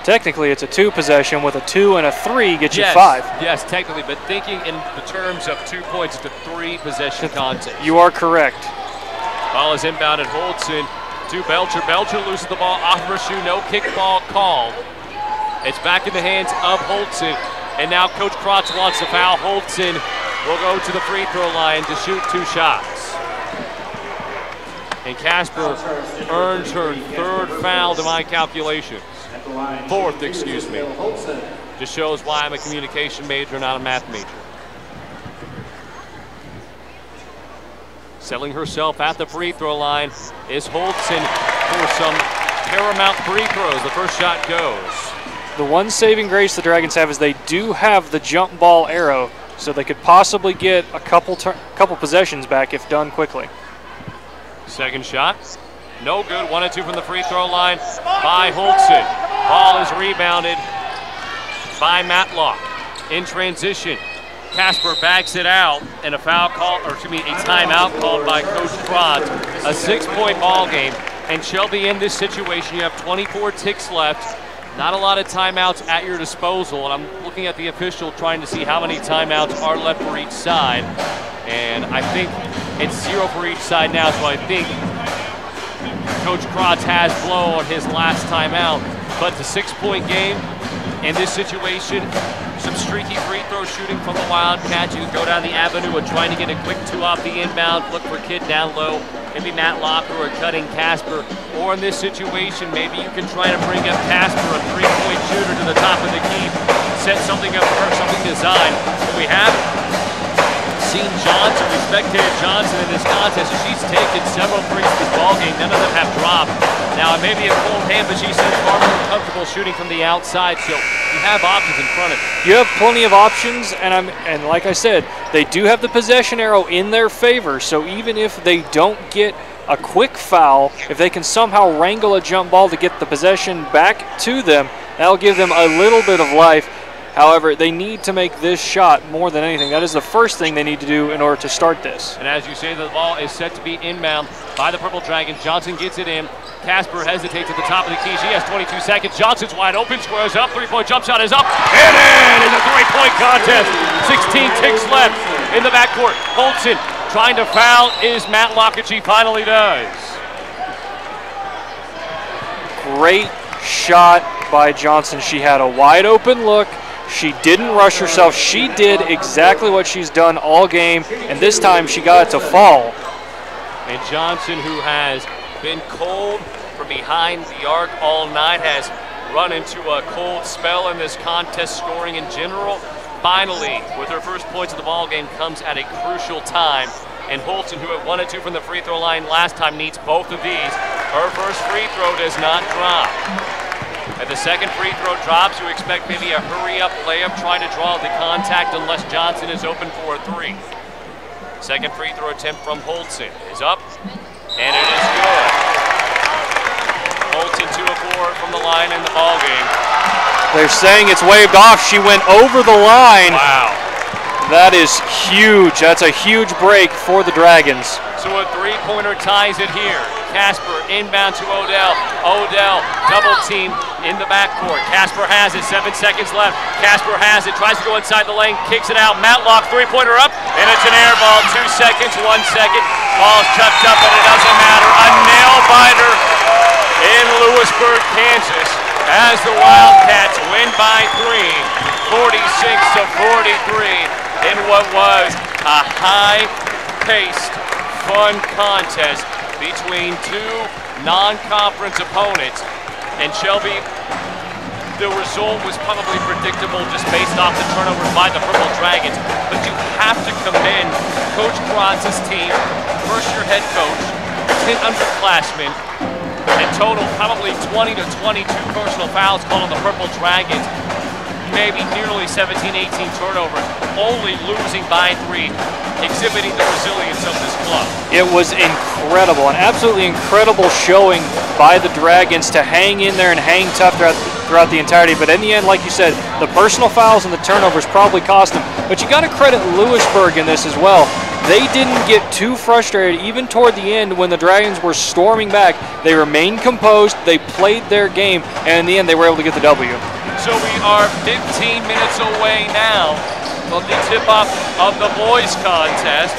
Technically, it's a 2-possession with a 2 and a 3 gets you 5. Yes, technically, but thinking in the terms of 2 points, it's a 3-possession contest. You are correct. Ball is inbounded. Holtzen to Belcher. Belcher loses the ball off of her shoe. No kickball called. It's back in the hands of Holtzen. And now Coach Krotz wants to foul. Holtzen will go to the free throw line to shoot 2 shots. And Casper earns her 3rd foul to my calculations. 4th, excuse me. Just shows why I'm a communication major, not a math major. Selling herself at the free throw line is Holtzen for some paramount free throws. The first shot goes. The one saving grace the Dragons have is they do have the jump ball arrow, so they could possibly get a couple possessions back if done quickly. Second shot, no good. 1 and 2 from the free throw line by Holtzen. Ball is rebounded by Matlock. In transition, Casper backs it out, and a foul call, or excuse me, a timeout called by Coach Krotz. A 6-point ball game, and Shelby, in this situation, you have 24 ticks left. Not a lot of timeouts at your disposal, and I'm looking at the official trying to see how many timeouts are left for each side. And I think it's 0 for each side now, so I think Coach Krotz has blown his last timeout. But it's a 6-point game. In this situation, some streaky free throw shooting from the Wildcats. You can go down the avenue and trying to get a quick 2 off the inbound, look for Kidd down low. Maybe Matlock or cutting Casper. Or in this situation, maybe you can try to bring up Casper, a 3-point shooter, to the top of the key. Set something up for her, something designed. But we have seen Johnson, we spectated Johnson in this contest, and she's taken several threes in this ballgame. None of them have dropped. Now, it may be a cold hand, but she seems far more comfortable shooting from the outside, so you have options in front of you. You have plenty of options, and like I said, they do have the possession arrow in their favor, so even if they don't get a quick foul, if they can somehow wrangle a jump ball to get the possession back to them, that'll give them a little bit of life. However, they need to make this shot more than anything. That is the first thing they need to do in order to start this. And as you say, the ball is set to be inbound by the Purple Dragons. Johnson gets it in. Casper hesitates at the top of the key. She has 22 seconds. Johnson's wide open, squares up. 3-point jump shot is up. And in! It's a 3-point contest. 16 ticks left in the backcourt. Holtzen trying to foul is Matlock, and she finally does. Great shot by Johnson. She had a wide open look. She didn't rush herself. She did exactly what she's done all game, and this time she got it to fall. And Johnson, who has been cold from behind the arc all night, has run into a cold spell in this contest, scoring in general. Finally, with her first points of the ball game, comes at a crucial time. And Holtzen, who had 1 and 2 from the free throw line last time, needs both of these. Her first free throw does not drop. If the second free throw drops, you expect maybe a hurry-up layup trying to draw the contact unless Johnson is open for a 3. Second free throw attempt from Holtzen is up, and it is good. Holtzen 2 of 4 from the line in the ballgame. They're saying it's waved off. She went over the line. Wow. That is huge. That's a huge break for the Dragons. So a 3-pointer ties it here. Casper inbound to Odell. Odell double team in the backcourt. Casper has it, 7 seconds left. Casper has it, tries to go inside the lane, kicks it out. Matlock, 3-pointer up, and it's an air ball. 2 seconds, 1 second. Ball's chucked up, but it doesn't matter. A nail biter in Louisburg, Kansas, as the Wildcats win by 3, 46-43, in what was a high-paced, fun contest. between two non-conference opponents. And Shelby, the result was probably predictable just based off the turnovers by the Purple Dragons. But you have to commend Coach Pratt's team, first-year head coach, 10 underclassmen, and total probably 20 to 22 personal fouls called on the Purple Dragons. Maybe nearly 17, 18 turnovers, only losing by 3, exhibiting the resilience of this club. It was incredible, an absolutely incredible showing by the Dragons to hang in there and hang tough throughout the entirety. But in the end, like you said, the personal fouls and the turnovers probably cost them. But you got to credit Louisburg in this as well. They didn't get too frustrated even toward the end when the Dragons were storming back. They remained composed, they played their game, and in the end they were able to get the W. So we are 15 minutes away now from the tip-off of the boys contest.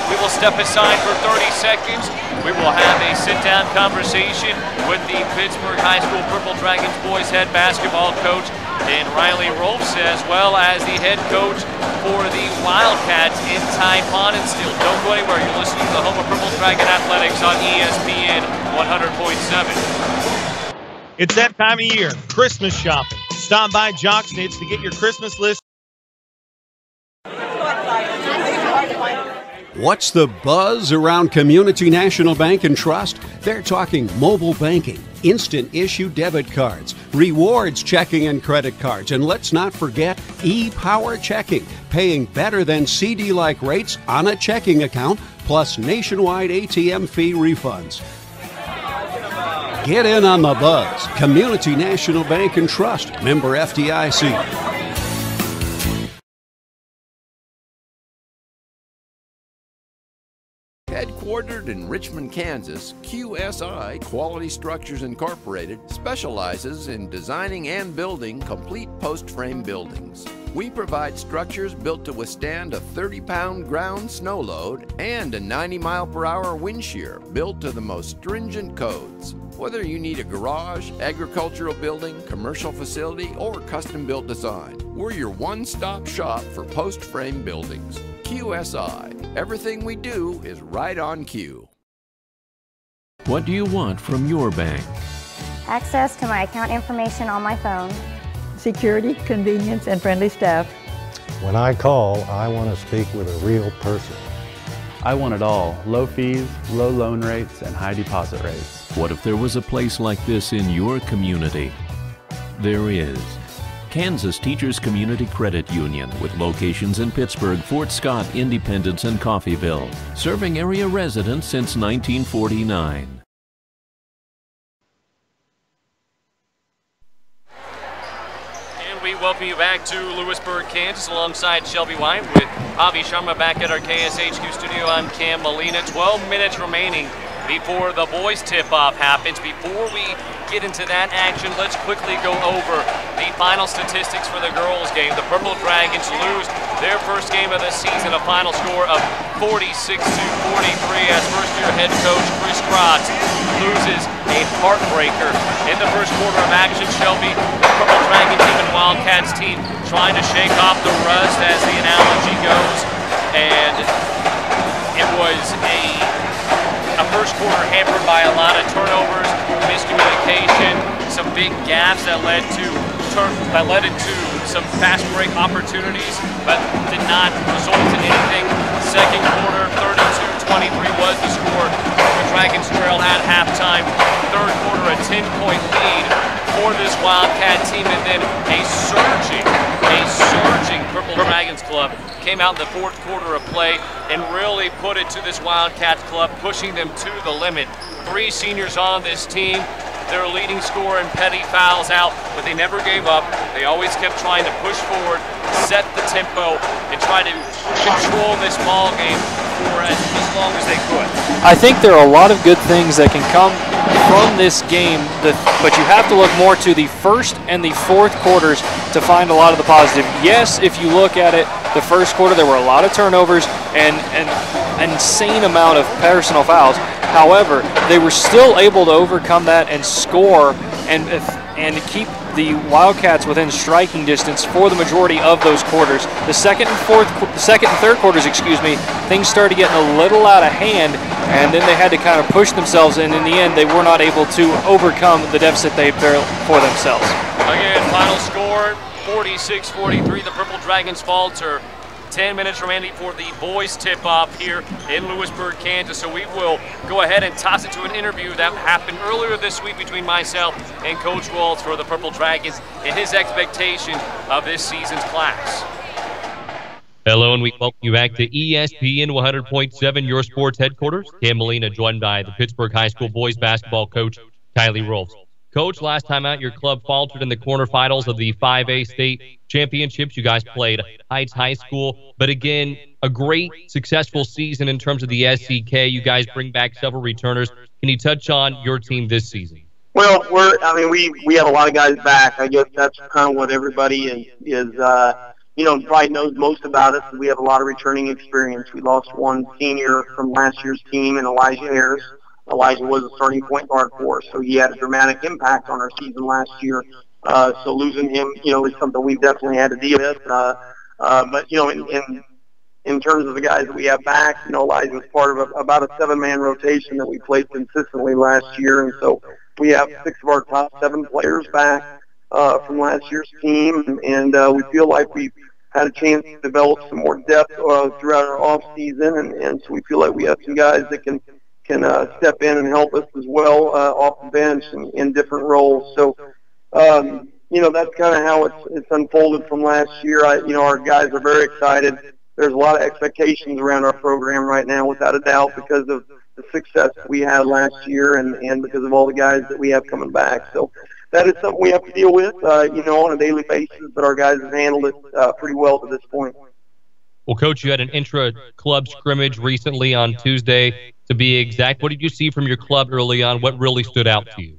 We will step aside for 30 seconds. We will have a sit-down conversation with the Pittsburg High School Purple Dragons boys head basketball coach and Riley Rolfs, as well as the head coach for the Wildcats in Ty Ponnenstiel. Don't go anywhere. You're listening to the home of Purple Dragon Athletics on ESPN 100.7. It's that time of year, Christmas shopping. Stop by Jocksnitz to get your Christmas list. What's the buzz around Community National Bank and Trust? They're talking mobile banking, instant issue debit cards, rewards checking and credit cards, and let's not forget e-power checking, paying better than CD-like rates on a checking account, plus nationwide ATM fee refunds. Get in on the buzz. Community National Bank and Trust, member FDIC. Headquartered in Richmond, Kansas, QSI Quality Structures Incorporated specializes in designing and building complete post-frame buildings. We provide structures built to withstand a 30-pound ground snow load and a 90-mile-per-hour wind shear built to the most stringent codes. Whether you need a garage, agricultural building, commercial facility, or custom-built design, we're your one-stop shop for post-frame buildings. QSI. Everything we do is right on cue. What do you want from your bank? Access to my account information on my phone. Security, convenience, and friendly staff. When I call, I want to speak with a real person. I want it all. Low fees, low loan rates, and high deposit rates. What if there was a place like this in your community? There is. Kansas Teachers Community Credit Union, with locations in Pittsburg, Fort Scott, Independence, and Coffeyville, serving area residents since 1949. We welcome you back to Louisburg, Kansas, alongside Shelby White with Avi Sharma back at our KSHQ studio. I'm Cam Molina. 12 minutes remaining before the boys tip-off happens. Before we get into that action, let's quickly go over the final statistics for the girls' game. The Purple Dragons lose their first game of the season, a final score of 46-43, as first-year head coach Chris Pratt loses a heartbreaker in the first quarter of action. Shelby, the Purple Dragons team and Wildcats team trying to shake off the rust, as the analogy goes, and it was a first quarter hampered by a lot of turnovers, miscommunication, some big gaps that led into some fast break opportunities, but did not result in anything. Second quarter, 32-23 was the score. The Dragons trailed at halftime. Third quarter, a 10-point lead for this Wildcat team, and then a surging Purple Dragons club came out in the fourth quarter of play and really put it to this Wildcats club, pushing them to the limit. 3 seniors on this team. Their leading scorer in petty fouls out, but they never gave up. They always kept trying to push forward, set the tempo, and try to control this ball game for as long as they could. I think there are a lot of good things that can come from this game, but you have to look more to the first and the fourth quarters to find a lot of the positive. Yes, if you look at it, the first quarter there were a lot of turnovers and an insane amount of personal fouls. However, they were still able to overcome that and score and keep the Wildcats within striking distance for the majority of those quarters. The second and third quarters, things started getting a little out of hand, and then they had to kind of push themselves, and in the end, they were not able to overcome the deficit they built for themselves. Again, final score, 46-43. The Purple Dragons falter. 10 minutes remaining for the boys tip-off here in Louisburg, Kansas. So we will go ahead and toss it to an interview that happened earlier this week between myself and Coach Waltz for the Purple Dragons and his expectation of this season's class. Hello, and we welcome you back to ESPN 100.7, your sports headquarters. Cam Molina joined by the Pittsburg High School boys basketball coach, Kylie Rolfs. Coach, last time out, your club faltered in the quarterfinals of the 5A state championships. You guys played Heights High School, but again, a great, successful season in terms of the SCK. You guys bring back several returners. Can you touch on your team this season? Well, we have a lot of guys back. I guess that's kind of what everybody is probably knows most about us. We have a lot of returning experience. We lost one senior from last year's team, and Elijah Harris. Elijah was a starting point guard for us, so he had a dramatic impact on our season last year. So losing him, is something we've definitely had to deal with. But in terms of the guys that we have back, Elijah was part of about a 7-man rotation that we played consistently last year, and so we have 6 of our top 7 players back from last year's team, and we feel like we've had a chance to develop some more depth throughout our off season, and so we feel like we have some guys that can step in and help us as well off the bench in different roles. So, that's kind of how it's unfolded from last year. Our guys are very excited. There's a lot of expectations around our program right now, without a doubt, because of the success that we had last year and because of all the guys that we have coming back. So that is something we have to deal with, on a daily basis, but our guys have handled it pretty well to this point. Well, Coach, you had an intra-club scrimmage recently on Tuesday, to be exact. What did you see from your club early on? What really stood out to you?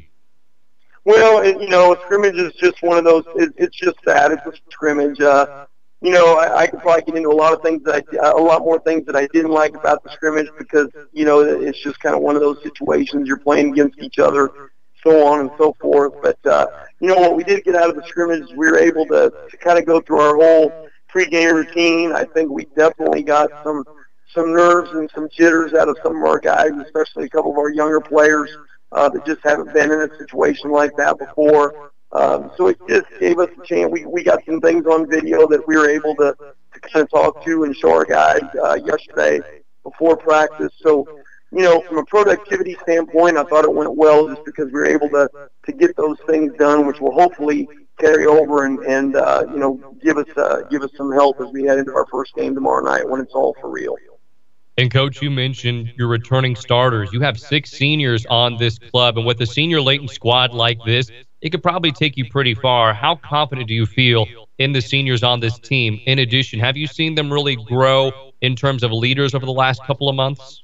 Well, a scrimmage is just one of those. It's just that. It's a scrimmage. I could probably get into a lot more things that I didn't like about the scrimmage because, it's just kind of one of those situations. You're playing against each other, so on and so forth. But, what we did get out of the scrimmage is we were able to kind of go through our whole pregame routine. I think we definitely got some nerves and some jitters out of some of our guys, especially a couple of our younger players that just haven't been in a situation like that before. So it just gave us a chance. We got some things on video that we were able to kind of talk to and show our guys yesterday before practice. So, from a productivity standpoint, I thought it went well just because we were able to get those things done, which will hopefully carry over and give us some help as we head into our first game tomorrow night when it's all for real. And, Coach, you mentioned your returning starters. You have 6 seniors on this club, and with a senior-laden squad like this, it could probably take you pretty far. How confident do you feel in the seniors on this team? In addition, have you seen them really grow in terms of leaders over the last couple of months?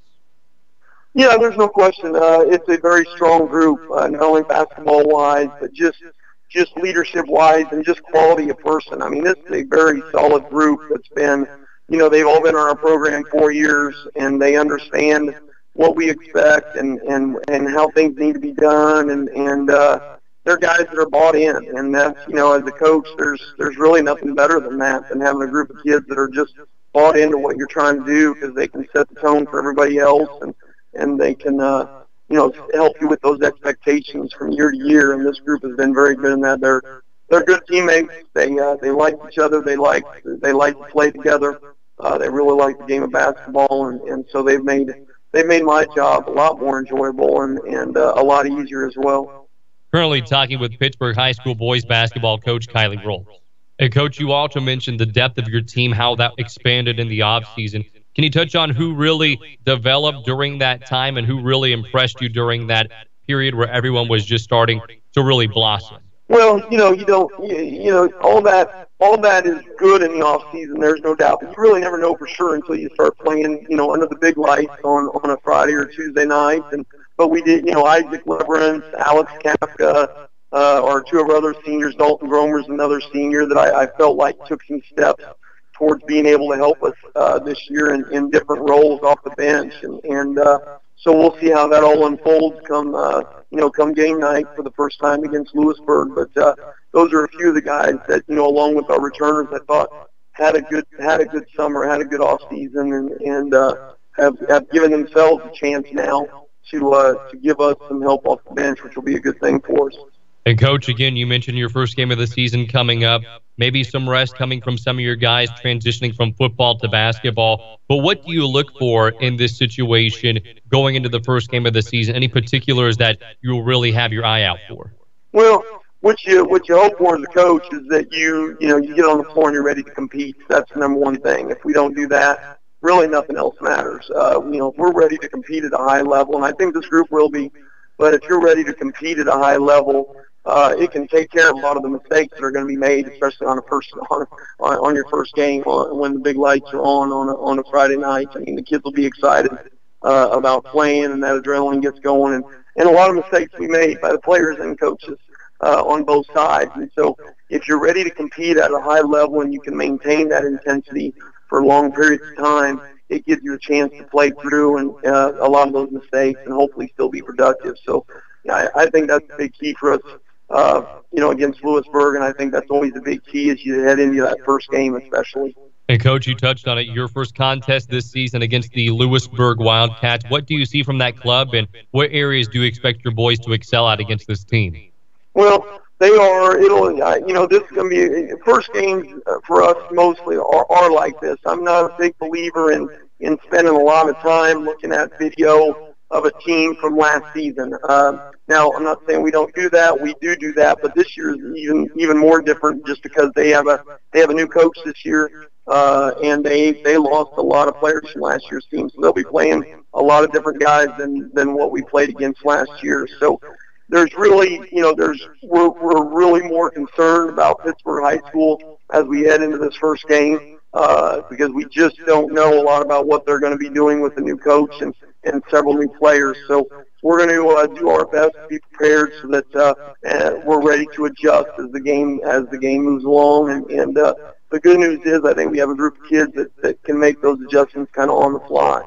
Yeah, there's no question. It's a very strong group, not only basketball-wise, but just leadership-wise and just quality of person. I mean, this is a very solid group that's been – they've all been on our program 4 years, and they understand what we expect and how things need to be done, and they're guys that are bought in. And that's, as a coach, there's really nothing better than that, than having a group of kids that are just bought into what you're trying to do because they can set the tone for everybody else, and they can, help you with those expectations from year to year. And this group has been very good in that. They're good teammates. They like each other. They like to play together. They really like the game of basketball, and so they've made my job a lot more enjoyable and a lot easier as well. Currently talking with Pittsburg High School boys basketball coach Kylie Rolfs. And, Coach, you also mentioned the depth of your team, how that expanded in the offseason. Can you touch on who really developed during that time and who really impressed you during that period where everyone was just starting to really blossom? Well, all that is good in the off season. There's no doubt, but you really never know for sure until you start playing, under the big lights on a Friday or Tuesday night. But we did, Isaac Leverance, Alex Kafka, or 2 of our other seniors. Dalton Gromer's another senior that I felt like took some steps towards being able to help us this year in different roles off the bench, and So we'll see how that all unfolds come come game night for the first time against Louisburg. But those are a few of the guys that, along with our returners, I thought had a good summer, had a good off season, and have given themselves a chance now to give us some help off the bench, which will be a good thing for us. And Coach, again, you mentioned your first game of the season coming up, maybe some rest coming from some of your guys transitioning from football to basketball. But what do you look for in this situation going into the first game of the season? Any particulars that you'll really have your eye out for? Well, what you hope for as a coach is that you get on the floor and you're ready to compete. That's the number one thing. If we don't do that, really nothing else matters. If we're ready to compete at a high level, and I think this group will be, but if you're ready to compete at a high level, it can take care of a lot of the mistakes that are going to be made, especially on your first game when the big lights are on a Friday night. I mean, the kids will be excited about playing, and that adrenaline gets going, and a lot of mistakes we made by the players and coaches on both sides. And so if you're ready to compete at a high level and you can maintain that intensity for long periods of time, it gives you a chance to play through and a lot of those mistakes and hopefully still be productive. So I think that's a big key for us, against Louisburg, and I think that's always a big key as you head into that first game especially. And Coach, you touched on it, your first contest this season against the Louisburg Wildcats. What do you see from that club, and what areas do you expect your boys to excel at against this team? Well, they are. This is going to be first games for us. Mostly are like this. I'm not a big believer in spending a lot of time looking at video of a team from last season. Now, I'm not saying we don't do that. We do that, but this year is even more different just because they have a new coach this year, and they lost a lot of players from last year's team, so they'll be playing a lot of different guys than what we played against last year. So there's really, we're really more concerned about Pittsburg High School as we head into this first game because we just don't know a lot about what they're going to be doing with the new coach and several new players. So we're going to do our best to be prepared so that we're ready to adjust as the game moves along. And the good news is I think we have a group of kids that can make those adjustments kind of on the fly.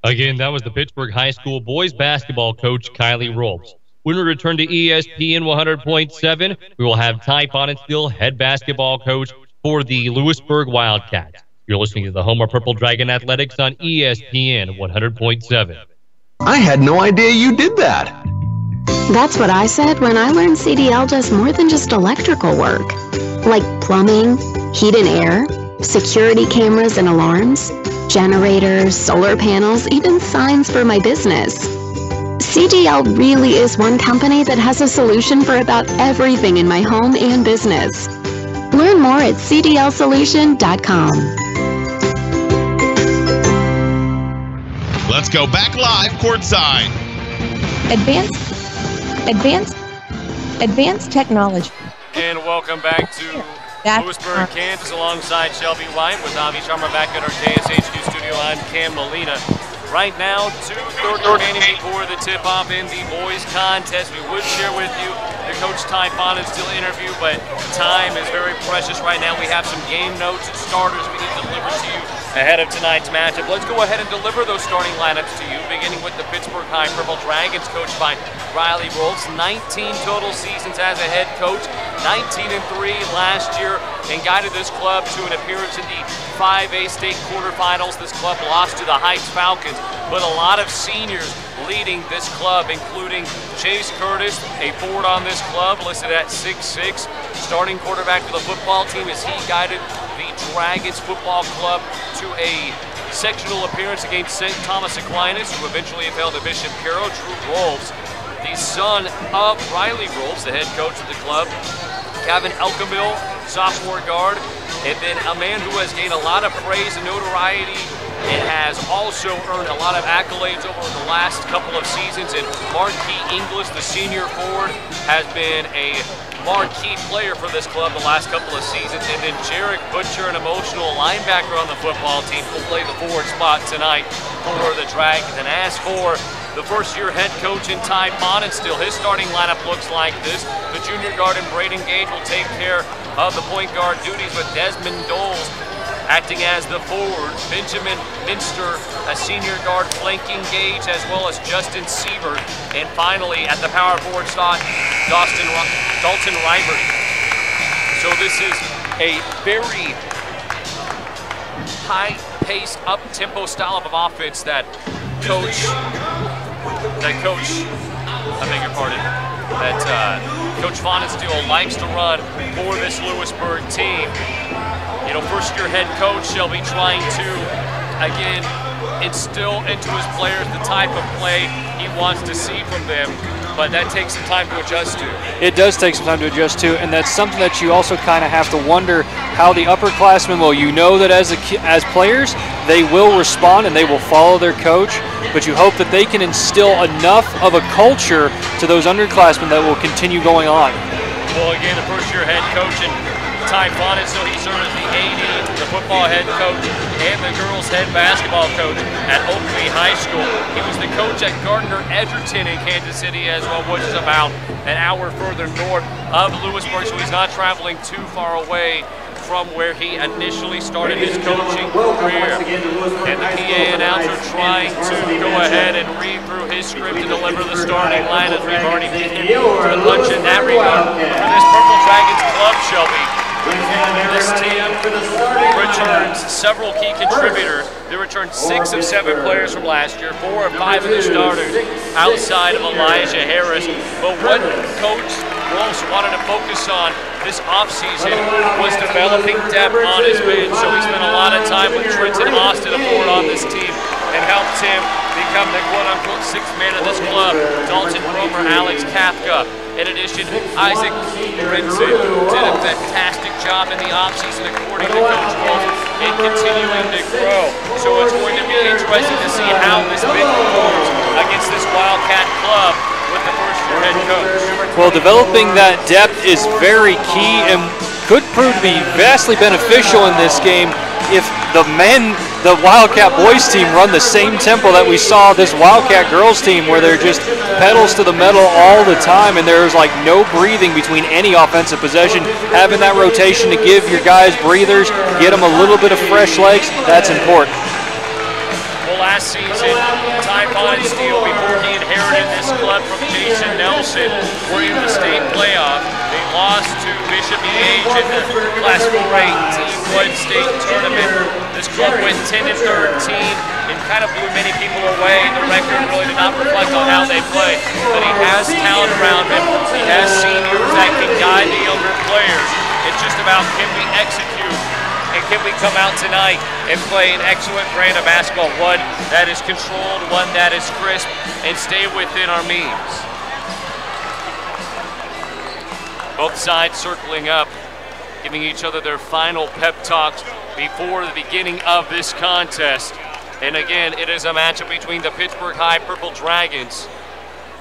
Again, that was the Pittsburg High School boys basketball coach, Kylie Rolfs. When we return to ESPN 100.7, we will have Ty Bonnet-Still, head basketball coach for the Louisburg Wildcats. You're listening to the home of Purple Dragon Athletics on ESPN 100.7. I had no idea you did that. That's what I said when I learned CDL does more than just electrical work. Like plumbing, heat and air, security cameras and alarms, generators, solar panels, even signs for my business. CDL really is one company that has a solution for about everything in my home and business. Learn more at cdlsolution.com. Let's go back live courtside. Advanced technology. And welcome back to Louisburg, Kansas, alongside Shelby White with Avi Sharma back at our KSHQ studio. I'm Cam Molina. Right now, 2:30 remaining before the tip-off in the boys' contest. We would share with you the Coach Ty Bonnet-Still interview, but time is very precious right now. We have some game notes and starters we need to deliver to you ahead of tonight's matchup. Let's go ahead and deliver those starting lineups to you, beginning with the Pittsburg High Purple Dragons, coached by Riley Rolfs. 19 total seasons as a head coach, 19-3 last year, and guided this club to an appearance in the 5A state quarterfinals. This club lost to the Heights Falcons, but a lot of seniors leading this club, including Chase Curtis, a forward on this club, listed at 6'6", starting quarterback for the football team as he guided the Dragons football club to a sectional appearance against St. Thomas Aquinas, who eventually held to Bishop Carroll. Drew Rolfs, the son of Riley Rolfs, the head coach of the club. Kevin Elkamil, sophomore guard, and then a man who has gained a lot of praise and notoriety and has also earned a lot of accolades over the last couple of seasons. And Marquis Inglis, the senior forward, has been a marquee player for this club the last couple of seasons. And then Jarek Butcher, an emotional linebacker on the football team, will play the forward spot tonight for the Dragons. And as for the first-year head coach in Ty Bonnet-Still, his starting lineup looks like this. The junior guard in Braden Gage will take care of the point guard duties, with Desmond Doles Acting as the forward, Benjamin Minster, a senior guard flanking Gage, as well as Justin Siebert. And finally, at the power forward slot, Dalton Reimer. So this is a very high-paced, up-tempo style of offense that Coach Von Insteel likes to run for this Louisburg team. You know, first-year head coach shall be trying to, again, instill into his players the type of play he wants to see from them, but that takes some time to adjust to. It does take some time to adjust to, and that's something that you also kind of have to wonder how the upperclassmen will. You know that as players, they will respond and they will follow their coach, but you hope that they can instill enough of a culture to those underclassmen that will continue going on. Well, again, the first-year head coach and Ty Bonnet, so he served as the AD, the football head coach, and the girls' head basketball coach at Oakley High School. He was the coach at Gardner Edgerton in Kansas City as well, which is about an hour further north of Louisburg, so he's not traveling too far away from where he initially started his coaching career. And the PA announcer trying to go ahead and read through his script to deliver the starting line, as we've already been to the punch in that regard for this Purple Dragons club, Shelby. This team returns several key contributors. They returned 6 of 7 players from last year, 4 or 5 of the starters outside of Elijah Harris. But what Coach Wolves wanted to focus on this offseason was developing depth on his bench. So he spent a lot of time with Trenton Austin aboard on this team and helped him become the quote-unquote 6th man of this club. Dalton Romer, Alex Kafka. In addition, Isaac Renson did a fantastic job in the offseason, according to Coach Wolf, in continuing to grow. So it's going to be interesting to see how this bench performs against this Wildcat club with the first-year head coach. Well, developing that depth is very key and could prove to be vastly beneficial in this game if the Wildcat boys team run the same tempo that we saw this Wildcat girls team, where they're just pedals to the metal all the time and there's like no breathing between any offensive possession. Having that rotation to give your guys breathers, get them a little bit of fresh legs, that's important. Well, last season, Ty Bonnet-Steele, before he inherited this club from Jason Nelson, were in the state playoff. They lost to Bishop Gage in the Class 4A team-wide state tournament. This club went 10-13 and kind of blew many people away. The record really did not reflect on how they played, but he has talent around him. He has seniors that can guide the younger players. It's just about, can we execute? And can we come out tonight and play an excellent brand of basketball, one that is controlled, one that is crisp, and stay within our means? Both sides circling up, giving each other their final pep talks before the beginning of this contest. And again, it is a matchup between the Pittsburg High Purple Dragons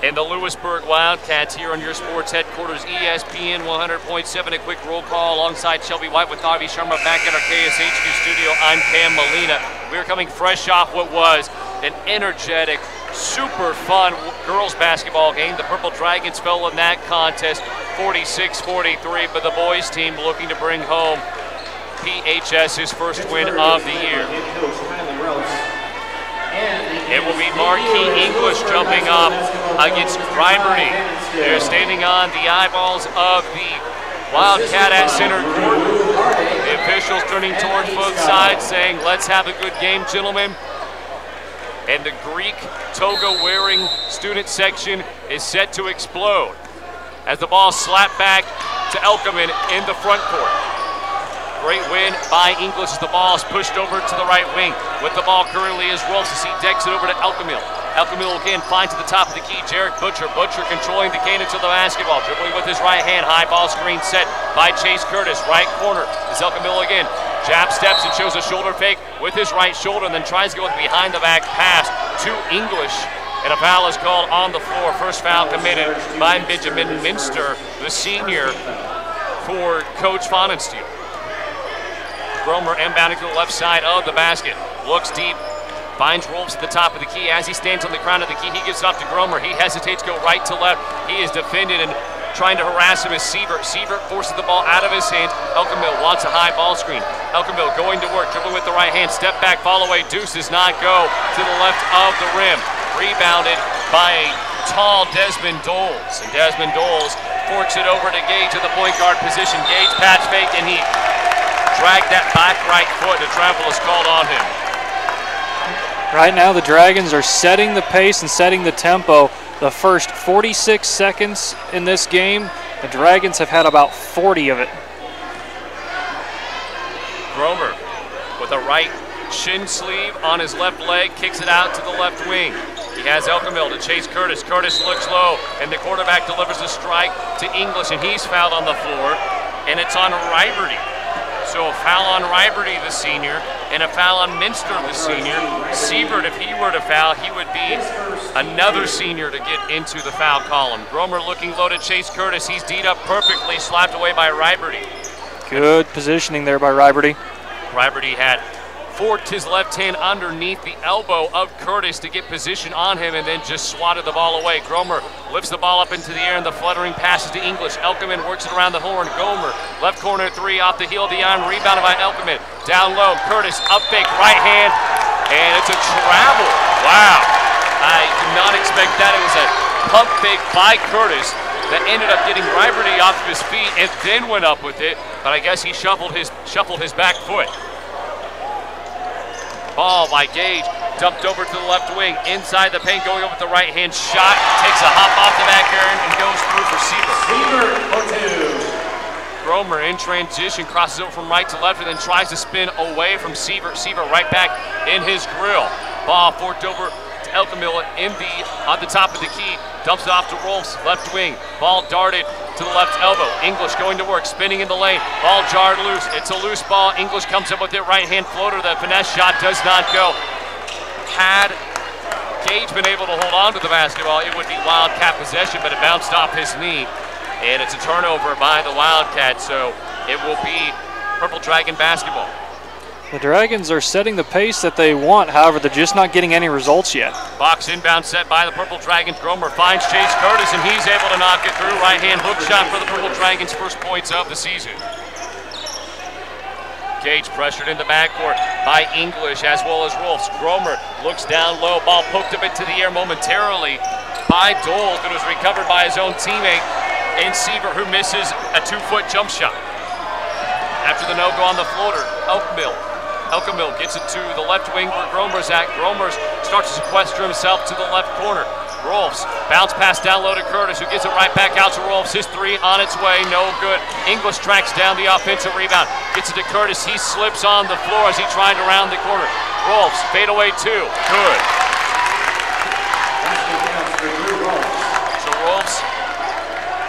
and the Louisburg Wildcats here on your sports headquarters, ESPN 100.7. A quick roll call alongside Shelby White with Avi Sharma back at our KSHQ studio. I'm Cam Molina. We're coming fresh off what was an energetic, super fun girls basketball game. The Purple Dragons fell in that contest 46-43, but the boys team looking to bring home PHS's first win of the year. It will be Marquis English jumping off against Riberty. They're standing on the eyeballs of the Wildcat at center court. The officials turning towards both sides saying, let's have a good game, gentlemen. And the Greek toga-wearing student section is set to explode as the ball slapped back to Elkerman in the front court. Great win by English as the ball is pushed over to the right wing. With the ball currently is Rolfs as he decks it over to Elkermill. Elkermill again finds to the top of the key Jarek Butcher. Butcher controlling the cadence of the basketball. Dribbling with his right hand. High ball screen set by Chase Curtis. Right corner is Elkermill again. Jab steps and shows a shoulder fake with his right shoulder and then tries to go with behind the back pass to English. And a foul is called on the floor. First foul committed by Benjamin Minster, the senior for Coach Fonensteel. Gromer inbounding to the left side of the basket. Looks deep, finds Rolfs at the top of the key. As he stands on the crown of the key, he gives it off to Gromer. He hesitates, go right to left. He is defended and Trying to harass him is Sievert. Sievert forces the ball out of his hands. Elkemill wants a high ball screen. Elkemill going to work, dribbling with the right hand. Step back, fall away. Deuce does not go to the left of the rim. Rebounded by a tall Desmond Doles. And Desmond Doles forks it over to Gage at the point guard position. Gage patch fake, and he dragged that back right foot. The travel is called on him. Right now the Dragons are setting the pace and setting the tempo. The first 46 seconds in this game, the Dragons have had about 40 of it. Gromer with a right shin sleeve on his left leg, kicks it out to the left wing. He has Elkemill to chase Curtis. Curtis looks low, and the quarterback delivers a strike to English, and he's fouled on the floor, and it's on Riberty. So a foul on Riberty, the senior, and a foul on Minster, the senior. Sievert, if he were to foul, he would be another senior to get into the foul column. Gromer looking low to chase Curtis. He's D'd up perfectly, slapped away by Riberty. Good positioning there by Riberty. Riberty had forked his left hand underneath the elbow of Curtis to get position on him and then just swatted the ball away. Gromer lifts the ball up into the air and the fluttering passes to English. Elkeman works it around the horn. Gomer, left corner three off the heel of the arm, rebounded by Elkeman. Down low, Curtis, up fake, right hand, and it's a travel. Wow, I did not expect that. It was a pump fake by Curtis that ended up getting Riberty off of his feet and then went up with it, but I guess he shuffled his back foot. Ball by Gage, dumped over to the left wing, inside the paint, going over with the right hand shot, takes a hop off the back iron and goes through for Sievert. Sievert for two. Gromer in transition, crosses over from right to left and then tries to spin away from Sievert. Sievert right back in his grill. Ball forked over to Elkemill on the top of the key, dumps it off to Rolfs, left wing. Ball darted to the left elbow. English going to work, spinning in the lane. Ball jarred loose. It's a loose ball. English comes up with it, right hand floater. The finesse shot does not go. Had Gage been able to hold on to the basketball, it would be Wildcat possession, but it bounced off his knee. And it's a turnover by the Wildcats, so it will be Purple Dragon basketball. The Dragons are setting the pace that they want, however, they're just not getting any results yet. Box inbound set by the Purple Dragons. Gromer finds Chase Curtis, and he's able to knock it through. Right-hand hook shot for the Purple Dragons' first points of the season. Gage pressured in the backcourt by English as well as Rolfs. Gromer looks down low. Ball poked up into the air momentarily by Doles, but was recovered by his own teammate, and Sievert, who misses a 2-foot jump shot. After the no-go on the floater, Elkemill gets it to the left wing where Gromer's at. Gromer starts to sequester himself to the left corner. Rolfs, bounce pass down low to Curtis, who gets it right back out to Rolfs. His three on its way, no good. English tracks down the offensive rebound, gets it to Curtis. He slips on the floor as he tried to round the corner. Rolfs, fade away two, good. So Rolfs,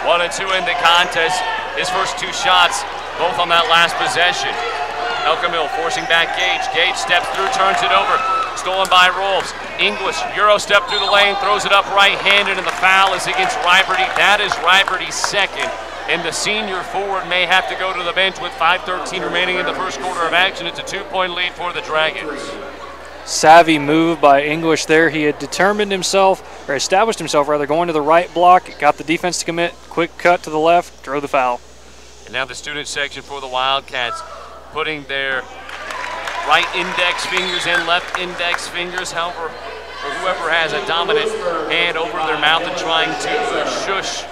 1 and 2 in the contest. His first two shots, both on that last possession. Elkemill forcing back Gage. Gage steps through, turns it over. Stolen by Rolfs. English, Euro step through the lane, throws it up right-handed, and the foul is against Riberty. That is Riberty's second, and the senior forward may have to go to the bench with 5:13 remaining in the first quarter of action. It's a 2-point lead for the Dragons. Savvy move by English there. He had established himself rather, going to the right block, got the defense to commit, quick cut to the left, drove the foul. And now the student section for the Wildcats, putting their right index fingers and left index fingers, however, or whoever has a dominant hand over their mouth and trying to shush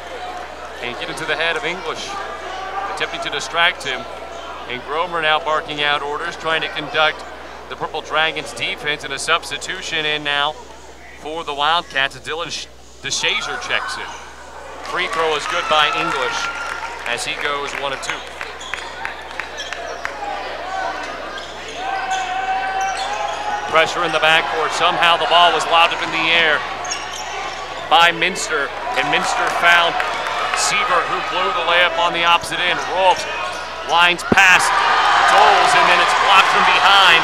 and get into the head of English, attempting to distract him. And Gromer now barking out orders, trying to conduct the Purple Dragons defense, and a substitution in now for the Wildcats. Dylan DeShazer checks in. Free throw is good by English as he goes 1 of 2. Pressure in the backcourt. Somehow the ball was lobbed up in the air by Minster, and Minster found Sievert, who blew the layup on the opposite end. Rolfs lines past Doles, and then it's blocked from behind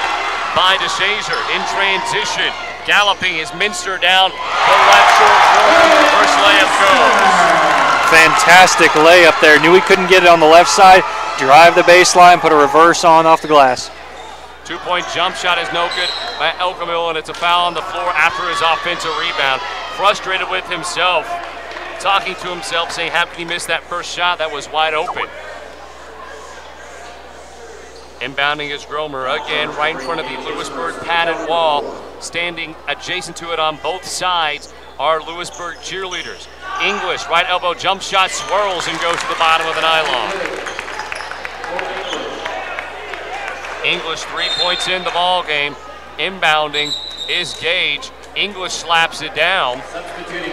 by DeShazer. In transition, galloping is Minster down the left short corner. The first layup goes. Fantastic layup there. Knew he couldn't get it on the left side. Drive the baseline, put a reverse on off the glass. 2-point jump shot is no good by Elkemill, and it's a foul on the floor after his offensive rebound. Frustrated with himself, talking to himself, saying, how can he miss that first shot? That was wide open. Inbounding is Gromer again, right in front of the Louisburg padded wall. Standing adjacent to it on both sides are Louisburg cheerleaders. English, right elbow jump shot, swirls and goes to the bottom of the nylon. English 3 points in the ball game. Inbounding is Gage. English slaps it down,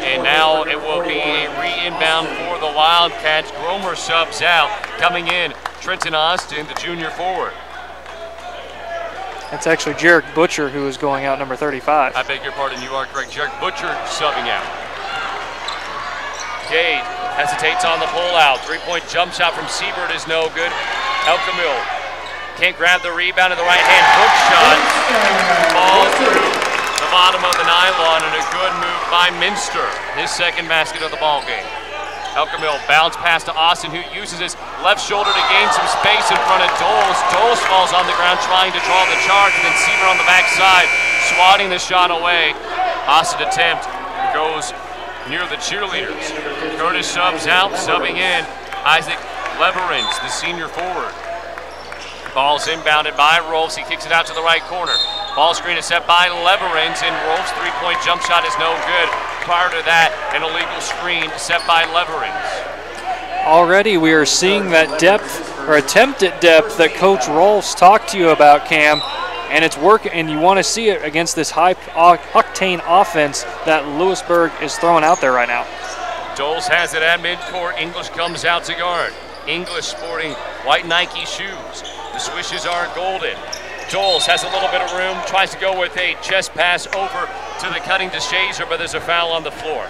and now it will be a re-inbound for the Wildcats. Gromer subs out. Coming in, Trenton Austin, the junior forward. That's actually Jarek Butcher who is going out, number 35. I beg your pardon, you are correct. Jarek Butcher subbing out. Gage hesitates on the pull-out. Three-point jump shot from Siebert is no good. Elkamil can't grab the rebound in the right-hand hook shot. Ball through the bottom of the nylon, and a good move by Minster. His second basket of the ball game. Elkamil bounce pass to Austin, who uses his left shoulder to gain some space in front of Doles. Doles falls on the ground trying to draw the charge, and then Siebert on the backside, swatting the shot away. Austin attempt goes near the cheerleaders. Curtis subs out, subbing in Isaac Leverins, the senior forward. Ball's inbounded by Rolfs. He kicks it out to the right corner. Ball screen is set by Leverins, and Rolfs' three-point jump shot is no good. Prior to that, an illegal screen set by Leverins. Already we are seeing that depth, or attempt at depth, that Coach Rolfs talked to you about, Cam, and it's working, and you want to see it against this high-octane offense that Louisburg is throwing out there right now. Doles has it at midcourt. English comes out to guard. English sporting white Nike shoes. The swishes are golden. Doles has a little bit of room, tries to go with a chest pass over to the cutting DeShazer, but there's a foul on the floor.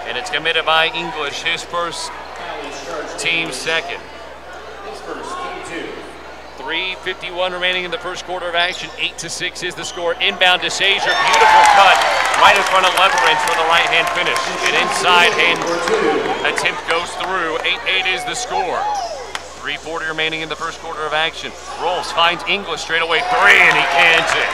And it's committed by English, his first, team second. 3:51 remaining in the first quarter of action. 8-6 is the score. Inbound DeShazer, beautiful cut right in front of Leverins for the right-hand finish. An inside hand attempt goes through. 8-8 is the score. 3:40 remaining in the first quarter of action. Rolfs finds English straight away three, and he cans it.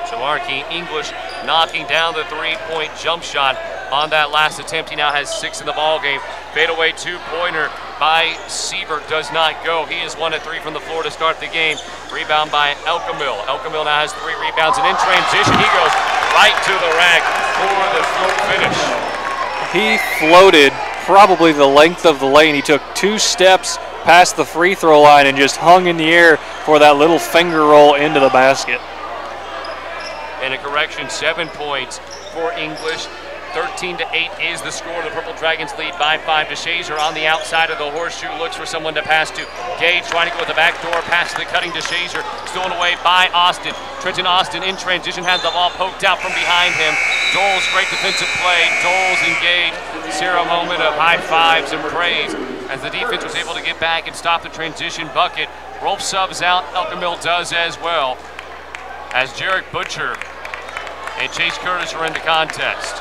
Shamarky English knocking down the three-point jump shot on that last attempt. He now has 6 in the ball game. Fadeaway two-pointer by Siebert does not go. He is 1 of 3 from the floor to start the game. Rebound by Elkamil. Elkamil now has 3 rebounds, and in transition he goes right to the rack for the finish. He floated probably the length of the lane. He took 2 steps past the free throw line and just hung in the air for that little finger roll into the basket. And a correction, 7 points for English. 13-8 is the score. The Purple Dragons lead by 5. DeShazer on the outside of the horseshoe looks for someone to pass to. Gage trying to go with the backdoor pass to the cutting DeShazer. Stolen away by Austin. Trenton Austin in transition has the ball poked out from behind him. Doles, great defensive play. Doles engaged. Sarah, a moment of high fives and praise as the defense was able to get back and stop the transition bucket. Rolf subs out. Elkamil does as well, as Jarek Butcher and Chase Curtis are in the contest.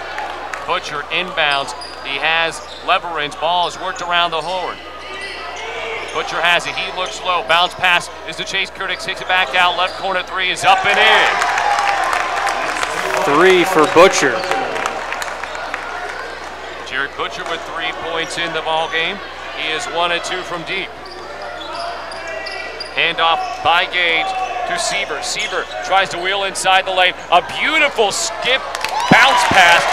Butcher inbounds. He has Leverins. Ball is worked around the horn. Butcher has it. He looks low. Bounce pass is to Chase Curtis. Takes it back out. Left corner three is up and in. 3 for Butcher. Jarek Butcher with 3 points in the ball game. He is 1 of 2 from deep. Handoff by Gage to Siebert. Siebert tries to wheel inside the lane. A beautiful skip bounce pass.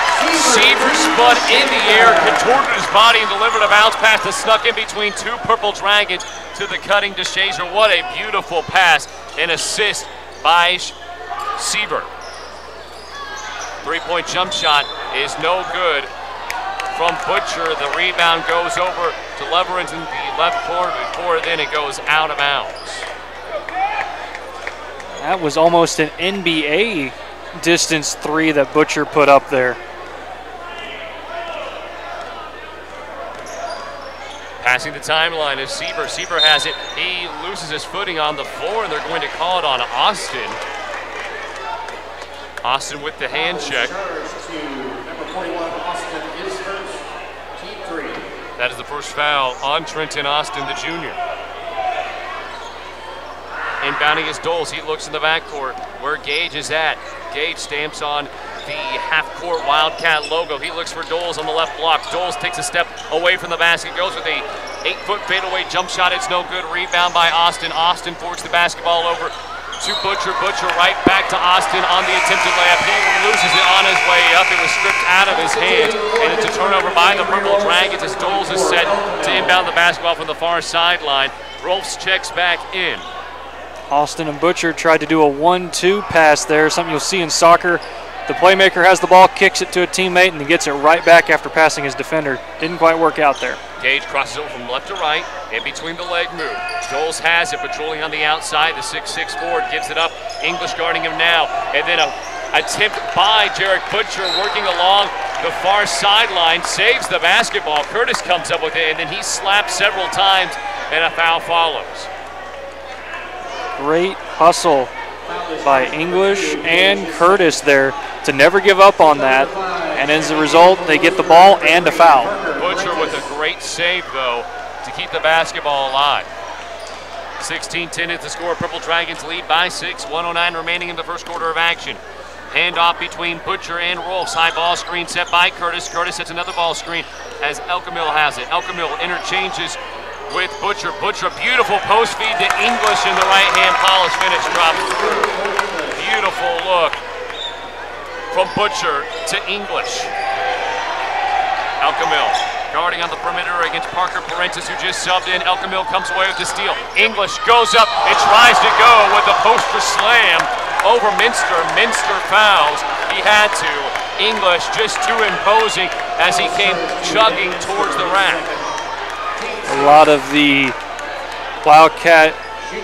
Siebert spun in the air, contorted his body, and delivered a bounce pass that snuck in between 2 Purple Dragons to the cutting DeShazer. What a beautiful pass. An assist by Siebert. 3-point jump shot is no good from Butcher. The rebound goes over to Leverins in the left corner before then it goes out of bounds. That was almost an NBA distance 3 that Butcher put up there. Passing the timeline is Siebert. Siebert has it. He loses his footing on the floor, and they're going to call it on Austin. Austin with the hand check. That is the first foul on Trenton Austin, the junior. Inbounding is Doles. He looks in the backcourt where Gage is at. Gage stamps on the half-court Wildcat logo. He looks for Doles on the left block. Doles takes a step away from the basket, goes with a 8-foot fadeaway jump shot. It's no good. Rebound by Austin. Austin forks the basketball over to Butcher. Butcher right back to Austin on the attempted layup. He loses it on his way up. It was stripped out of his hands, and it's a turnover by the Purple Dragons as Doles is set to inbound the basketball from the far sideline. Rolfs checks back in. Austin and Butcher tried to do a 1-2 pass there, something you'll see in soccer. The playmaker has the ball, kicks it to a teammate, and he gets it right back after passing his defender. Didn't quite work out there. Gage crosses over from left to right, in between the leg move. Doles has it, patrolling on the outside. The 6'6" forward gives it up. English guarding him now. And then a attempt by Jarek Butcher working along the far sideline, saves the basketball. Curtis comes up with it, and then he slaps several times, and a foul follows. Great hustle by English and Curtis there to never give up on that. And as a result, they get the ball and a foul. Butcher with a great save, though, to keep the basketball alive. 16-10 is the score. Purple Dragons lead by 6. 1:09 remaining in the first quarter of action. Handoff between Butcher and Rolfs. High ball screen set by Curtis. Curtis sets another ball screen as Elkamil has it. Elkamil interchanges with Butcher. Butcher, beautiful post feed to English in the right hand. Polish finish drops through. Beautiful look from Butcher to English. Elkamil guarding on the perimeter against Parker Parentis, who just subbed in. Elkamil comes away with the steal. English goes up and tries to go with a poster slam over Minster. Minster fouls. He had to. English just too imposing as he came chugging towards the rack. A lot of the Wildcat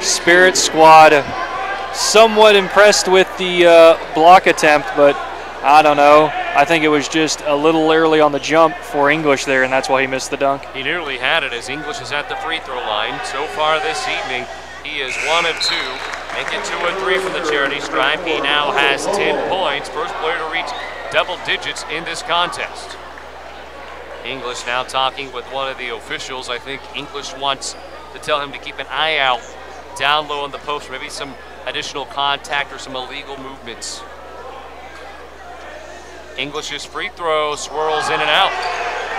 Spirit squad somewhat impressed with the block attempt, but I don't know. I think it was just a little early on the jump for English there, and that's why he missed the dunk. He nearly had it as English is at the free throw line. So far this evening, he is 1 of 2, making 2 of 3 from the charity stripe. He now has 10 points, first player to reach double digits in this contest. English now talking with one of the officials. I think English wants to tell him to keep an eye out down low on the post, maybe some additional contact or some illegal movements. English's free throw swirls in and out.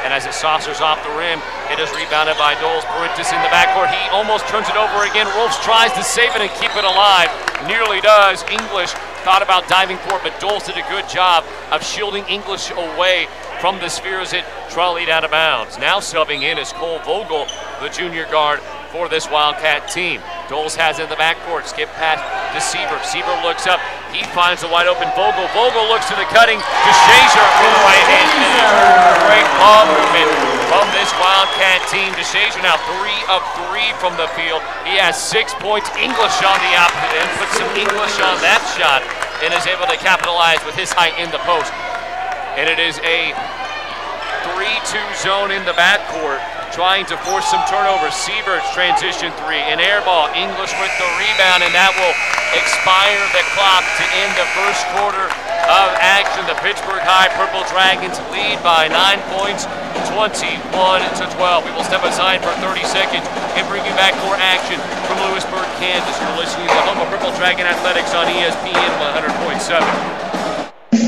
And as it saucers off the rim, it is rebounded by Doles. Parentis in the backcourt. He almost turns it over again. Rolfs tries to save it and keep it alive. Nearly does. English thought about diving for it, but Doles did a good job of shielding English away from the sphere as it trolleyed out of bounds. Now subbing in is Cole Vogel, the junior guard for this Wildcat team. Doles has it in the backcourt. Skip pass to Sieber. Sieber looks up. He finds a wide open Vogel. Vogel looks to the cutting to Shazer for the right hand finish. Great ball movement from this Wildcat team. To Shazer now 3 of 3 from the field. He has 6 points. English on the opposite end. Puts some English on that shot and is able to capitalize with his height in the post. And it is a 3-2 zone in the backcourt, trying to force some turnovers. Sievert's transition 3, an air ball. English with the rebound, and that will expire the clock to end the first quarter of action. The Pittsburg High Purple Dragons lead by 9 points, 21-12. We will step aside for 30 seconds and bring you back more action from Louisburg, Kansas. You're listening to the home of Purple Dragon Athletics on ESPN 100.7.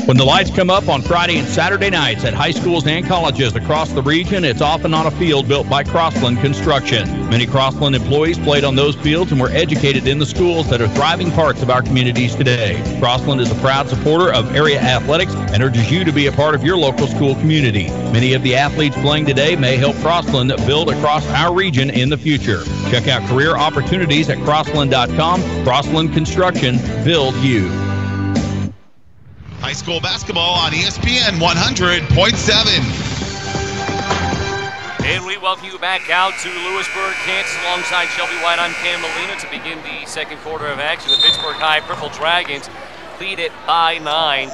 When the lights come up on Friday and Saturday nights at high schools and colleges across the region, it's often on a field built by Crossland Construction. Many Crossland employees played on those fields and were educated in the schools that are thriving parts of our communities today. Crossland is a proud supporter of area athletics and urges you to be a part of your local school community. Many of the athletes playing today may help Crossland build across our region in the future. Check out career opportunities at crossland.com. Crossland Construction, build you. High school basketball on ESPN 100.7. And we welcome you back out to Louisburg, Kansas, alongside Shelby White. I'm Cam Molina to begin the second quarter of action. The Pittsburg High Purple Dragons lead it by 9.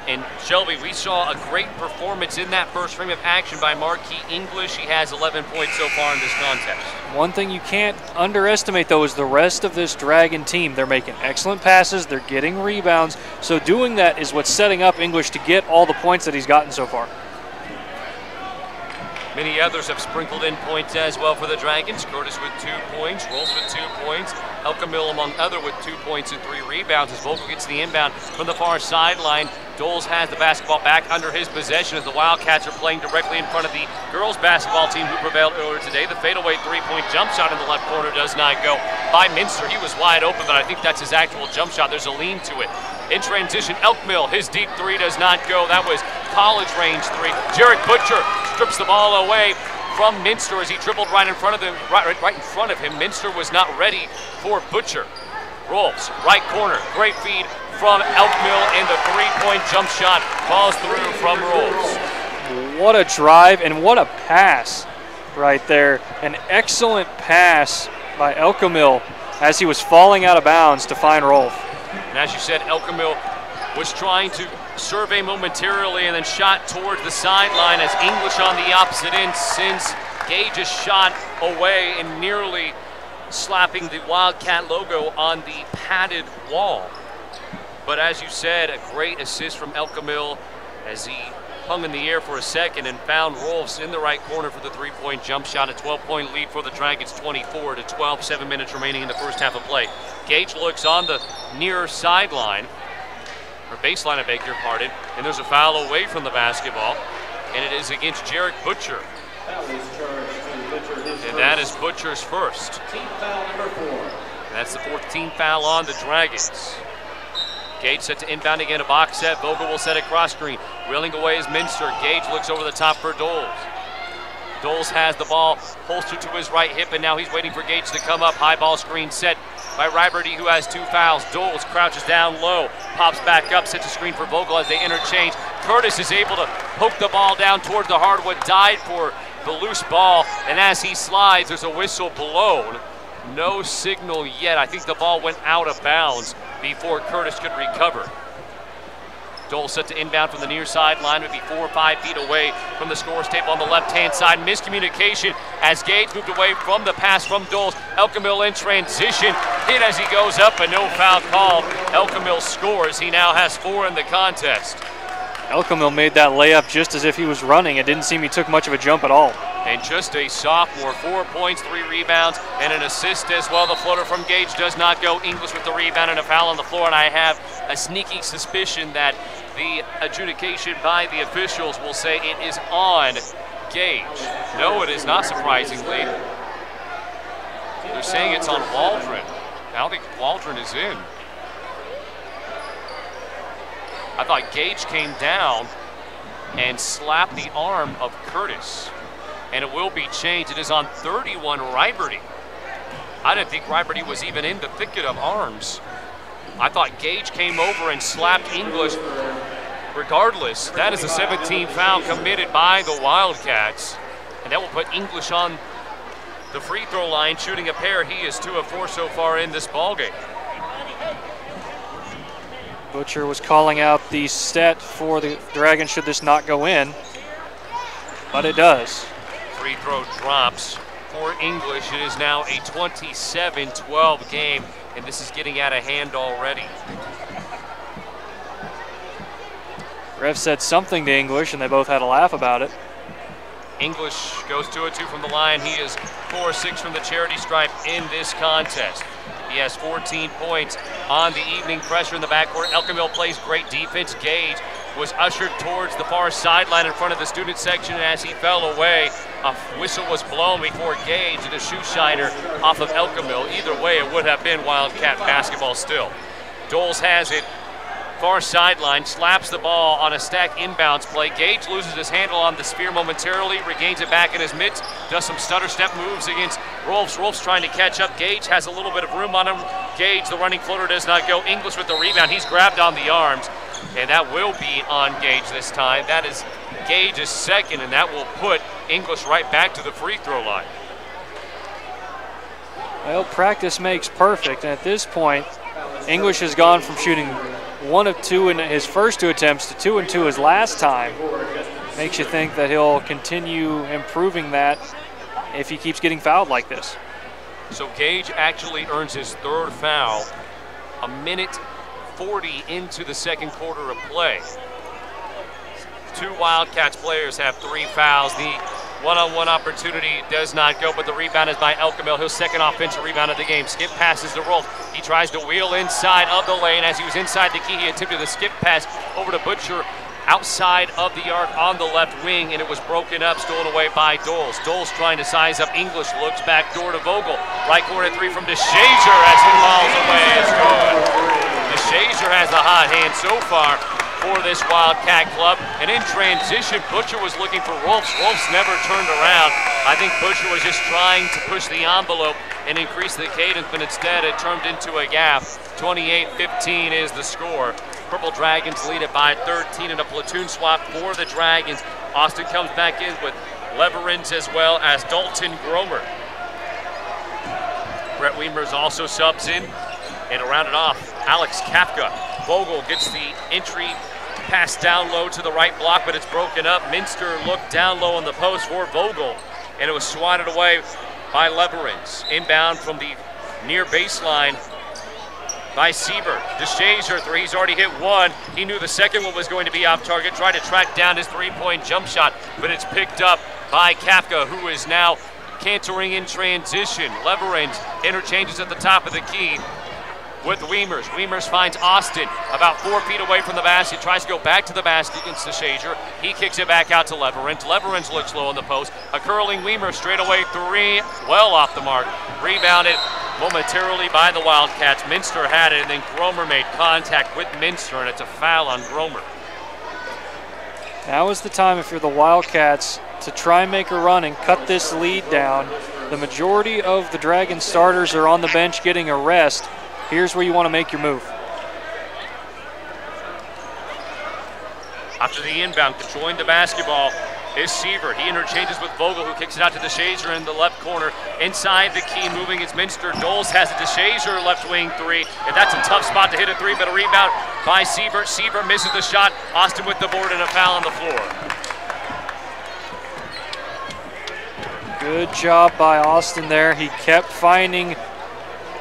And Shelby, we saw a great performance in that first frame of action by Marquis English. He has 11 points so far in this contest. One thing you can't underestimate, though, is the rest of this Dragon team. They're making excellent passes. They're getting rebounds. So doing that is what's setting up English to get all the points that he's gotten so far. Many others have sprinkled in points as well for the Dragons. Curtis with 2 points, Rolfs with 2 points, Elkamil among other with 2 points and 3 rebounds as Vogel gets the inbound from the far sideline. Doles has the basketball back under his possession as the Wildcats are playing directly in front of the girls basketball team who prevailed earlier today. The fadeaway three-point jump shot in the left corner does not go by Minster. He was wide open, but I think that's his actual jump shot. There's a lean to it. In transition, Elkamil, his deep three does not go. That was college range three. Jarek Butcher strips the ball away from Minster as he dribbled right in front of him. Right in front of him. Minster was not ready for Butcher. Rolfs, right corner, great feed from Elkamil, and the three-point jump shot falls through from Rolfs. What a drive and what a pass right there. An excellent pass by Elkamil as he was falling out of bounds to find Rolf. And as you said, Elkamil was trying to survey momentarily and then shot towards the sideline as English on the opposite end sends Gage's shot away and nearly slapping the Wildcat logo on the padded wall. But as you said, a great assist from Elkamil as he hung in the air for a second and found Rolfs in the right corner for the three-point jump shot. A 12-point lead for the Dragons, 24-12, 7 minutes remaining in the first half of play. Gage looks on the near sideline, or baseline, I beg your pardon, and there's a foul away from the basketball, and it is against Jarek Butcher. And that is Butcher's first. That's the 14th foul on the Dragons. Gage set to inbound again, a box set. Vogel will set a cross screen. Reeling away is Minster. Gage looks over the top for Doles. Doles has the ball holstered to his right hip, and now he's waiting for Gage to come up. High ball screen set by Riberty, who has 2 fouls. Doles crouches down low, pops back up, sets a screen for Vogel as they interchange. Curtis is able to poke the ball down toward the hardwood, died for the loose ball, and as he slides, there's a whistle blown. No signal yet. I think the ball went out of bounds before Curtis could recover. Dole set to inbound from the near sideline, would be 4 or 5 feet away from the scores table on the left-hand side. Miscommunication as Gage moved away from the pass from Doles. Elkamil in transition, hit as he goes up, but no foul called. Elkamil scores. He now has 4 in the contest. Elkamil made that layup just as if he was running. It didn't seem he took much of a jump at all. And just a sophomore, 4 points, 3 rebounds, and an assist as well. The floater from Gage does not go. English with the rebound and a foul on the floor, and I have a sneaking suspicion that the adjudication by the officials will say it is on Gage. No, it is not, surprisingly. They're saying it's on Waldron. I don't think Waldron is in. I thought Gage came down and slapped the arm of Curtis. And it will be changed. It is on 31, Riberty. I didn't think Riberty was even in the thicket of arms. I thought Gage came over and slapped English. Regardless, that is a 17th foul committed by the Wildcats. And that will put English on the free throw line, shooting a pair. He is 2 of 4 so far in this ballgame. Butcher was calling out the set for the Dragons should this not go in, but it does. Free throw drops for English. It is now a 27-12 game, and this is getting out of hand already. Rev said something to English, and they both had a laugh about it. English goes 2 of 2 from the line. He is 4 of 6 from the charity stripe in this contest. He has 14 points on the evening. Pressure in the backcourt. Elkamil plays great defense. Gage was ushered towards the far sideline in front of the student section, and as he fell away, a whistle was blown before Gage and a shoe shiner off of Elkamil. Either way, it would have been Wildcat basketball still. Doles has it. Far sideline, slaps the ball on a stack inbounds play. Gage loses his handle on the spear momentarily, regains it back in his mitts, does some stutter step moves against Rolfs. Rolfs trying to catch up. Gage has a little bit of room on him. Gage, the running floater, does not go. English with the rebound. He's grabbed on the arms, and that will be on Gage this time. That is Gage's second, and that will put English right back to the free throw line. Well, practice makes perfect, and at this point, English has gone from shooting 1 of 2 in his first 2 attempts to 2 of 2 his last time. Makes you think that he'll continue improving that if he keeps getting fouled like this. So Gage actually earns his 3rd foul, a minute 40 into the second quarter of play. 2 Wildcats players have 3 fouls. The One-on-one opportunity does not go, but the rebound is by Elkamil. His second offensive rebound of the game. Skip passes to Rolf. He tries to wheel inside of the lane. As he was inside the key, he attempted a skip pass over to Butcher outside of the arc on the left wing, and it was broken up, stolen away by Doles. Doles trying to size up English, looks back door to Vogel. Right corner three from DeShazer as he falls away. It's good. DeShazer has the hot hand so far for this Wildcat club. And in transition, Butcher was looking for Rolfs. Rolfs never turned around. I think Butcher was just trying to push the envelope and increase the cadence, but instead it turned into a gap. 28-15 is the score. Purple Dragons lead it by 13 in a platoon swap for the Dragons. Austin comes back in with Leverins as well as Dalton Gromer. Brett Weimers also subs in, and to round it off, Alex Kafka. Vogel gets the entry pass down low to the right block, but it's broken up. Minster looked down low on the post for Vogel, and it was swatted away by Leverins. Inbound from the near baseline by Siebert. DeShazer three, he's already hit one. He knew the second one was going to be off target, tried to track down his three-point jump shot, but it's picked up by Kafka, who is now cantering in transition. Leverins interchanges at the top of the key with Weimers. Weimers finds Austin about 4 feet away from the basket, tries to go back to the basket against DeShazer. He kicks it back out to Leverins. Leverins looks low on the post. A curling Weimers straightaway three, well off the mark. Rebounded momentarily by the Wildcats. Minster had it, and then Gromer made contact with Minster, and it's a foul on Gromer. Now is the time, if you're the Wildcats, to try and make a run and cut this lead down. The majority of the Dragon starters are on the bench getting a rest. Here's where you want to make your move. After the inbound, controlling the basketball is Siebert. He interchanges with Vogel, who kicks it out to DeShazer in the left corner. Inside the key, moving is Minster. Doles has a DeShazer left wing three, and that's a tough spot to hit a three, but a rebound by Siebert. Siebert misses the shot. Austin with the board and a foul on the floor. Good job by Austin there. He kept finding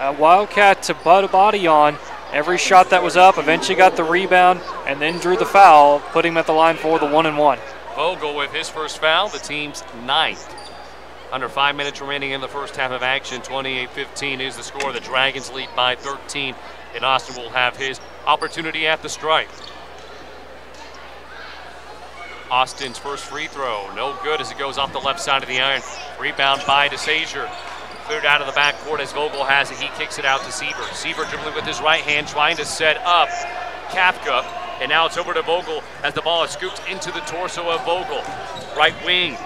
a Wildcat to butt a body on. Every shot that was up, eventually got the rebound, and then drew the foul, putting him at the line for the 1-and-1. Vogel with his first foul, the team's 9th. Under 5 minutes remaining in the first half of action, 28-15 is the score. The Dragons lead by 13, and Austin will have his opportunity at the stripe. Austin's first free throw, no good as it goes off the left side of the iron. Rebound by DeShazer. Cleared out of the backcourt as Vogel has it. He kicks it out to Siebert. Siebert dribbling with his right hand, trying to set up Kafka. And now it's over to Vogel as the ball is scooped into the torso of Vogel. Right wing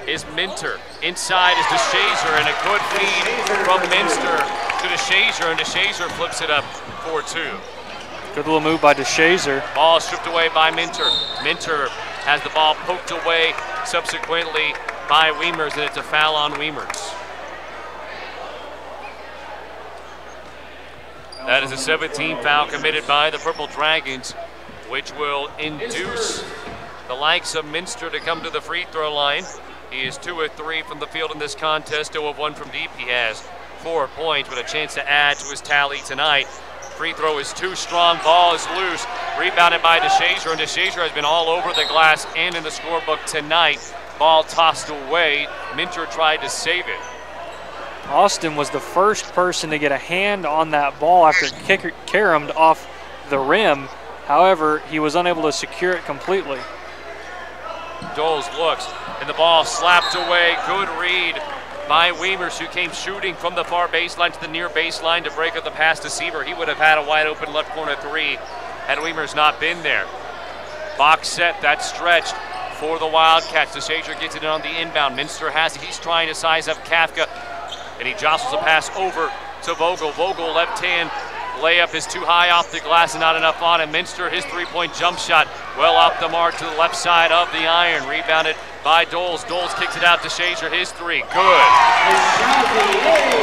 is Minter. Inside is DeShazer, and a good feed from Minster to DeShazer, and DeShazer flips it up for two. Good little move by DeShazer. Ball stripped away by Minter. Minter has the ball poked away subsequently by Weimers, and it's a foul on Weimers. That is a 17th foul committed by the Purple Dragons, which will induce the likes of Minster to come to the free throw line. He is 2 of 3 from the field in this contest, 0 of 1 from deep. He has 4 points with a chance to add to his tally tonight. Free throw is too strong, ball is loose. Rebounded by DeShazer, and DeShazer has been all over the glass and in the scorebook tonight. Ball tossed away. Minter tried to save it. Austin was the first person to get a hand on that ball after it caromed off the rim. However, he was unable to secure it completely. Doles looks, and the ball slapped away. Good read by Weimers, who came shooting from the far baseline to the near baseline to break up the pass to Siebert. He would have had a wide open left corner three had Weimers not been there. Box set, that's stretched for the Wildcats. DeShazer gets it on the inbound. Minster has it. He's trying to size up Kafka, and he jostles a pass over to Vogel. Vogel, left hand layup is too high off the glass and not enough on it. Minster, his three-point jump shot, well off the mark to the left side of the iron. Rebounded by Doles. Doles kicks it out to Shazer. His three, good.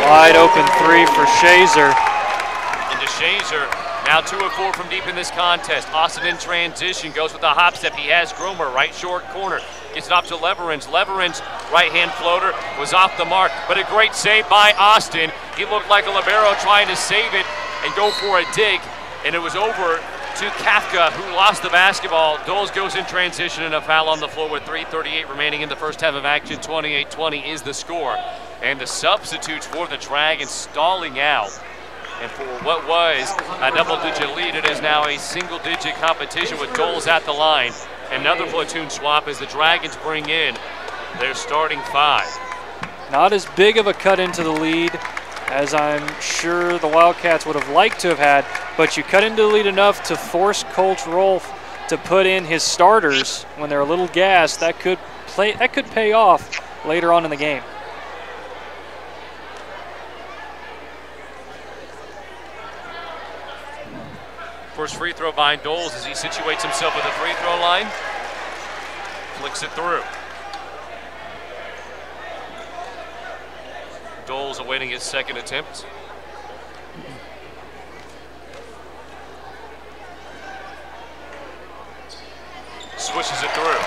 Wide open three for Shazer. And DeShazer now 2 of 4 from deep in this contest. Austin in transition, goes with the hop step. He has Gromer, right short corner. Gets it off to Leverins. Leverins' right-hand floater was off the mark, but a great save by Austin. He looked like a libero trying to save it and go for a dig, and it was over to Kafka, who lost the basketball. Doles goes in transition and a foul on the floor with 3:38 remaining in the first half of action. 28-20 is the score. And the substitutes for the Dragons stalling out. And for what was a double-digit lead, it is now a single-digit competition with Doles at the line. Another platoon swap as the Dragons bring in their starting 5. Not as big of a cut into the lead as I'm sure the Wildcats would have liked to have had, but you cut into the lead enough to force Coach Rolfe to put in his starters when they're a little gassed. That could pay off later on in the game. First free throw by Doles as he situates himself at the free throw line. Flicks it through. Doles awaiting his second attempt. Swishes it through.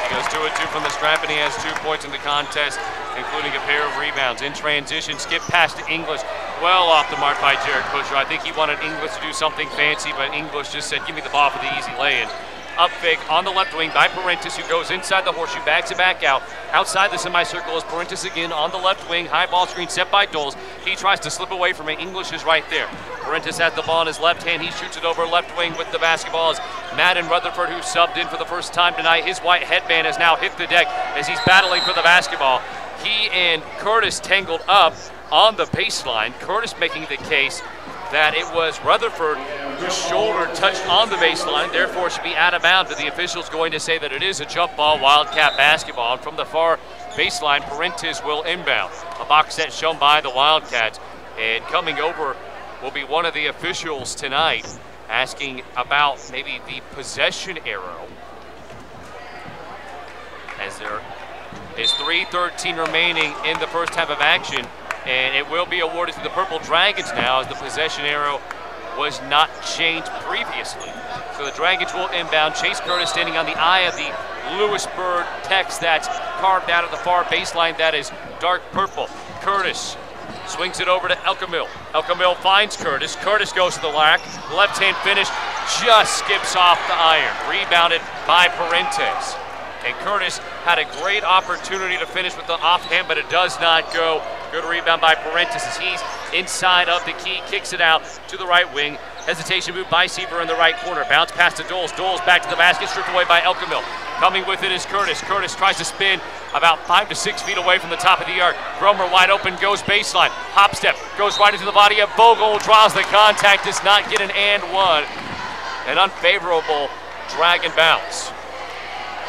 He goes 2-2 from the stripe, and he has 2 points in the contest, including a pair of rebounds. In transition, skip pass to English. Well off the mark by Jarek Busher. I think he wanted English to do something fancy, but English just said, give me the ball for the easy lay-in. Up fake on the left wing by Parentis, who goes inside the horseshoe, backs it back out. Outside the semicircle is Parentis again on the left wing. High ball screen set by Doles. He tries to slip away from it. English is right there. Parentis has the ball in his left hand. He shoots it over left wing with the basketball. Is Madden Rutherford, who subbed in for the first time tonight. His white headband has now hit the deck as he's battling for the basketball. He and Curtis tangled up on the baseline. Curtis making the case that it was Rutherford whose shoulder touched on the baseline, therefore should be out of bounds, but the official's going to say that it is a jump ball, Wildcat basketball, and from the far baseline, Parentis will inbound. A box set shown by the Wildcats, and coming over will be one of the officials tonight, asking about maybe the possession arrow, as there is 3:13 remaining in the first half of action. And it will be awarded to the Purple Dragons now, as the possession arrow was not changed previously. So the Dragons will inbound. Chase Curtis standing on the eye of the Louisburg text that's carved out of the far baseline. That is dark purple. Curtis swings it over to Elkamil. Elkamil finds Curtis. Curtis goes to the rack. Left-hand finish just skips off the iron. Rebounded by Parentis. And Curtis had a great opportunity to finish with the offhand, but it does not go. Good rebound by Parentis as he's inside of the key, kicks it out to the right wing. Hesitation move by Seaver in the right corner. Bounce pass to Doles. Doles back to the basket, stripped away by Elkamil. Coming with it is Curtis. Curtis tries to spin about 5 to 6 feet away from the top of the arc. Gromer wide open, goes baseline. Hop step, goes right into the body of Vogel, draws the contact, does not get an and one. An unfavorable Dragon bounce.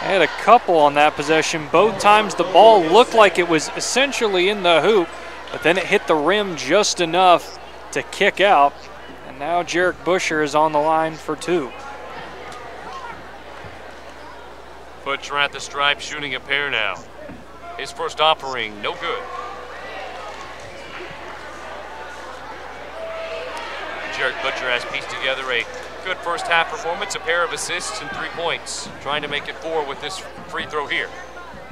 I had a couple on that possession. Both times the ball looked like it was essentially in the hoop, but then it hit the rim just enough to kick out. And now Jarek Busher is on the line for 2. Butcher at the stripe, shooting a pair now. His first offering, no good. Jarek Butcher has pieced together a good first half performance, a pair of assists and 3 points. Trying to make it 4 with this free throw here.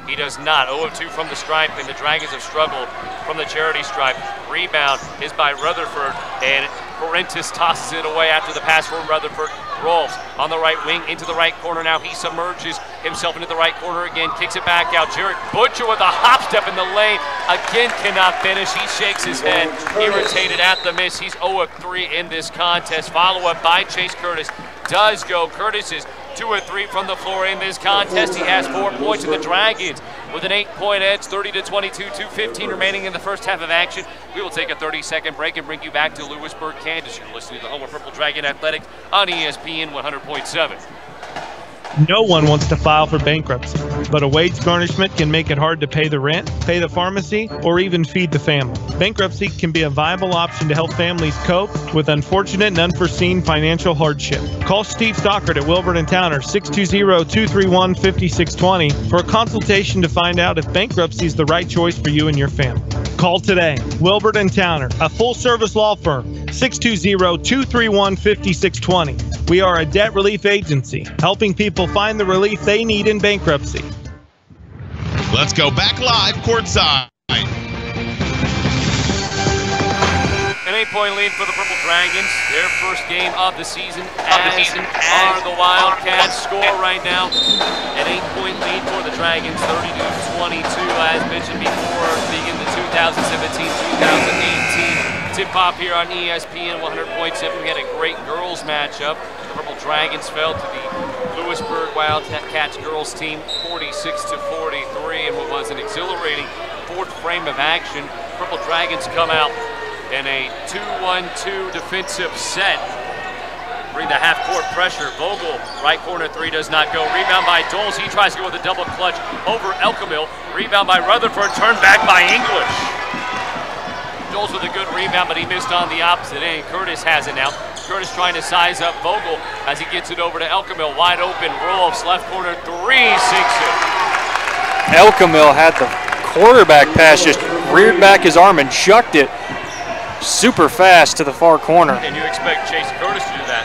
He does not. 0 of 2 from the stripe, and the Dragons have struggled from the charity stripe. Rebound is by Rutherford, and Parentis tosses it away after the pass from Rutherford. Rolfs on the right wing into the right corner. Now he submerges himself into the right corner again, kicks it back out. Jarek Butcher with a hop step in the lane. Again cannot finish. He shakes his head, irritated at the miss. He's 0 of 3 in this contest. Follow-up by Chase Curtis does go. Curtis is 2 of 3 from the floor in this contest. He has 4 points in the Dragons with an 8-point edge, 30-22, 2:15 remaining in the first half of action. We will take a 30-second break and bring you back to Louisburg, Kansas. You're listening to the home of Purple Dragon Athletics on ESPN 100.7. No one wants to file for bankruptcy, but a wage garnishment can make it hard to pay the rent, pay the pharmacy, or even feed the family. Bankruptcy can be a viable option to help families cope with unfortunate and unforeseen financial hardship. Call Steve Stockert at Wilbert & Towner, 620-231-5620 for a consultation to find out if bankruptcy is the right choice for you and your family. Call today. Wilbert & Towner, a full-service law firm, 620-231-5620. We are a debt relief agency, helping people find the relief they need in bankruptcy. Let's go back live courtside. An 8-point lead for the Purple Dragons. Their first game of the season, as are the Wildcats. Score right now, an 8-point lead for the Dragons, 32-22, as mentioned before, begin the 2017-2018 tip-off here on ESPN 100.7. We had a great girls matchup. The Purple Dragons fell to the Louisburg Wildcats girls team 46-43 in what was an exhilarating fourth frame of action. Purple Dragons come out in a 2-1-2 defensive set. Bring the half-court pressure. Vogel, right corner three, does not go. Rebound by Doles. He tries to go with a double clutch over Elkamil. Rebound by Rutherford. Turned back by English. Doles with a good rebound, but he missed on the opposite end. Curtis has it now. Curtis trying to size up Vogel as he gets it over to Elkamil. Wide open. Rolfs, left corner three, sinks it. Elkamil had the quarterback pass, just reared back his arm and chucked it super fast to the far corner. And you expect Chase Curtis to do that.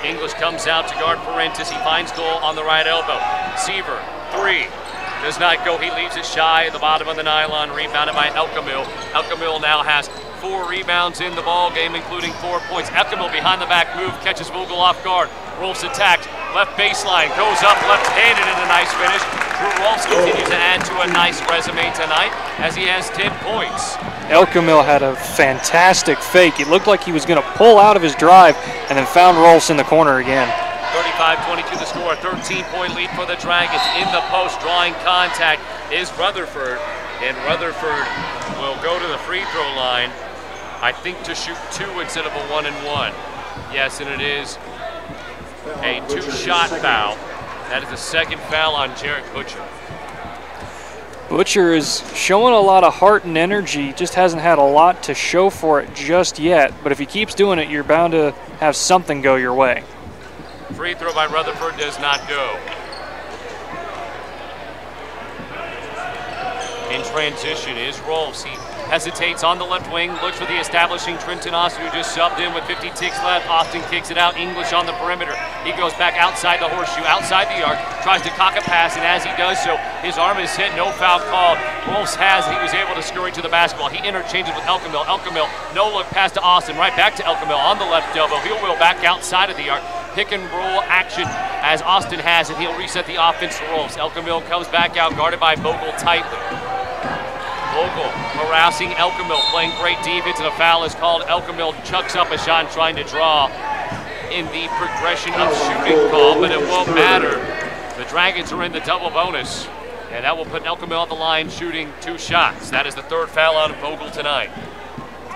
English comes out to guard Parentis. He finds goal on the right elbow. Seaver, three. Does not go. He leaves it shy at the bottom of the nylon. Rebounded by Elkamil. Elkamil now has 4 rebounds in the ball game, including 4 points. Elkamil behind the back move, catches Vogel off guard. Rolfs attacked. Left baseline, goes up left-handed in a nice finish. Drew Rolfs continues to add to a nice resume tonight as he has 10 points. Elkamil had a fantastic fake. It looked like he was going to pull out of his drive and then found Rolfs in the corner again. 35-22 the score, 13-point lead for the Dragons. In the post, drawing contact is Rutherford, and Rutherford will go to the free throw line, I think to shoot 2 instead of a 1-and-1. Yes, and it is a 2-shot foul. That is the second foul on Jarrett Butcher. Butcher is showing a lot of heart and energy, just hasn't had a lot to show for it just yet, but if he keeps doing it, you're bound to have something go your way. Free throw by Rutherford does not go. In transition is Rolfs. He hesitates on the left wing, looks for the establishing Trenton Austin, who just subbed in with 50 ticks left. Austin kicks it out. English on the perimeter. He goes back outside the horseshoe, outside the arc, tries to cock a pass, and as he does so, his arm is hit. No foul called. Rolfs has it. He was able to scurry to the basketball. He interchanges with Elkamil. Elkamil, no look pass to Austin. Right back to Elkamil on the left elbow. He'll wheel back outside of the arc. Pick and roll action as Austin has it. He'll reset the offense to Rolfs. Elkamil comes back out, guarded by Vogel tightly. Vogel harassing Elkamil, playing great defense, and a foul is called. Elkamil chucks up a shot trying to draw in the progression of shooting call, but it won't matter. The Dragons are in the double bonus, and that will put Elkamil on the line shooting 2 shots. That is the 3rd foul on Vogel tonight.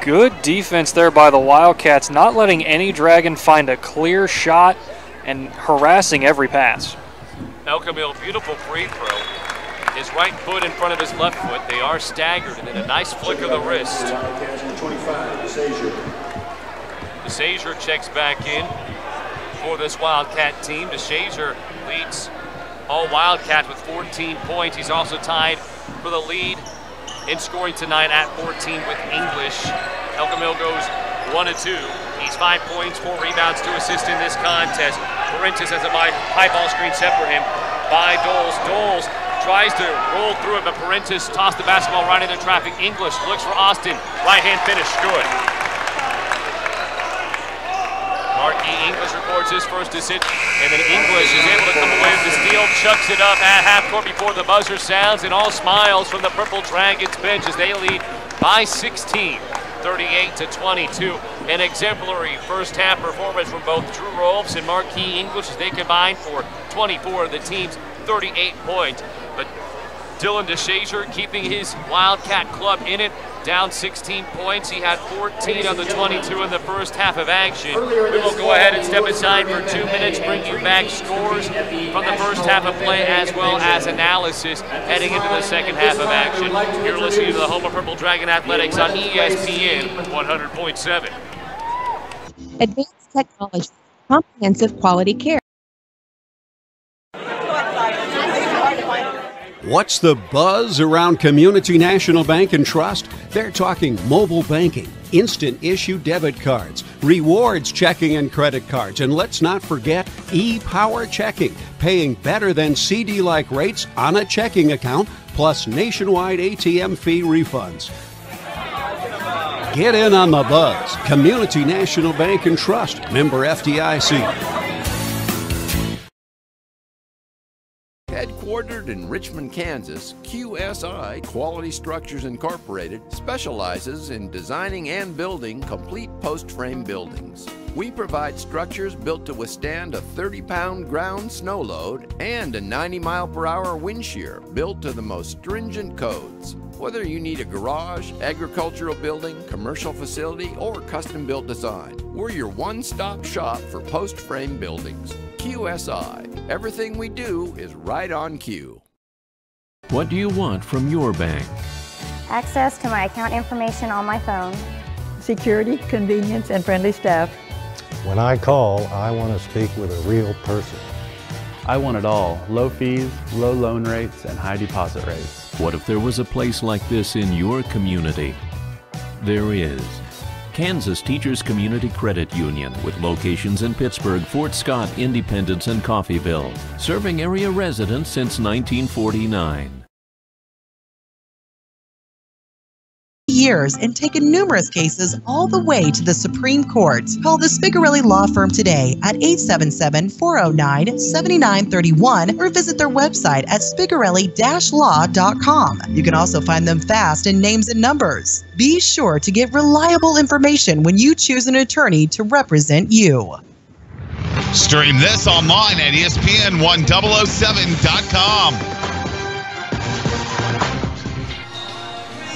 Good defense there by the Wildcats, not letting any Dragon find a clear shot and harassing every pass. Elkamil, beautiful free throw. His right foot in front of his left foot. They are staggered, and then a nice flick of the wrist. DeShazier checks back in for this Wildcat team. DeShazier leads all Wildcats with 14 points. He's also tied for the lead in scoring tonight at 14 with English. Elkamil goes 1-2. He's 5 points, 4 rebounds, 2 assists in this contest. Parentis has a high ball screen set for him by Doles. Doles tries to roll through it, but Parentis tossed the basketball right into traffic. English looks for Austin. Right-hand finish, good. Marquis English records his first assist, and then English is able to come away with the steal, chucks it up at half court before the buzzer sounds, and all smiles from the Purple Dragons bench as they lead by 16, 38-22. An exemplary first half performance from both Drew Rolfs and Marquis English as they combined for 24 of the team's 38 points. But Dylan DeShazier keeping his Wildcat club in it, down 16 points. He had 14 on the 22 in the first half of action. We will go ahead and step aside for 2 minutes, bring you back scores from the first half of play as well as analysis heading into the second half of action. You're listening to the home of Purple Dragon Athletics on ESPN 100.7. Advanced technology, comprehensive quality care. What's the buzz around Community National Bank and Trust? They're talking mobile banking, instant issue debit cards, rewards checking and credit cards, and let's not forget e-power checking, paying better than CD-like rates on a checking account, plus nationwide ATM fee refunds. Get in on the buzz. Community National Bank and Trust. Member FDIC. Headquartered in Richmond, Kansas, QSI Quality Structures Incorporated specializes in designing and building complete post-frame buildings. We provide structures built to withstand a 30-pound ground snow load and a 90-mile-per-hour wind shear built to the most stringent codes. Whether you need a garage, agricultural building, commercial facility, or custom-built design, we're your one-stop shop for post-frame buildings. QSI. Everything we do is right on cue. What do you want from your bank? Access to my account information on my phone. Security, convenience, and friendly staff. When I call, I want to speak with a real person. I want it all. Low fees, low loan rates, and high deposit rates. What if there was a place like this in your community? There is. Kansas Teachers Community Credit Union, with locations in Pittsburg, Fort Scott, Independence, and Coffeyville, serving area residents since 1949. Years and taken numerous cases all the way to the Supreme Court. Call the Spigarelli Law Firm today at 877-409-7931 or visit their website at spigarelli-law.com. You can also find them fast in names and numbers. Be sure to get reliable information when you choose an attorney to represent you. Stream this online at ESPN1007.com.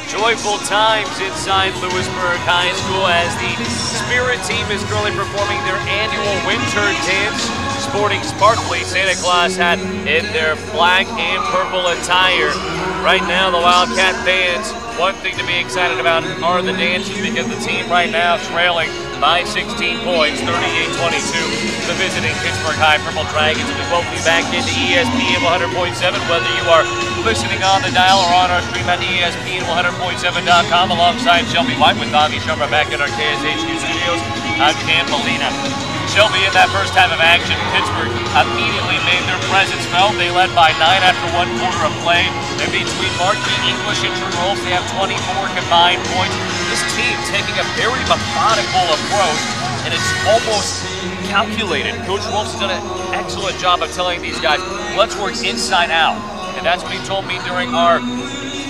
Joyful times inside Louisburg High School as the Spirit team is currently performing their annual winter dance, sporting sparkly Santa Claus hat in their black and purple attire. Right now, the Wildcat fans, one thing to be excited about are the dances, because the team right now trailing by 16 points, 38-22, the visiting Pittsburg High Purple Dragons. We welcome you back into ESPN 100.7, whether you are listening on the dial or on our stream at ESPN100.7.com, alongside Shelby White with Bobby Shermer back in our KSHQ studios. I'm Cam Molina. Shelby, in that first half of action, Pittsburgh immediately made their presence felt. They led by 9 after 1 quarter of play. And between Marquis, English, and True Rolls, they have 24 combined points. This team taking a very methodical approach, and it's almost calculated. Coach Wolf's done an excellent job of telling these guys, let's work inside out. And that's what he told me during our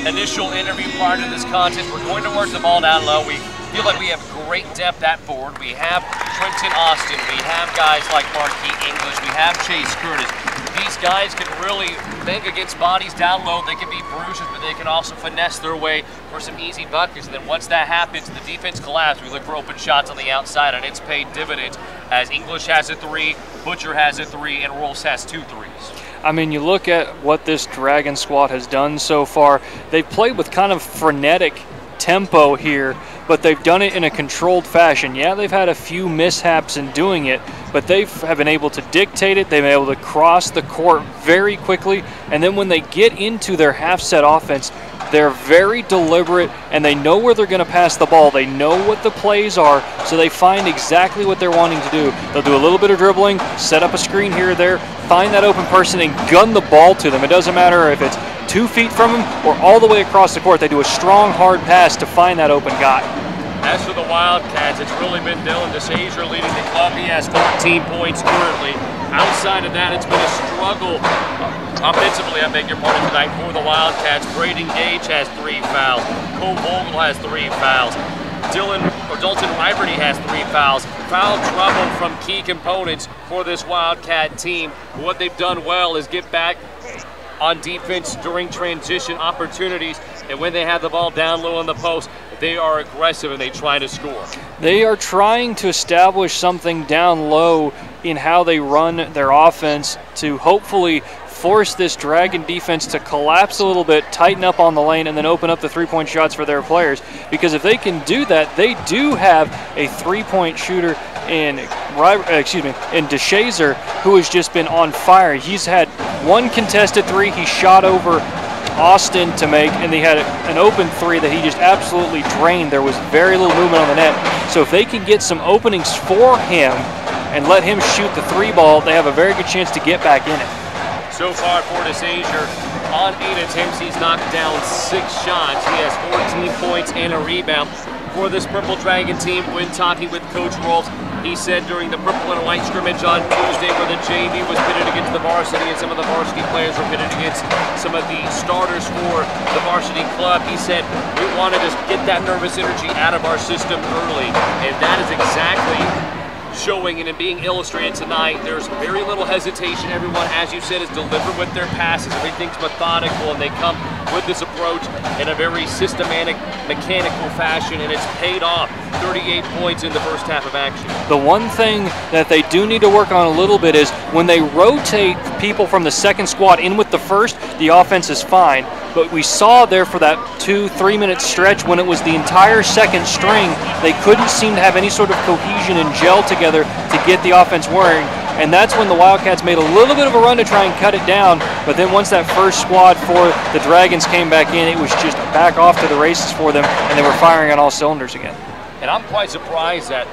initial interview prior to this contest. We're going to work the ball down low. We feel like we have great depth at forward. We have Trenton Austin. We have guys like Marquis English. We have Chase Curtis. These guys can really bang against bodies down low. They can be bruisers, but they can also finesse their way for some easy buckets. And then once that happens, the defense collapses. We look for open shots on the outside, and it's paid dividends as English has a 3, Butcher has a 3, and Rolfs has 2 threes. I mean, you look at what this Dragon squad has done so far. They've played with kind of frenetic tempo here, but they've done it in a controlled fashion. Yeah, they've had a few mishaps in doing it, but they have been able to dictate it. They've been able to cross the court very quickly, and then when they get into their half-set offense, they're very deliberate, and they know where they're going to pass the ball. They know what the plays are, so they find exactly what they're wanting to do. They'll do a little bit of dribbling, set up a screen here or there, find that open person, and gun the ball to them. It doesn't matter if it's 2 feet from them or all the way across the court. They do a strong, hard pass to find that open guy. As for the Wildcats, it's really been Dylan DeShazer leading the club. He has 14 points currently. Outside of that, it's been a struggle offensively, I beg your pardon, tonight for the Wildcats. Braden Gage has 3 fouls. Cole Vogel has 3 fouls. Dalton Riberty has 3 fouls. Foul trouble from key components for this Wildcat team. What they've done well is get back on defense during transition opportunities, and when they have the ball down low on the post, they are aggressive and they try to score. They are trying to establish something down low in how they run their offense to hopefully force this Dragon defense to collapse a little bit, tighten up on the lane, and then open up the three-point shots for their players. Because if they can do that, they do have a three-point shooter in DeShazer, who has just been on fire. He's had 1 contested 3. He shot over Austin to make, and they had an open 3 that he just absolutely drained. There was very little movement on the net. So if they can get some openings for him and let him shoot the 3 ball, they have a very good chance to get back in it. So far for DeShazer, on 8 attempts, he's knocked down 6 shots. He has 14 points and a rebound. for this Purple Dragon team when talking with Coach Rolfs. He said during the purple and white scrimmage on Tuesday where the JV was pitted against the varsity and some of the varsity players were pitted against some of the starters for the varsity club, he said we wanted to get that nervous energy out of our system early, and that is exactly showing and being illustrated tonight. There's very little hesitation. Everyone, as you said, is deliberate with their passes. Everything's methodical, and they come with this approach in a very systematic, mechanical fashion, and it's paid off. 38 points in the first half of action. The one thing that they do need to work on a little bit is when they rotate people from the second squad in with the first, the offense is fine. But we saw there for that 2-3 minute stretch when it was the entire second string, they couldn't seem to have any sort of cohesion and gel together to get the offense working. And that's when the Wildcats made a little bit of a run to try and cut it down. But then once that first squad for the Dragons came back in, it was just back off to the races for them, and they were firing on all cylinders again. And I'm quite surprised at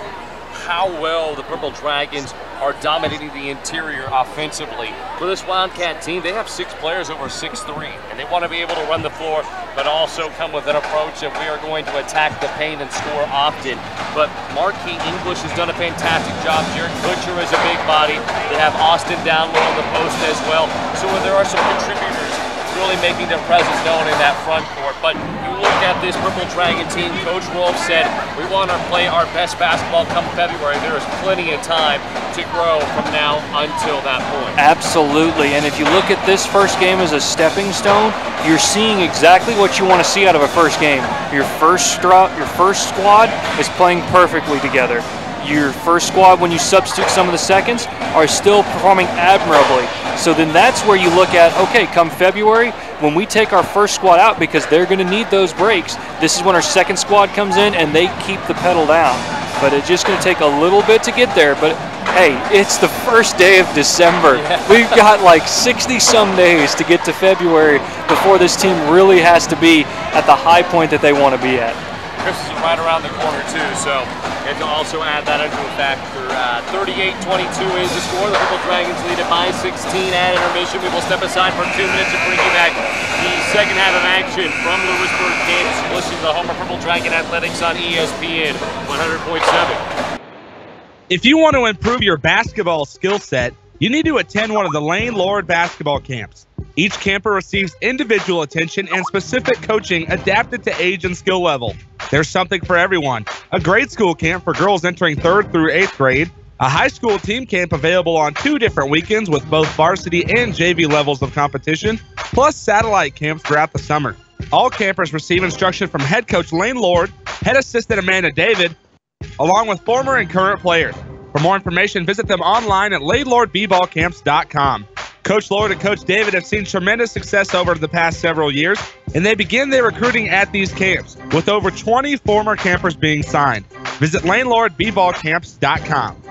how well the Purple Dragons are dominating the interior offensively. For this Wildcat team, they have 6 players over 6'3", and they want to be able to run the floor, but also come with an approach that we are going to attack the paint and score often. But Marquis English has done a fantastic job. Jared Butcher is a big body. They have Austin down low on the post as well. So there are some contributors really making their presence known in that front court. But you look at this Purple Dragon team, Coach Rolf said, we want to play our best basketball come February. There is plenty of time to grow from now until that point. Absolutely, and if you look at this first game as a stepping stone, you're seeing exactly what you want to see out of a first game. Your first squad is playing perfectly together. Your first squad, when you substitute some of the seconds, are still performing admirably. So then that's where you look at, okay, come February, when we take our first squad out because they're going to need those breaks, this is when our second squad comes in and they keep the pedal down. But it's just going to take a little bit to get there. But hey, it's the first day of December. Yeah. We've got like 60-some days to get to February before this team really has to be at the high point that they want to be at. Christmas is right around the corner too, so you have to also add that into a factor. 38-22 is the score. The Purple Dragons lead it by 16 at intermission. We will step aside for 2 minutes to bring you back the second half of action from Louisburg, Kansas. You're listening to the home of Purple Dragon Athletics on ESPN 100.7. If you want to improve your basketball skill set, you need to attend one of the Lane Lord basketball camps. Each camper receives individual attention and specific coaching adapted to age and skill level. There's something for everyone. A grade school camp for girls entering 3rd through 8th grade, a high school team camp available on 2 different weekends with both varsity and JV levels of competition, plus satellite camps throughout the summer. All campers receive instruction from head coach Lane Lord, head assistant Amanda David, along with former and current players. For more information, visit them online at lanelordbballcamps.com. Coach Lord and Coach David have seen tremendous success over the past several years, and they begin their recruiting at these camps, with over 20 former campers being signed. Visit lanelordbballcamps.com.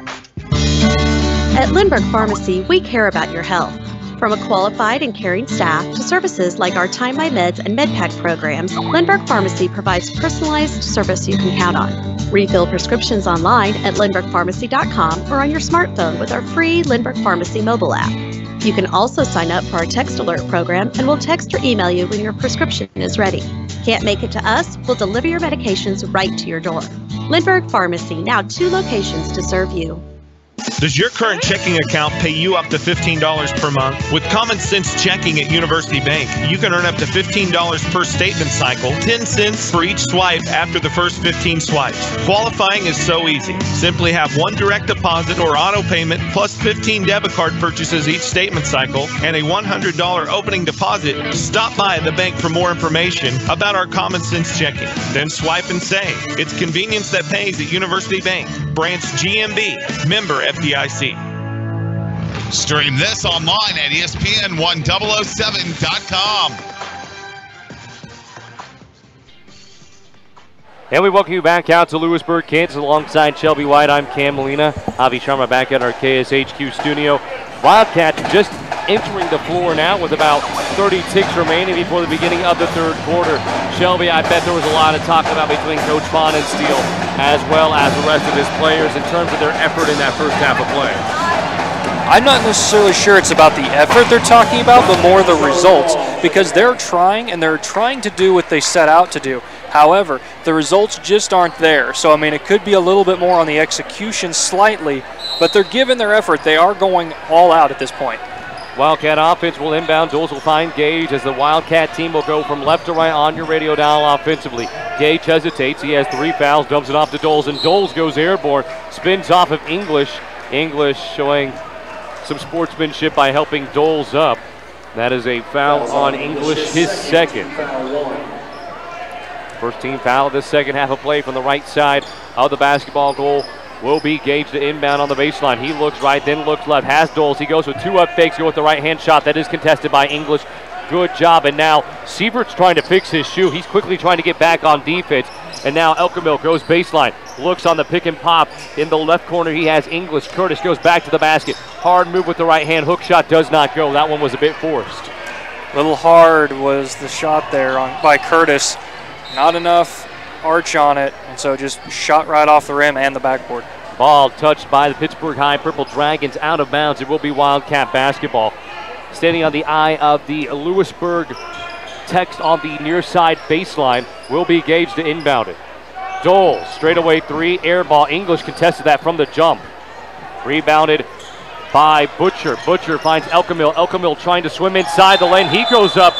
At Lindbergh Pharmacy, we care about your health. From a qualified and caring staff to services like our Time My Meds and MedPack programs, Lindbergh Pharmacy provides personalized service you can count on. Refill prescriptions online at lindberghpharmacy.com or on your smartphone with our free Lindbergh Pharmacy mobile app. You can also sign up for our text alert program and we'll text or email you when your prescription is ready. Can't make it to us? We'll deliver your medications right to your door. Lindbergh Pharmacy, now 2 locations to serve you. Does your current checking account pay you up to $15 per month? With Common Sense Checking at University Bank, you can earn up to $15 per statement cycle, 10 cents for each swipe after the first 15 swipes. Qualifying is so easy. Simply have 1 direct deposit or auto payment plus 15 debit card purchases each statement cycle and a $100 opening deposit. Stop by the bank for more information about our Common Sense Checking. Then swipe and save. It's convenience that pays at University Bank. Branch GMB. Member FDIC. Stream this online at ESPN1007.com. And we welcome you back out to Louisburg, Kansas, alongside Shelby White. I'm Cam Molina. Avi Sharma back at our KSHQ studio. Wildcats just entering the floor now with about 30 ticks remaining before the beginning of the 3rd quarter. Shelby, I bet there was a lot of talk about between Coach Bonensteel as well as the rest of his players in terms of their effort in that first half of play. I'm not necessarily sure it's about the effort they're talking about, but more the results, because they're trying to do what they set out to do. However, the results just aren't there. So, I mean, it could be a little bit more on the execution slightly, but they're giving their effort. They are going all out at this point. Wildcat offense will inbound. Doles will find Gage as the Wildcat team will go from left to right on your radio dial offensively. Gage hesitates. He has 3 fouls, dumps it off to Doles, and Doles goes airborne, spins off of English. English showing some sportsmanship by helping Doles up. That is a foul on English, his second. First team foul of this second half of play from the right side of the basketball goal will be Gage to inbound on the baseline. He looks right, then looks left, has Doles. He goes with 2 up fakes, go with the right-hand shot. That is contested by English. Good job, and now Sievert's trying to fix his shoe. He's quickly trying to get back on defense, and now Elkamil goes baseline, looks on the pick and pop. In the left corner, he has English. Curtis goes back to the basket. Hard move with the right hand. Hook shot does not go. That one was a bit forced. Little hard was the shot there by Curtis. Not enough arch on it, and so just shot right off the rim and the backboard. Ball touched by the Pittsburg High Purple Dragons out of bounds. It will be Wildcat basketball. Standing on the eye of the Louisburg text on the near side baseline will be Gage to inbound it. Doles, straightaway 3, air ball. English contested that from the jump. Rebounded by Butcher. Butcher finds Elkamil. Elkamil trying to swim inside the lane. He goes up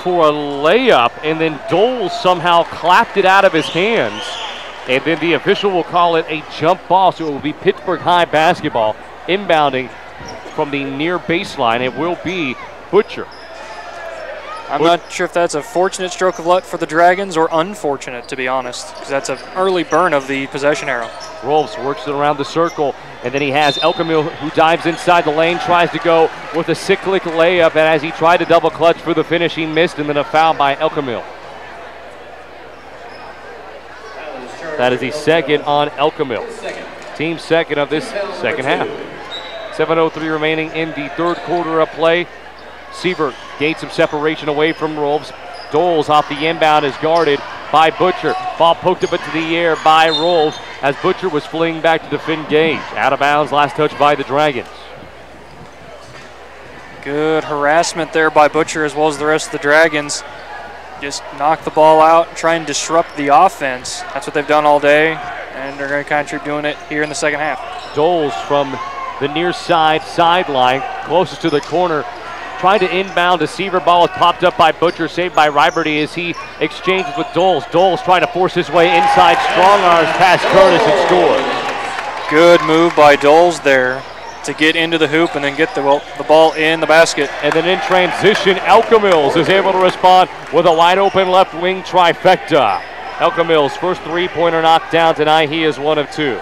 for a layup, and then Doles somehow clapped it out of his hands. And then the official will call it a jump ball, so it will be Pittsburg High basketball inbounding from the near baseline. It will be Butcher. I'm not sure if that's a fortunate stroke of luck for the Dragons or unfortunate, to be honest, because that's an early burn of the possession arrow. Rolfs works it around the circle, and then he has Elkamil who dives inside the lane, tries to go with a cyclic layup, and as he tried to double clutch for the finish, he missed, and then a foul by Elkamil. That is the second on Elkamil. Team second of this second half. 7:03 remaining in the third quarter of play. Sievert gains some separation away from Rolfs. Doles off the inbound is guarded by Butcher. Ball poked up into the air by Rolfs as Butcher was fleeing back to defend Gage. Out of bounds, last touch by the Dragons. Good harassment there by Butcher as well as the rest of the Dragons. Just knock the ball out and try and disrupt the offense. That's what they've done all day, and they're going to kind of keep doing it here in the second half. Doles from the near side sideline, closest to the corner, trying to inbound. A Sievert ball is popped up by Butcher, saved by Riberty as he exchanges with Doles. Doles trying to force his way inside, strong arms past Curtis and scores. Good move by Doles there to get into the hoop and then get the ball in the basket. And then in transition, Elkamils is able to respond with a wide open left wing trifecta. Elkamils' first 3-pointer knocked down tonight. He is 1 of 2.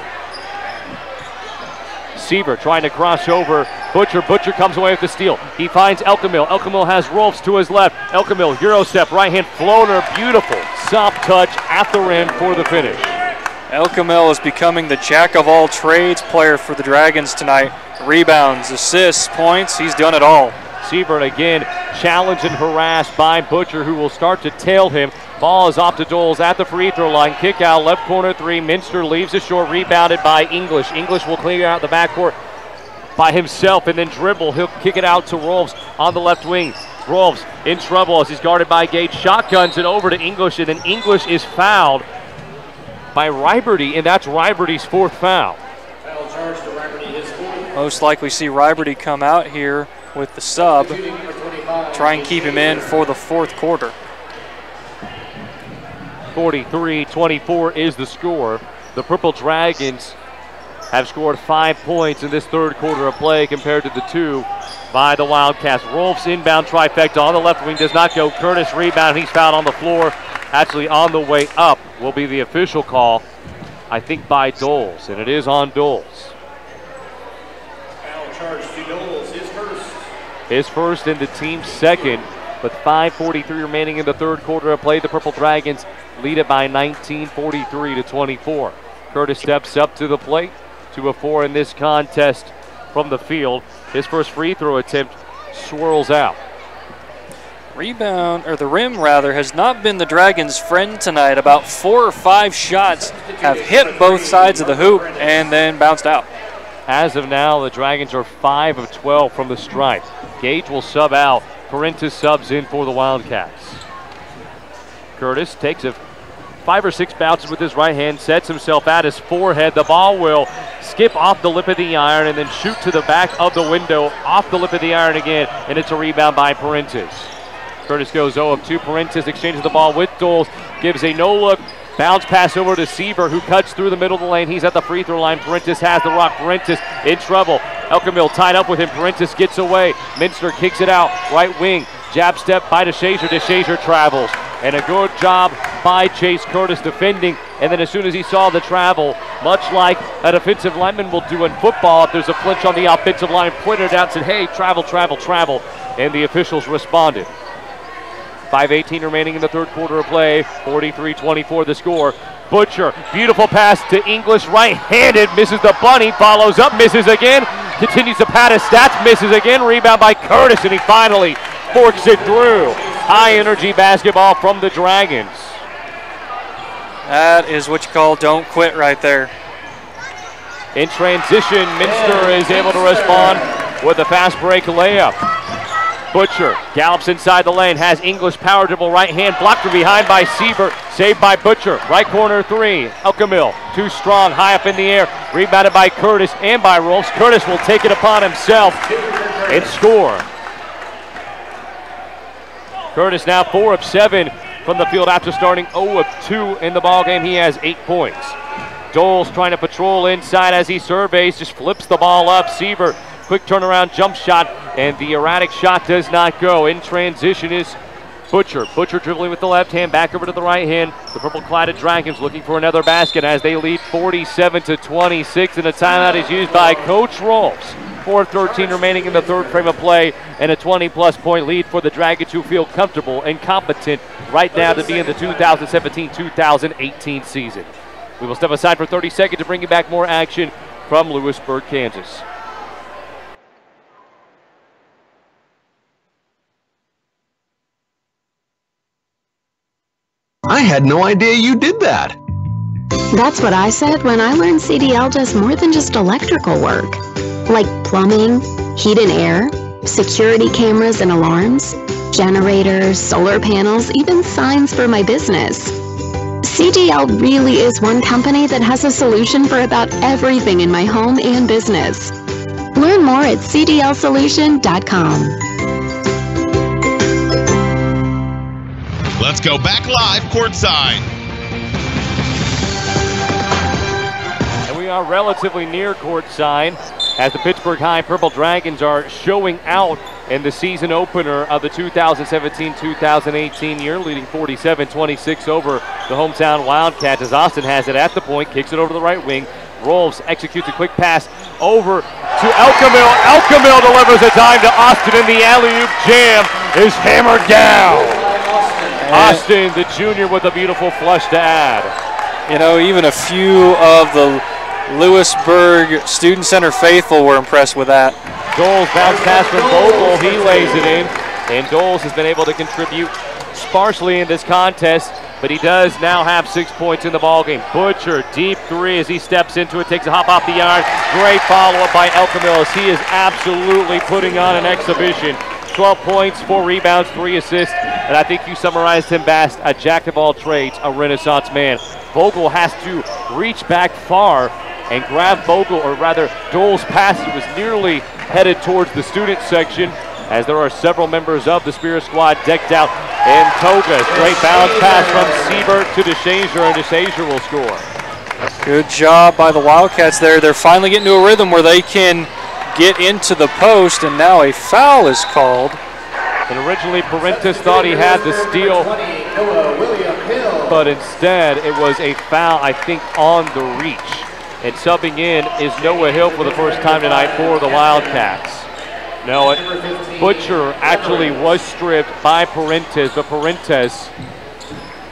Sievert trying to cross over Butcher. Butcher comes away with the steal. He finds Elkamil. Elkamil has Rolfs to his left. Elkamil, Euro step, right hand floater. Beautiful. Soft touch at the rim for the finish. Elkamil is becoming the jack of all trades player for the Dragons tonight. Rebounds, assists, points, he's done it all. Sievert again challenged and harassed by Butcher, who will start to tail him. Ball is off to Doles at the free throw line. Kick out, left corner 3. Minster leaves it short, rebounded by English. English will clear out the backcourt by himself and then dribble. He'll kick it out to Rolfs on the left wing. Rolfs in trouble as he's guarded by Gage. Shotguns it over to English, and then English is fouled by Riberty, and that's Riberty's 4th foul. Foul charge to Riberty, his 4th. Most likely see Riberty come out here with the sub, try and keep him in for the 4th quarter. 43-24 is the score. The Purple Dragons have scored 5 points in this third quarter of play compared to the 2 by the Wildcats. Rolfs inbound trifecta on the left wing does not go. Curtis rebound. He's fouled on the floor. Actually on the way up will be the official call, I think, by Doles, and it is on Doles. Foul charge to Doles, his first. His first and the team's second. With 5:43 remaining in the third quarter of play, the Purple Dragons lead it by 19, 43-24. Curtis steps up to the plate, 2 of 4 in this contest from the field. His first free throw attempt swirls out. The rim has not been the Dragons' friend tonight. About 4 or 5 shots have hit both sides of the hoop and then bounced out. As of now, the Dragons are 5 of 12 from the stripe. Gage will sub out. Parentis subs in for the Wildcats. Curtis takes a 5 or 6 bounces with his right hand, sets himself at his forehead. The ball will skip off the lip of the iron and then shoot to the back of the window, off the lip of the iron again, and it's a rebound by Parentes. Curtis goes 0 of 2. Parentes exchanges the ball with Doles, gives a no-look bounce pass over to Sieber, who cuts through the middle of the lane. He's at the free throw line. Parentes has the rock. Parentes in trouble. Elkamil tied up with him. Parentes gets away. Minster kicks it out. Right wing. Jab step by DeShazer. DeShazer travels. And a good job by Chase Curtis defending. And then as soon as he saw the travel, much like a defensive lineman will do in football, if there's a flinch on the offensive line, pointed it out and said, hey, travel, travel, travel. And the officials responded. 5:18 remaining in the third quarter of play. 43-24 the score. Butcher, beautiful pass to English, right-handed, misses the bunny, follows up, misses again, continues to pad his stats, misses again, rebound by Curtis, and he finally forks it through. High-energy basketball from the Dragons. That is what you call don't quit right there. In transition, Minster is able to respond with a fast break layup. Butcher gallops inside the lane, has English power dribble right hand, blocked from behind by Sieber, saved by Butcher. Right corner 3, Elkamil, too strong, high up in the air, rebounded by Curtis and by Rolfs. Curtis will take it upon himself and score. Curtis now 4 of 7 from the field after starting 0 of 2 in the ballgame. He has 8 points. Doles trying to patrol inside as he surveys, just flips the ball up. Sieber, quick turnaround jump shot, and the erratic shot does not go. In transition is Butcher. Butcher dribbling with the left hand, back over to the right hand. The purple-cladded Dragons looking for another basket as they lead 47-26, and a timeout is used by Coach Rolfs. 4:13 remaining in the third frame of play, and a 20-plus point lead for the Dragons, who feel comfortable and competent right now to be in the 2017-2018 season. We will step aside for 30 seconds to bring you back more action from Louisburg, Kansas. I had no idea you did that. That's what I said when I learned CDL does more than just electrical work. Like plumbing, heat and air, security cameras and alarms, generators, solar panels, even signs for my business. CDL really is one company that has a solution for about everything in my home and business. Learn more at cdlsolution.com. Let's go back live courtside. And we are relatively near courtside as the Pittsburg High Purple Dragons are showing out in the season opener of the 2017-2018 year, leading 47-26 over the hometown Wildcats as Austin has it at the point, kicks it over to the right wing. Rolfs executes a quick pass over to Elkamil. Elkamil delivers a dime to Austin, and the alley-oop jam is hammered down. Austin, the junior, with a beautiful flush to add. You know, even a few of the Louisburg Student Center faithful were impressed with that. Doles bounce pass from Vogel. He lays it in. And Doles has been able to contribute sparsely in this contest, but he does now have 6 points in the ballgame. Butcher, deep 3 as he steps into it, takes a hop off the iron. Great follow-up by Elkamil as he is absolutely putting on an exhibition. 12 points, 4 rebounds, 3 assists, and I think you summarized him best, a jack of all trades, a renaissance man. Vogel has to reach back far and grab Vogel, or rather Doles' pass. He was nearly headed towards the student section as there are several members of the Spirit Squad decked out in togas. Great balance pass from Siebert to DeShazer, and DeShazer will score. Good job by the Wildcats there. They're finally getting to a rhythm where they can get into the post, and now a foul is called. And originally Parentes thought he had the steal, but instead it was a foul, I think, on the reach. And subbing in is Noah Hill for the first time tonight for the Wildcats. No, Butcher actually was stripped by Parentes, but Parentes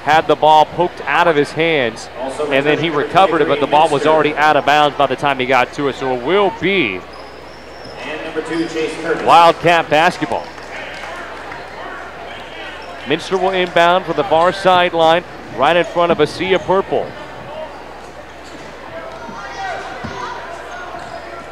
had the ball poked out of his hands, and then he recovered it, but the ball was already out of bounds by the time he got to it. So it will be Wildcat basketball. Minster will inbound from the far sideline, right in front of a sea of purple.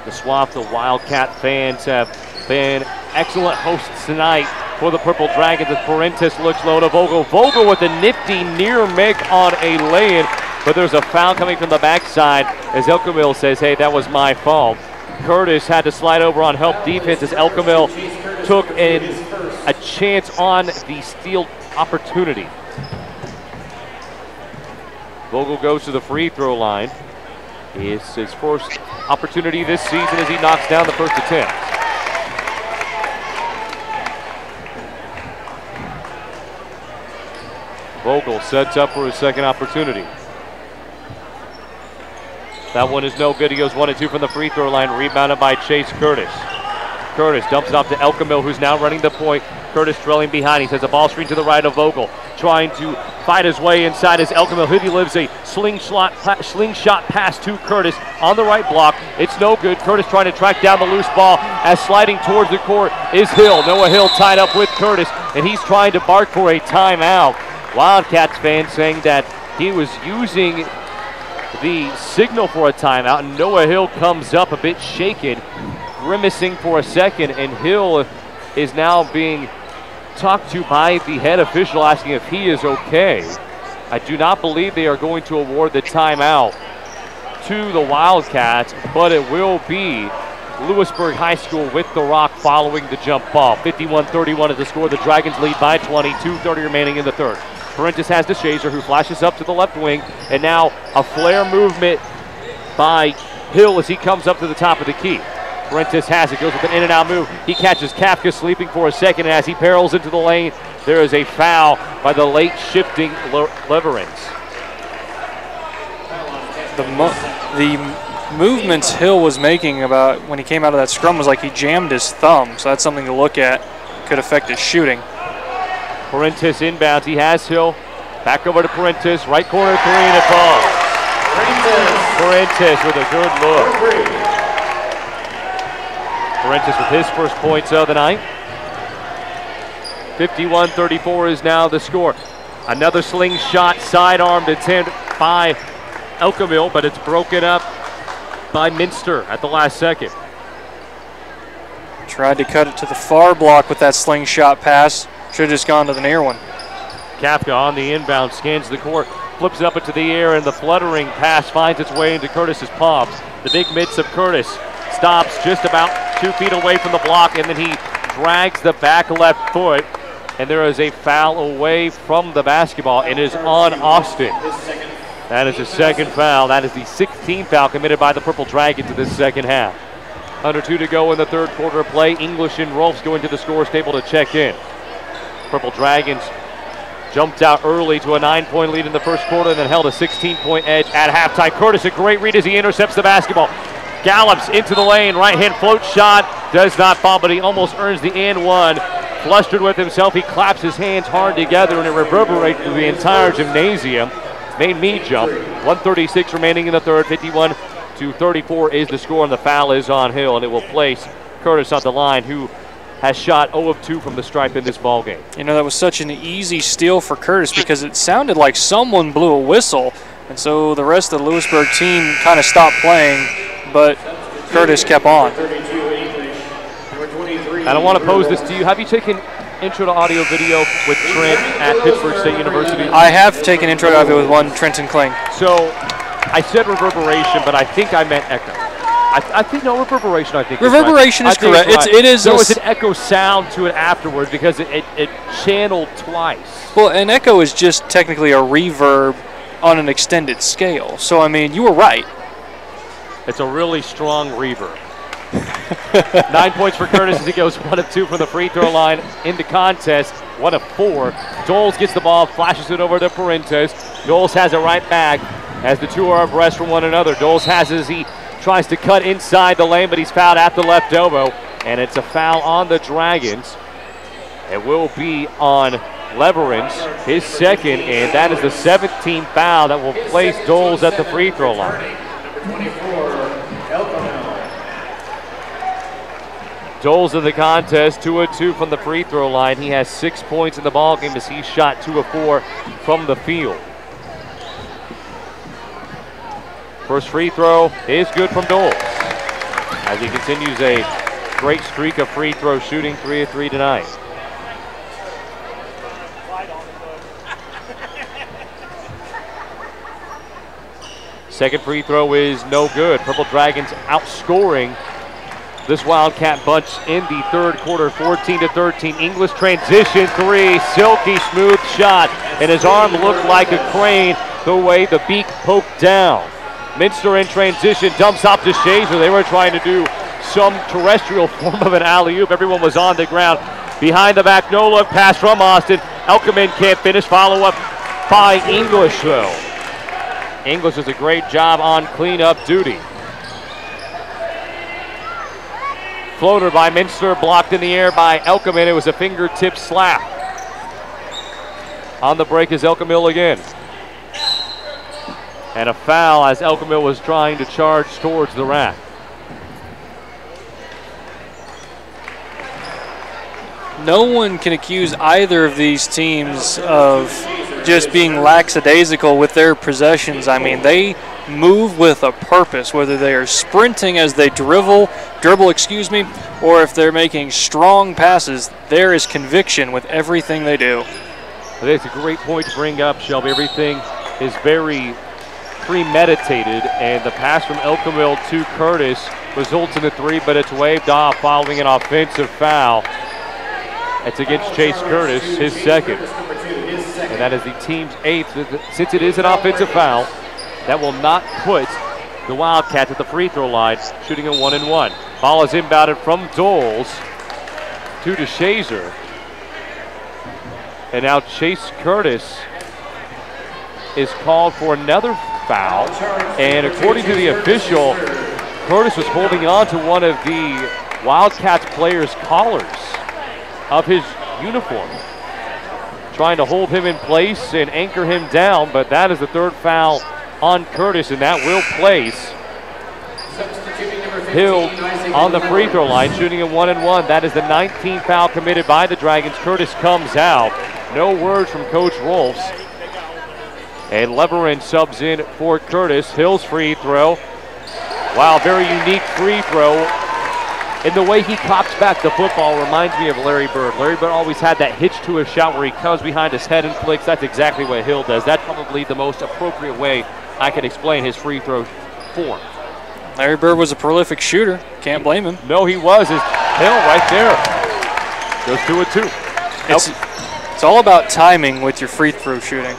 The Swamp, the Wildcat fans have been excellent hosts tonight for the Purple Dragons as Parentis looks low to Vogel. Vogel with a nifty near make on a lay-in, but there's a foul coming from the backside as Elkamil says, hey, that was my fault. Curtis had to slide over on help defense as Elkamil took a chance on the steal opportunity. Vogel goes to the free throw line. It's his first opportunity this season as he knocks down the first attempt. Vogel sets up for his second opportunity. That one is no good. He goes 1 and 2 from the free throw line, rebounded by Chase Curtis. Curtis dumps it off to Elkamil, who's now running the point. Curtis trailing behind. He sends a ball screen to the right of Vogel, trying to fight his way inside as Elkamil. He lives a slingshot pass to Curtis on the right block. It's no good. Curtis trying to track down the loose ball as sliding towards the court is Hill. Noah Hill tied up with Curtis, and he's trying to bark for a timeout. Wildcats fans saying that he was using the signal for a timeout, and Noah Hill comes up a bit shaken, grimacing for a second, and Hill is now being talked to by the head official asking if he is okay. I do not believe they are going to award the timeout to the Wildcats, but it will be Louisburg High School with the rock following the jump ball. 51-31 is the score. The Dragons lead by 20, 2:30 remaining in the third. Parentis has DeShazer, who flashes up to the left wing, and now a flare movement by Hill as he comes up to the top of the key. Parentis has it, goes with an in and out move. He catches Kafka sleeping for a second, and as he barrels into the lane, there is a foul by the late shifting Leverins. The movements Hill was making about when he came out of that scrum was like he jammed his thumb, so that's something to look at. Could affect his shooting. Parentis inbounds. He has Hill. Back over to Parentis. Right corner three and it falls. Parentis with a good look. Parentis with his first points of the night. 51-34 is now the score. Another slingshot sidearmed attempt by Elkamil, but it's broken up by Minster at the last second. Tried to cut it to the far block with that slingshot pass. Should have just gone to the near one. Kafka on the inbound, scans the court, flips it up into the air, and the fluttering pass finds its way into Curtis's palms. The big mitts of Curtis stops just about 2 feet away from the block, and then he drags the back left foot, and there is a foul away from the basketball, and it is on Austin. That is his second foul. That is the 16th foul committed by the Purple Dragons in this second half. Under 2 to go in the third quarter of play. English and Rolfs going to the scores table to check in. Purple Dragons jumped out early to a 9-point lead in the first quarter and then held a 16-point edge at halftime. Curtis, a great read as he intercepts the basketball. Gallops into the lane, right-hand float shot, does not fall, but he almost earns the and one. Flustered with himself, he claps his hands hard together and it reverberates through the entire gymnasium. Made me jump. 1:36 remaining in the third. 51-34 is the score, and the foul is on Hill, and it will place Curtis on the line, who has shot 0 of 2 from the stripe in this ball game. You know, that was such an easy steal for Curtis because it sounded like someone blew a whistle, and so the rest of the Louisburg team kind of stopped playing, but Curtis kept on. I don't want to pose this to you. Have you taken intro to audio video with Trent at Pittsburg State University? I have taken intro to audio with one, Trenton Kling. So I said reverberation, but I think I meant echo. I think, no, reverberation, I think reverberation is correct. Right. It is. There was an echo sound to it afterwards because it channeled twice. Well, an echo is just technically a reverb on an extended scale. So, I mean, you were right. It's a really strong reverb. 9 points for Curtis as he goes 1 of 2 from the free throw line in the contest. 1 of 4. Doles gets the ball, flashes it over to Parentis. Doles has it right back as the two are abreast from one another. Doles has it as he tries to cut inside the lane, but he's fouled at the left elbow, and it's a foul on the Dragons. It will be on Leverins, his second, and that is the 17th foul that will place Doles at the free throw line. Doles in the contest, 2 of 2 from the free throw line. He has 6 points in the ballgame as he shot 2 of 4 from the field. First free throw is good from Doles as he continues a great streak of free throw shooting, 3 of 3 tonight. Second free throw is no good. Purple Dragons outscoring this Wildcat bunch in the third quarter, 14-13. English transition three, silky smooth shot, and his arm looked like a crane the way the beak poked down. Minster in transition, dumps off to Shazer. They were trying to do some terrestrial form of an alley-oop. Everyone was on the ground. Behind the back, no look pass from Austin. Elkerman can't finish. Follow up by English though. English does a great job on cleanup duty. Floater by Minster, blocked in the air by Elkerman. It was a fingertip slap. On the break is Elkermill again. And a foul as Elkermill was trying to charge towards the rack. No one can accuse either of these teams of just being lackadaisical with their possessions. I mean, they move with a purpose, whether they are sprinting as they dribble, or if they're making strong passes. There is conviction with everything they do. I think it's a great point to bring up, Shelby. Everything is very premeditated, and the pass from Elkermill to Curtis results in the three, but it's waved off following an offensive foul. It's against Chase Curtis, his second. And that is the team's eighth. Since it is an offensive foul, that will not put the Wildcats at the free throw line, shooting a 1-and-1. Ball is inbounded from Doles to DeShazer. And now Chase Curtis is called for another foul. And according to the official, Curtis was holding on to one of the Wildcats players' collars of his uniform, trying to hold him in place and anchor him down, but that is the third foul on Curtis, and that will place Hill on the free throw line, shooting a 1-and-1. That is the 19th foul committed by the Dragons. Curtis comes out. No words from Coach Rolfs. And Leverin subs in for Curtis. Hill's free throw. Wow, very unique free throw. And the way he cocks back the football reminds me of Larry Bird. Larry Bird always had that hitch to his shot where he comes behind his head and flicks. That's exactly what Hill does. That's probably the most appropriate way I can explain his free throw form. Larry Bird was a prolific shooter. Can't blame him. No, he was. Hill right there. Goes 2 of 2. It's all about timing with your free throw shooting.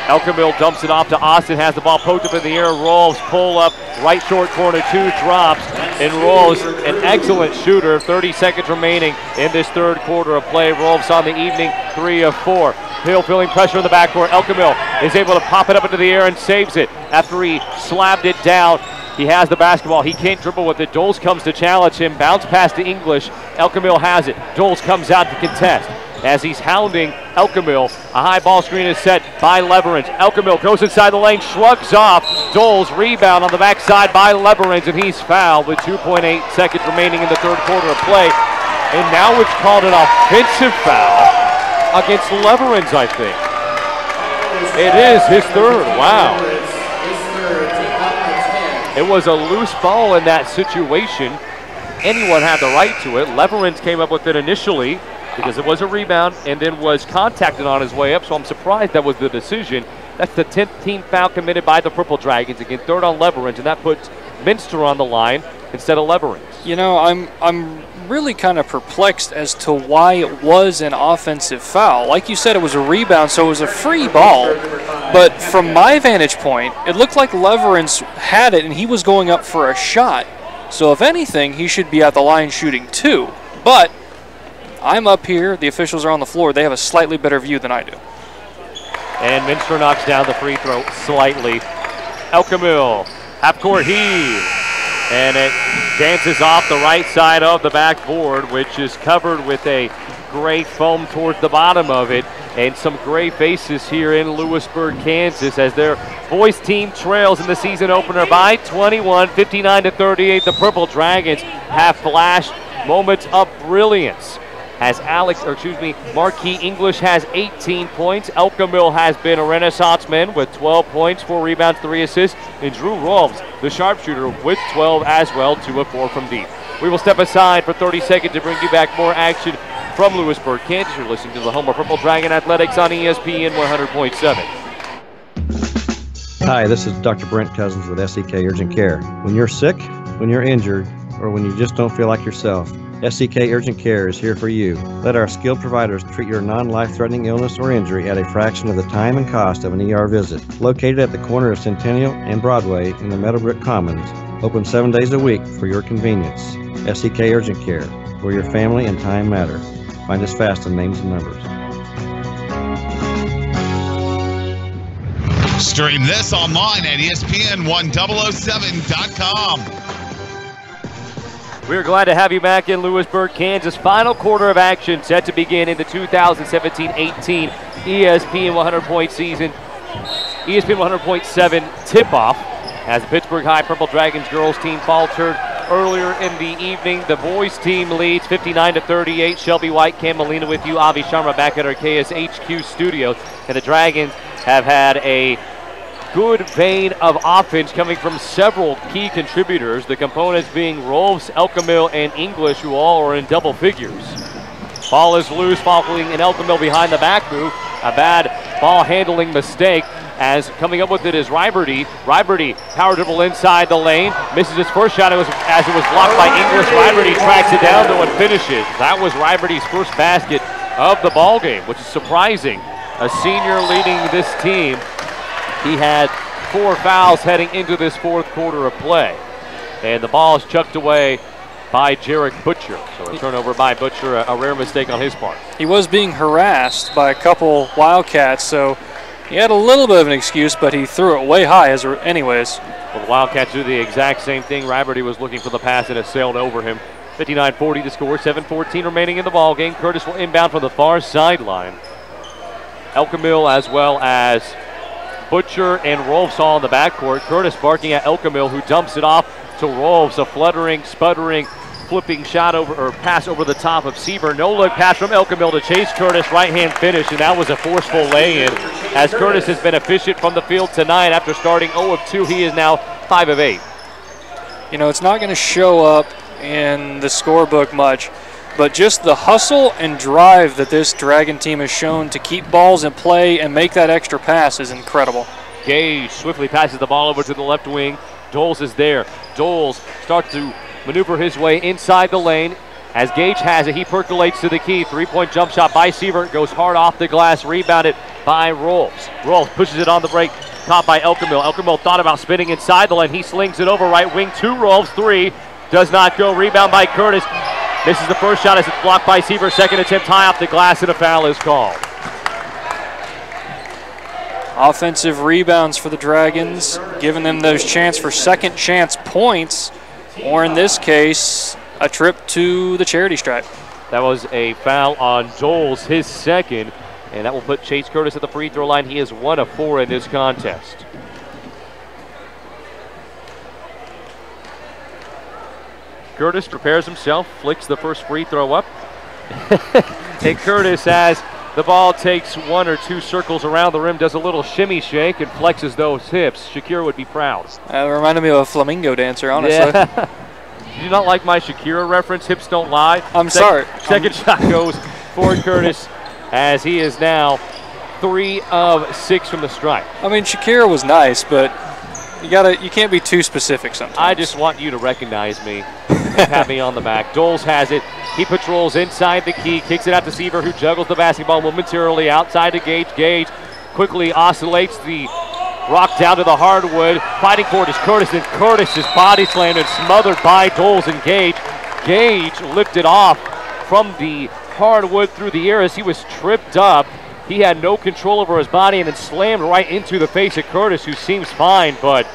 Elkermill dumps it off to Austin, has the ball poked up in the air, rolls, pull up, right short corner, 2 drops, and Rolfs, an excellent shooter. 30 seconds remaining in this third quarter of play. Rolfs on the evening, 3 of 4. Hill feeling pressure in the backcourt. Elkermill is able to pop it up into the air and saves it after he slabbed it down. He has the basketball. He can't dribble with it. Doles comes to challenge him. Bounce pass to English. Elkermill has it. Doles comes out to contest. As he's hounding Elkermill, a high ball screen is set by Leverins. Elkermill goes inside the lane, shrugs off. Doles rebound on the backside by Leverins, and he's fouled with 2.8 seconds remaining in the third quarter of play. And now it's called an offensive foul against Leverins, I think. It is his third. Wow. It was a loose ball in that situation. Anyone had the right to it. Leverins came up with it initially because it was a rebound and then was contacted on his way up, so I'm surprised that was the decision. That's the 10th team foul committed by the Purple Dragons. Again, third on Leverins, and that puts Minster on the line instead of Leverins. You know, I'm really kind of perplexed as to why it was an offensive foul. Like you said, it was a rebound, so it was a free ball. But from my vantage point, it looked like Leverins had it, and he was going up for a shot. So if anything, he should be at the line shooting 2. But I'm up here. The officials are on the floor. They have a slightly better view than I do. And Minster knocks down the free throw slightly. Elkermill, half-court heave. And it dances off the right side of the backboard, which is covered with a gray foam towards the bottom of it. And some gray faces here in Louisburg, Kansas, as their boys team trails in the season opener by 21, 59-38. The Purple Dragons have flashed moments of brilliance, as Marquis English has 18 points. Elkermill has been a renaissance man with 12 points, 4 rebounds, 3 assists. And Drew Rolfs, the sharpshooter, with 12 as well, 2 of 4 from deep. We will step aside for 30 seconds to bring you back more action from Louisburg, Kansas. You're listening to the home of Purple Dragon Athletics on ESPN 100.7. Hi, this is Dr. Brent Cousins with SEK Urgent Care. When you're sick, when you're injured, or when you just don't feel like yourself, SEK Urgent Care is here for you. Let our skilled providers treat your non-life-threatening illness or injury at a fraction of the time and cost of an ER visit. Located at the corner of Centennial and Broadway in the Meadowbrook Commons, open 7 days a week for your convenience. SEK Urgent Care, where your family and time matter. Find us fast in names and numbers. Stream this online at ESPN1007.com. We're glad to have you back in Louisburg, Kansas. Final quarter of action set to begin in the 2017-18 ESPN 100-point season. ESPN 100.7 tip-off as the Pittsburg High Purple Dragons girls team faltered earlier in the evening. The boys team leads 59-38. Shelby White, Cam Molina with you. Avi Sharma back at our KSHQ studios. And the Dragons have had a good vein of offense coming from several key contributors, the components being Rolfs, Elkamil, and English, who all are in double figures. Ball is loose, following an Elkamil behind the back move. A bad ball handling mistake, as coming up with it is Riberty. Riberty, power dribble inside the lane, misses his first shot as it was blocked by English. Riberty tracks it down though and finishes. That was Riberty's first basket of the ball game, which is surprising. A senior leading this team. He had 4 fouls heading into this fourth quarter of play. And the ball is chucked away by Jarek Butcher. So a turnover by Butcher, a rare mistake on his part. He was being harassed by a couple Wildcats, so he had a little bit of an excuse, but he threw it way high anyways. Well, the Wildcats do the exact same thing. Riberty was looking for the pass and it sailed over him. 59-40 to score, 7:14 remaining in the ball game. Curtis will inbound from the far sideline. Elkamil as well as Butcher and Rolfs all in the backcourt. Curtis barking at Elkamil, who dumps it off to Rolfs. A fluttering, sputtering, flipping shot pass over the top of Sieber. No look pass from Elkamil to Chase Curtis. Right hand finish, and that was a forceful lay-in. As Curtis has been efficient from the field tonight after starting 0 of 2, he is now 5 of 8. You know, it's not going to show up in the scorebook much, but just the hustle and drive that this Dragon team has shown to keep balls in play and make that extra pass is incredible. Gage swiftly passes the ball over to the left wing. Doles is there. Doles starts to maneuver his way inside the lane. As Gage has it, he percolates to the key. 3-point jump shot by Sievert goes hard off the glass, rebounded by Rolfs. Rolfs pushes it on the break, caught by Elkamil. Elkamil thought about spinning inside the lane. He slings it over right wing to Rolfs. 3 does not go. Rebound by Curtis. This is the first shot as it's blocked by Sievert. Second attempt high off the glass, and a foul is called. Offensive rebounds for the Dragons, giving them those chance for second chance points, or in this case, a trip to the charity stripe. That was a foul on Doles, his second, and that will put Chase Curtis at the free throw line. He is 1 of 4 in this contest. Curtis prepares himself, flicks the first free throw up. And Curtis, as the ball takes 1 or 2 circles around the rim, does a little shimmy shake and flexes those hips. Shakira would be proud. It reminded me of a flamingo dancer, honestly. Yeah. Did you not like my Shakira reference? Hips don't lie. I'm sorry. Second shot goes for Curtis, as he is now 3 of 6 from the stripe. I mean, Shakira was nice, but you can't be too specific sometimes. I just want you to recognize me. Pat me on the back. Doles has it. He patrols inside the key, kicks it out to Siever, who juggles the basketball momentarily outside to Gage. Gage quickly oscillates the rock down to the hardwood. Fighting for it is Curtis, and Curtis is body slammed and smothered by Doles and Gage. Gage lifted off from the hardwood through the air as he was tripped up. He had no control over his body and then slammed right into the face of Curtis, who seems fine, but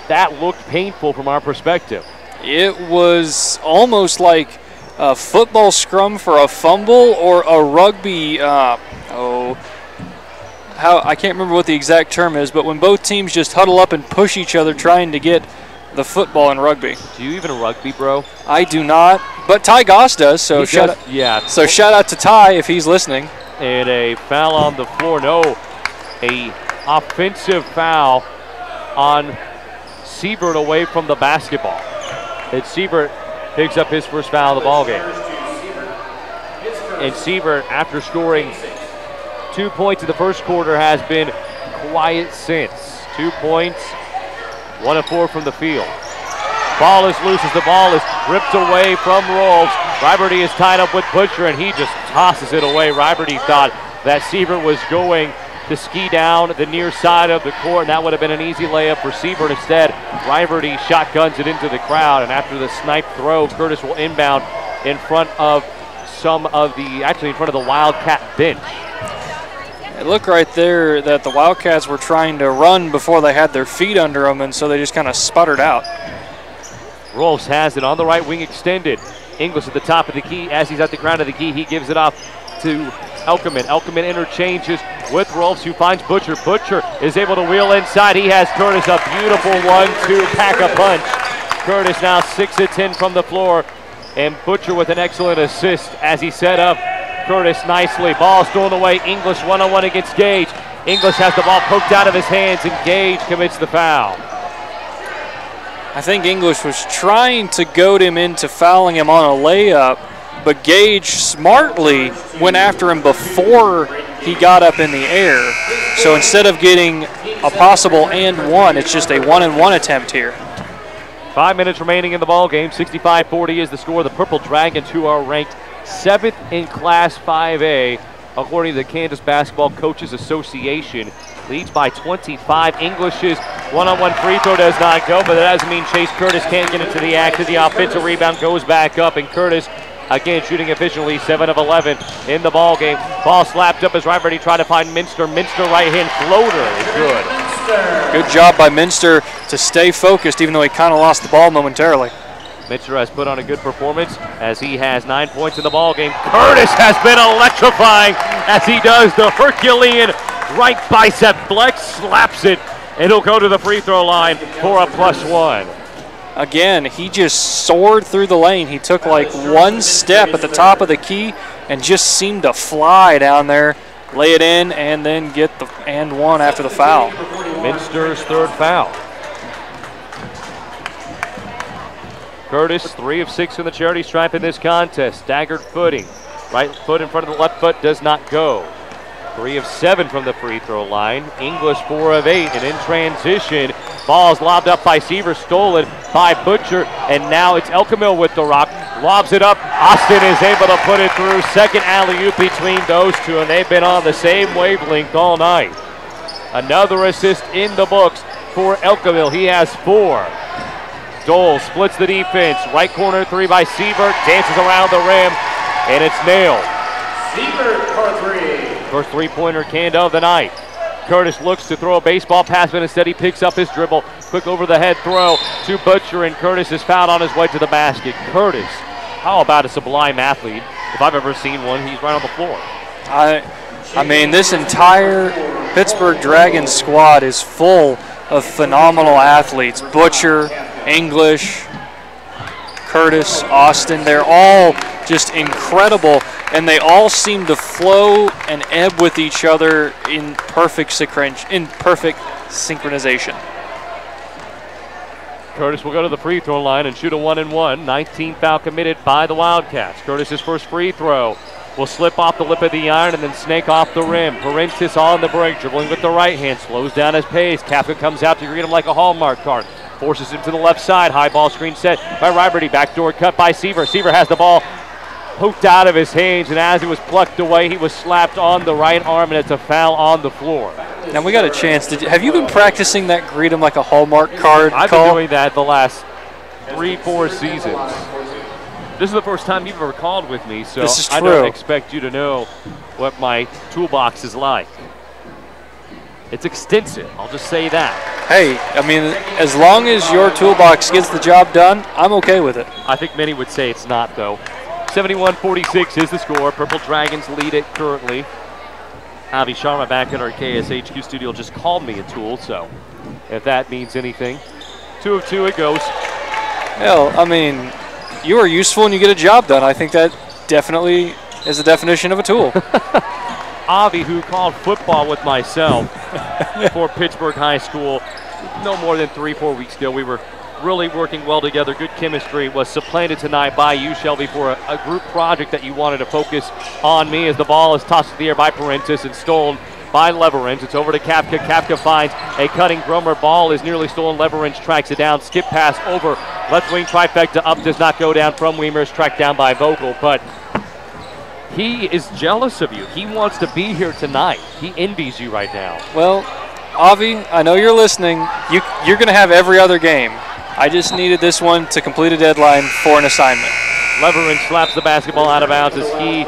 that looked painful from our perspective. It was almost like a football scrum for a fumble or a rugby, I can't remember what the exact term is, but when both teams just huddle up and push each other trying to get the football in rugby. Do you even rugby, bro? I do not, but Ty Goss does, so shout out to Ty if he's listening. And a foul on the floor. No, a offensive foul on Siebert away from the basketball. And Siebert picks up his first foul of the ball game. And Siebert, after scoring 2 points in the first quarter, has been quiet since. 2 points, 1 of 4 from the field. Ball is loose as the ball is ripped away from Rolfs. Riberty is tied up with Butcher, and he just tosses it away. Riberty thought that Siebert was going to ski down the near side of the court, and that would have been an easy layup for Siebert. Instead, Riberty shotguns it into the crowd, and after the snipe throw, Curtis will inbound in front of in front of the Wildcat bench. It looked right there that the Wildcats were trying to run before they had their feet under them, and so they just kind of sputtered out. Rolfs has it on the right wing extended. Inglis at the top of the key. As he's at the ground of the key, he gives it off to Elkerman. Elkerman interchanges with Rolfs, who finds Butcher. Butcher is able to wheel inside. He has Curtis a beautiful 1-2 pack-a-punch. Curtis now 6 of 10 from the floor, and Butcher with an excellent assist as he set up Curtis nicely. Ball stolen away. Inglis 1-on-1 against Gage. Inglis has the ball poked out of his hands, and Gage commits the foul. I think English was trying to goad him into fouling him on a layup, but Gage smartly went after him before he got up in the air. So instead of getting a possible and one, it's just a 1-and-1 attempt here. 5 minutes remaining in the ball game. 65-40 is the score. The Purple Dragons, who are ranked 7th in Class 5A, according to the Kansas Basketball Coaches Association, leads by 25. English's 1-on-1 free throw does not go, but that doesn't mean Chase Curtis can't get into the action. The offensive rebound goes back up, and Curtis again shooting efficiently, 7 of 11 in the ball game. Ball slapped up as Riberty tried to find Minster. Minster right hand floater is good. Good job by Minster to stay focused, even though he kind of lost the ball momentarily. Minster has put on a good performance as he has 9 points in the ball game. Curtis has been electrifying as he does the Herculean right bicep flex, slaps it, and he'll go to the free throw line for a +1. Again, he just soared through the lane. He took like one step at the top of the key and just seemed to fly down there, lay it in, and then get the and one after the foul. Minster's 3rd foul. Curtis, 3 of 6 in the charity stripe in this contest. Staggered footing. Right foot in front of the left foot does not go. 3 of 7 from the free throw line. English 4 of 8, and in transition, ball's lobbed up by Seaver, stolen by Butcher, and now it's Elkamil with the rock. Lobs it up. Austin is able to put it through. Second alley-oop between those two, and they've been on the same wavelength all night. Another assist in the books for Elkamil. He has 4. Dole splits the defense. Right corner 3 by Siebert. Dances around the rim, and it's nailed. Siebert for 3. First three-pointer canned of the night. Curtis looks to throw a baseball pass, but instead he picks up his dribble. Quick over-the-head throw to Butcher, and Curtis is fouled on his way to the basket. Curtis, how about a sublime athlete? If I've ever seen one, he's right on the floor. I mean, this entire Pittsburgh Dragons squad is full of phenomenal athletes. Butcher, English, Curtis, Austin, they're all just incredible, and they all seem to flow and ebb with each other in perfect synchronization. Curtis will go to the free throw line and shoot a 1-and-1. 19th foul committed by the Wildcats. Curtis's first free throw will slip off the lip of the iron and then snake off the rim. Parentis on the break, dribbling with the right hand, slows down his pace. Kafka comes out to greet him like a Hallmark card. Forces him to the left side. High ball screen set by Riberty. Backdoor cut by Seaver. Seaver has the ball poked out of his hands, and as it was plucked away, he was slapped on the right arm, and it's a foul on the floor. Now we got a chance. Have you been practicing that greet him like a Hallmark card I've call? been doing that the last 3-4 seasons. This is the first time you've ever called with me, so this is true. I don't expect you to know what my toolbox is like. It's extensive, I'll just say that. Hey, I mean, as long as your toolbox gets the job done, I'm okay with it. I think many would say it's not, though. 71-46 is the score. Purple Dragons lead it currently. Avi Sharma back in our KSHQ studio just called me a tool, so if that means anything. 2 of 2 it goes. Hell, I mean, you are useful and you get a job done. I think that definitely is the definition of a tool. Avi, who called football with myself for Pittsburg High School no more than 3-4 weeks ago. We were really working well together, good chemistry, was supplanted tonight by you, Shelby, for a group project that you wanted to focus on me as the ball is tossed to the air by Parentis and stolen by Leverage. It's over to Kapka. Kapka finds a cutting Gromer. Ball is nearly stolen. Leverage tracks it down. Skip pass over. Left wing trifecta up, does not go down from Weimer's, tracked down by Vogel, but he is jealous of you. He wants to be here tonight. He envies you right now. Well, Avi, I know you're listening. You're going to have every other game. I just needed this one to complete a deadline for an assignment. Leverage slaps the basketball out of bounds as he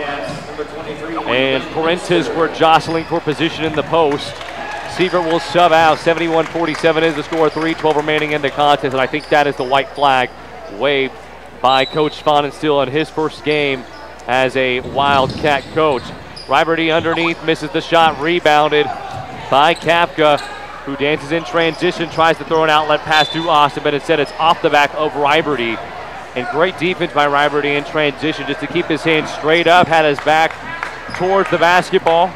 and Parentes were jostling for position in the post. Sievert will sub out. 71-47 is the score. 3:12 remaining in the contest, and I think that is the white flag waved by Coach Spanenstiel in his first game as a Wildcat coach. Riberty underneath, misses the shot, rebounded by Kapka, who dances in transition, tries to throw an outlet pass to Austin, but instead it's off the back of Riberty. And great defense by Riberty in transition just to keep his hands straight up, had his back towards the basketball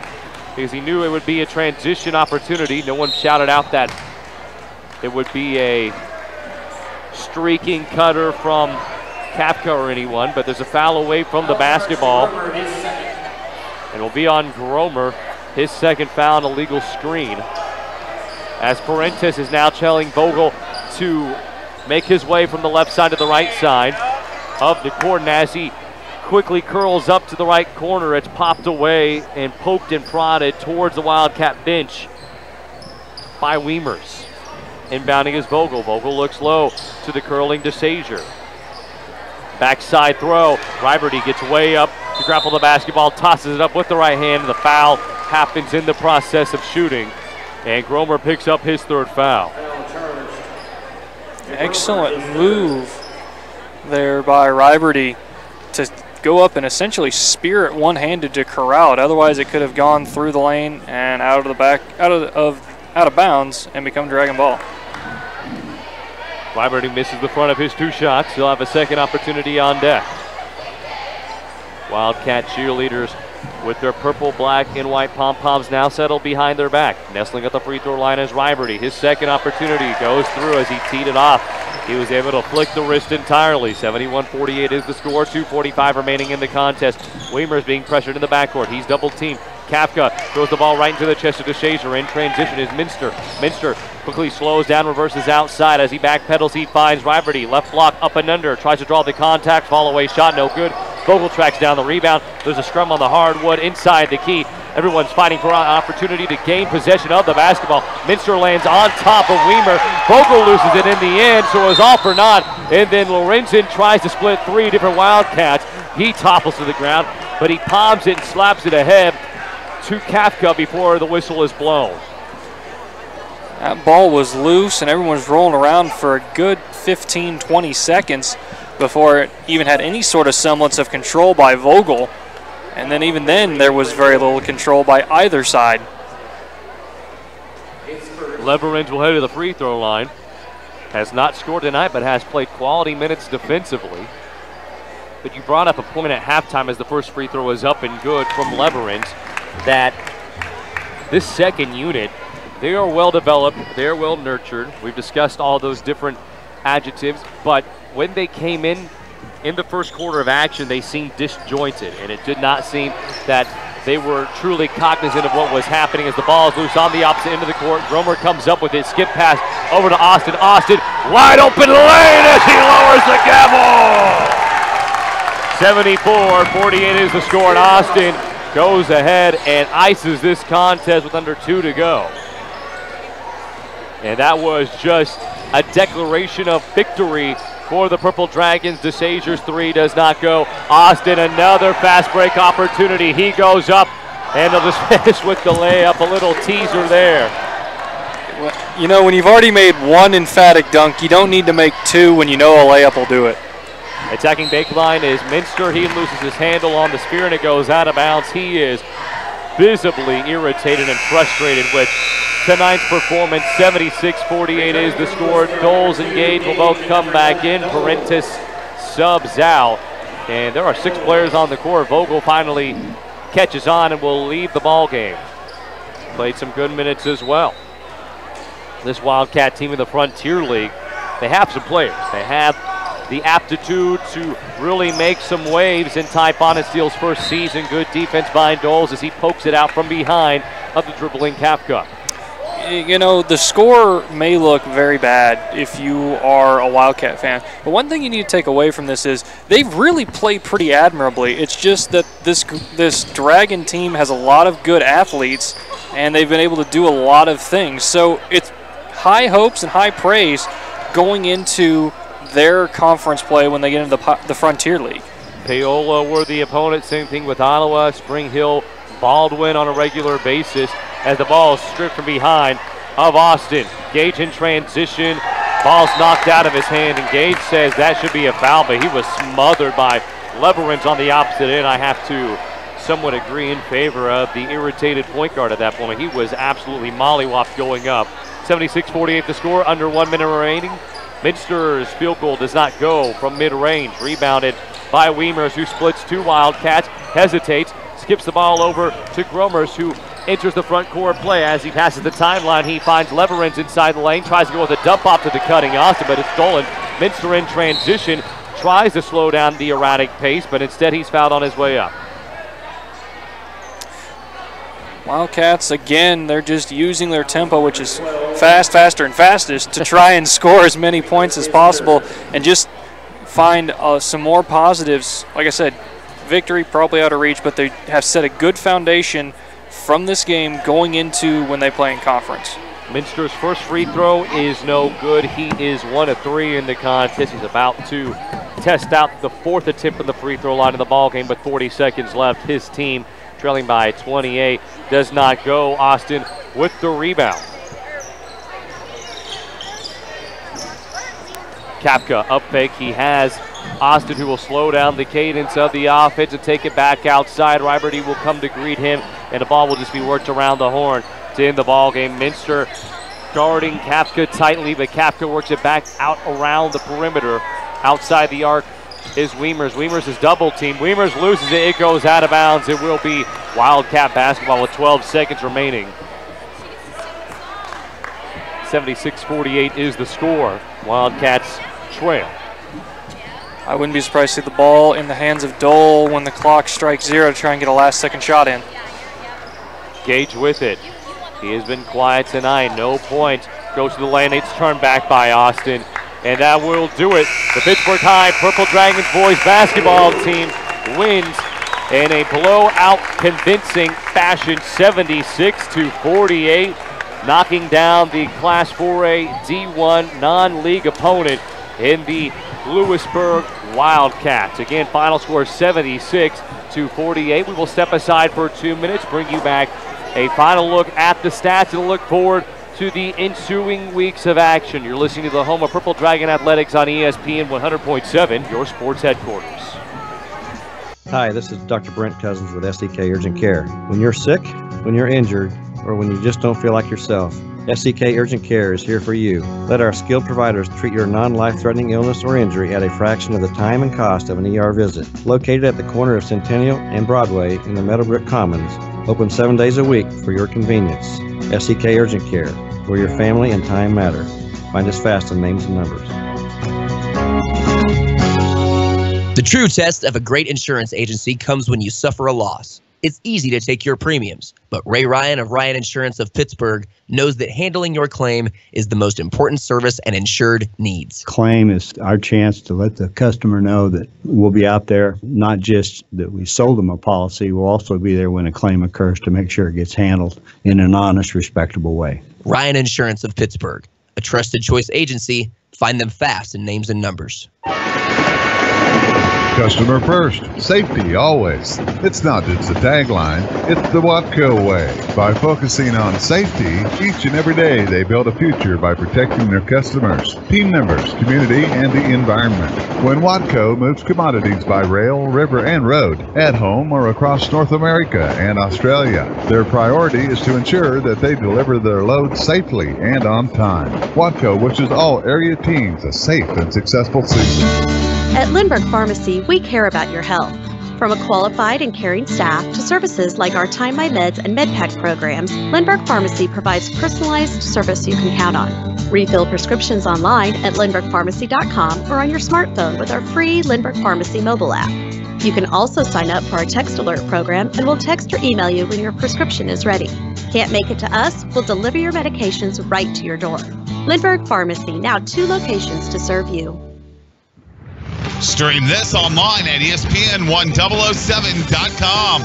because he knew it would be a transition opportunity. No one shouted out that it would be a streaking cutter from Kapka or anyone, but there's a foul away from the basketball. And it'll be on Gromer, his second foul, an illegal screen. As Parentes is now telling Vogel to make his way from the left side to the right side of the court, and as he quickly curls up to the right corner, it's popped away and poked and prodded towards the Wildcat bench by Weimers. Inbounding is Vogel. Vogel looks low to the curling DeSager. Backside throw. Riberty gets way up to grapple the basketball, tosses it up with the right hand. The foul happens in the process of shooting, and Gromer picks up his third foul. Excellent move there by Riberty to go up and essentially spear it one-handed to corral it. Otherwise, it could have gone through the lane and out of bounds and become Dragon Ball. Riberty misses the front of his two shots. He'll have a second opportunity on deck. Wildcat cheerleaders with their purple, black, and white pom-poms now settled behind their back. Nestling at the free throw line is Riberty. His second opportunity goes through as he teed it off. He was able to flick the wrist entirely. 71-48 is the score. 2:45 remaining in the contest. Weimers being pressured in the backcourt. He's double teamed. Kapka throws the ball right into the chest of DeShazer. In transition is Minster. Minster quickly slows down, reverses outside. As he backpedals, he finds Riberty. Left block, up and under. Tries to draw the contact. Fall away shot, no good. Vogel tracks down the rebound. There's a scrum on the hardwood inside the key. Everyone's fighting for an opportunity to gain possession of the basketball. Minster lands on top of Weimer. Vogel loses it in the end, so it was all for naught. And then Lorenzen tries to split three different Wildcats. He topples to the ground, but he palms it and slaps it ahead to Kapka before the whistle is blown. That ball was loose, and everyone was rolling around for a good 15-20 seconds before it even had any sort of semblance of control by Vogel. And then even then, there was very little control by either side. Leverage will head to the free throw line. Has not scored tonight, but has played quality minutes defensively. But you brought up a point at halftime as the first free throw was up and good from Leverage, that this second unit, they are well developed, they're well nurtured. We've discussed all those different adjectives, but when they came in the first quarter of action, they seemed disjointed, and it did not seem that they were truly cognizant of what was happening as the ball is loose on the opposite end of the court. Gromer comes up with it, skip pass over to Austin. Austin, wide open lane as he lowers the gavel. 74-48 is the score, and Austin goes ahead and ices this contest with under 2 to go. And that was just a declaration of victory for the Purple Dragons. DeSager's three does not go. Austin, another fast break opportunity. He goes up, and they'll just finish with the layup. A little teaser there. Well, you know, when you've already made one emphatic dunk, you don't need to make two when you know a layup will do it. Attacking baseline is Minster. He loses his handle on the spear, and it goes out of bounds. He is visibly irritated and frustrated with tonight's performance. 76-48 is the score. Doles and Gage will both come back in. Parentes subs out. And there are 6 players on the court. Vogel finally catches on and will leave the ball game. Played some good minutes as well. This Wildcat team in the Frontier League, they have some players. They have the aptitude to really make some waves in Ty Bonesteel's first season. Good defense by Doles as he pokes it out from behind of the dribbling Kapka. You know, the score may look very bad if you are a Wildcat fan, but one thing you need to take away from this is they've really played pretty admirably. It's just that this Dragon team has a lot of good athletes, and they've been able to do a lot of things. So it's high hopes and high praise going into their conference play when they get into the Frontier League. Paola were the opponent, same thing with Ottawa, Spring Hill, Baldwin on a regular basis as the ball is stripped from behind of Austin. Gage in transition, ball's knocked out of his hand, and Gage says that should be a foul, but he was smothered by Leverins on the opposite end. I have to somewhat agree in favor of the irritated point guard at that point. He was absolutely mollywopped going up. 76-48 the score, under 1 minute remaining. Minster's field goal does not go from mid-range. Rebounded by Weimers, who splits two Wildcats, hesitates, skips the ball over to Gromers, who enters the front court play. As he passes the timeline, he finds Leverins inside the lane, tries to go with a dump off to the cutting Austin, but it's stolen. Minster in transition, tries to slow down the erratic pace, but instead he's fouled on his way up. Wildcats, again, they're just using their tempo, which is fast, faster, and fastest, to try and score as many points as possible and just find some more positives. Like I said, victory probably out of reach, but they have set a good foundation from this game going into when they play in conference. Minster's first free throw is no good. He is 1 of 3 in the contest. He's about to test out the fourth attempt from the free throw line of the ball game, but 40 seconds left. His team trailing by 28 does not go. Austin with the rebound. Kapka up fake. He has Austin, who will slow down the cadence of the offense and take it back outside. Riberty will come to greet him, and the ball will just be worked around the horn to end the ball game. Minster guarding Kapka tightly, but Kapka works it back out around the perimeter. Outside the arc is Weimers. Weimers is double teamed. Weimers loses it. It goes out of bounds. It will be Wildcat basketball with 12 seconds remaining. 76-48 is the score. Wildcats trail. I wouldn't be surprised to see the ball in the hands of Dole when the clock strikes 0 to try and get a last-second shot in. Gage with it. He has been quiet tonight. No points. Goes to the lane. It's turned back by Austin. And that will do it. The Pittsburg High Purple Dragons boys basketball team wins in a blowout, convincing fashion, 76-48, knocking down the Class 4A D1 non-league opponent in the Louisburg Wildcats. Again, final score 76-48. We will step aside for 2 minutes, bring you back a final look at the stats and look forward to the ensuing weeks of action. You're listening to the home of Purple Dragon Athletics on ESPN 100.7, your sports headquarters. Hi, this is Dr. Brent Cousins with SEK Urgent Care. When you're sick, when you're injured, or when you just don't feel like yourself, SEK Urgent Care is here for you. Let our skilled providers treat your non-life-threatening illness or injury at a fraction of the time and cost of an ER visit. Located at the corner of Centennial and Broadway in the Meadowbrook Commons. Open 7 days a week for your convenience. SEK Urgent Care, where your family and time matter. Find us fast on names and numbers. The true test of a great insurance agency comes when you suffer a loss. It's easy to take your premiums, but Ray Ryan of Ryan Insurance of Pittsburgh knows that handling your claim is the most important service an insured needs. Claim is our chance to let the customer know that we'll be out there, not just that we sold them a policy, we'll also be there when a claim occurs to make sure it gets handled in an honest, respectable way. Ryan Insurance of Pittsburgh, a trusted choice agency. Find them fast in names and numbers. Customer first, safety always. It's not just a tagline, it's the Watco way. By focusing on safety, each and every day they build a future by protecting their customers, team members, community, and the environment. When Watco moves commodities by rail, river, and road, at home or across North America and Australia, their priority is to ensure that they deliver their loads safely and on time. Watco wishes all area teams a safe and successful season. At Lindbergh Pharmacy, we care about your health. From a qualified and caring staff to services like our Time My Meds and MedPack programs, Lindbergh Pharmacy provides personalized service you can count on. Refill prescriptions online at lindberghpharmacy.com or on your smartphone with our free Lindbergh Pharmacy mobile app. You can also sign up for our text alert program and we'll text or email you when your prescription is ready. Can't make it to us? We'll deliver your medications right to your door. Lindbergh Pharmacy, now 2 locations to serve you. Stream this online at ESPN1007.com.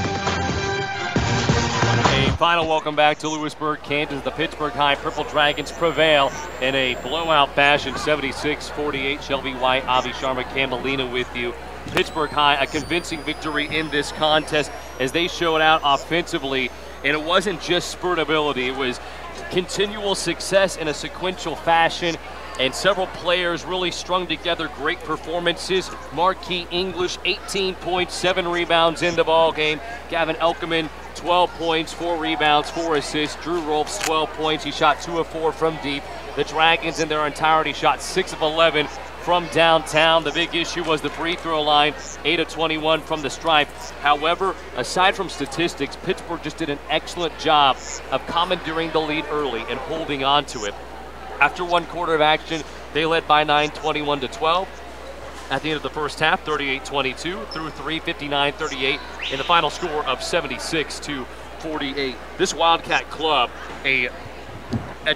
A final welcome back to Louisburg, Kansas. The Pittsburg High Purple Dragons prevail in a blowout fashion, 76-48. Shelby White, Avi Sharma, Camelina with you. Pittsburg High, a convincing victory in this contest as they showed out offensively. And it wasn't just spurt ability, it was continual success in a sequential fashion. And several players really strung together great performances. Marquis English, 18 points, 7 rebounds in the ball game. Gavin Elkerman, 12 points, 4 rebounds, 4 assists. Drew Rolfs, 12 points. He shot 2 of 4 from deep. The Dragons in their entirety shot 6 of 11 from downtown. The big issue was the free throw line, 8 of 21 from the stripe. However, aside from statistics, Pittsburgh just did an excellent job of commandeering the lead early and holding on to it. After 1 quarter of action, they led by 9, 21-12. At the end of the first half, 38-22 through 3, 59-38 in the final score of 76-48. This Wildcat club, a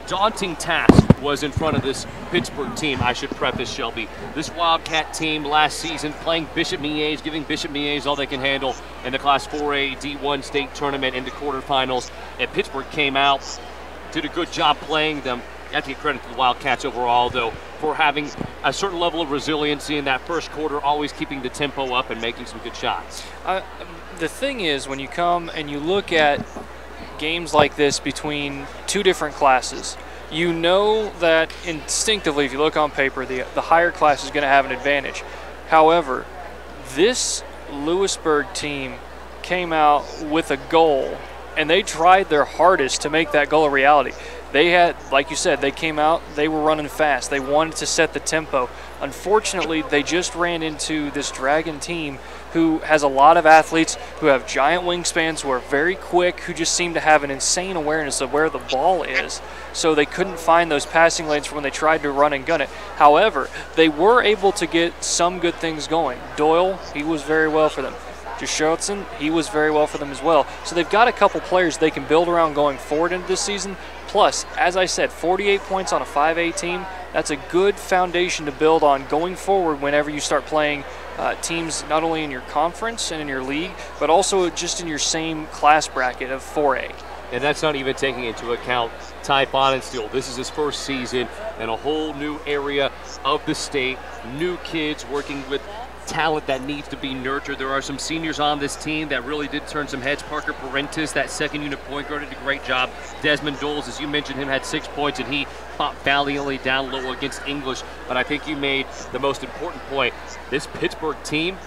daunting task was in front of this Pittsburgh team, I should preface, Shelby. This Wildcat team last season playing Bishop Miege, giving Bishop Miege all they can handle in the Class 4A D1 state tournament into quarterfinals. And Pittsburgh came out, did a good job playing them. You have to give credit to the Wildcats overall, though, for having a certain level of resiliency in that first quarter, always keeping the tempo up and making some good shots. The thing is, when you come and you look at games like this between 2 different classes, you know that instinctively, if you look on paper, the higher class is going to have an advantage. However, this Louisburg team came out with a goal, and they tried their hardest to make that goal a reality. They had, like you said, they came out, they were running fast. They wanted to set the tempo. Unfortunately, they just ran into this Dragon team who has a lot of athletes who have giant wingspans, who are very quick, who just seem to have an insane awareness of where the ball is. So they couldn't find those passing lanes when they tried to run and gun it. However, they were able to get some good things going. Doyle, he was very well for them. Jashotson, he was very well for them as well. So they've got a couple players they can build around going forward into this season. Plus, as I said, 48 points on a 5A team, that's a good foundation to build on going forward whenever you start playing teams not only in your conference and in your league, but also just in your same class bracket of 4A. And that's not even taking into account Ty Bonensteel. This is his first season in a whole new area of the state, new kids working with talent that needs to be nurtured. There are some seniors on this team that really did turn some heads. Parker Parentis, that second unit point guard, did a great job. Desmond Doles, as you mentioned him, had 6 points, and he fought valiantly down low against English. But I think you made the most important point. This Pittsburgh team,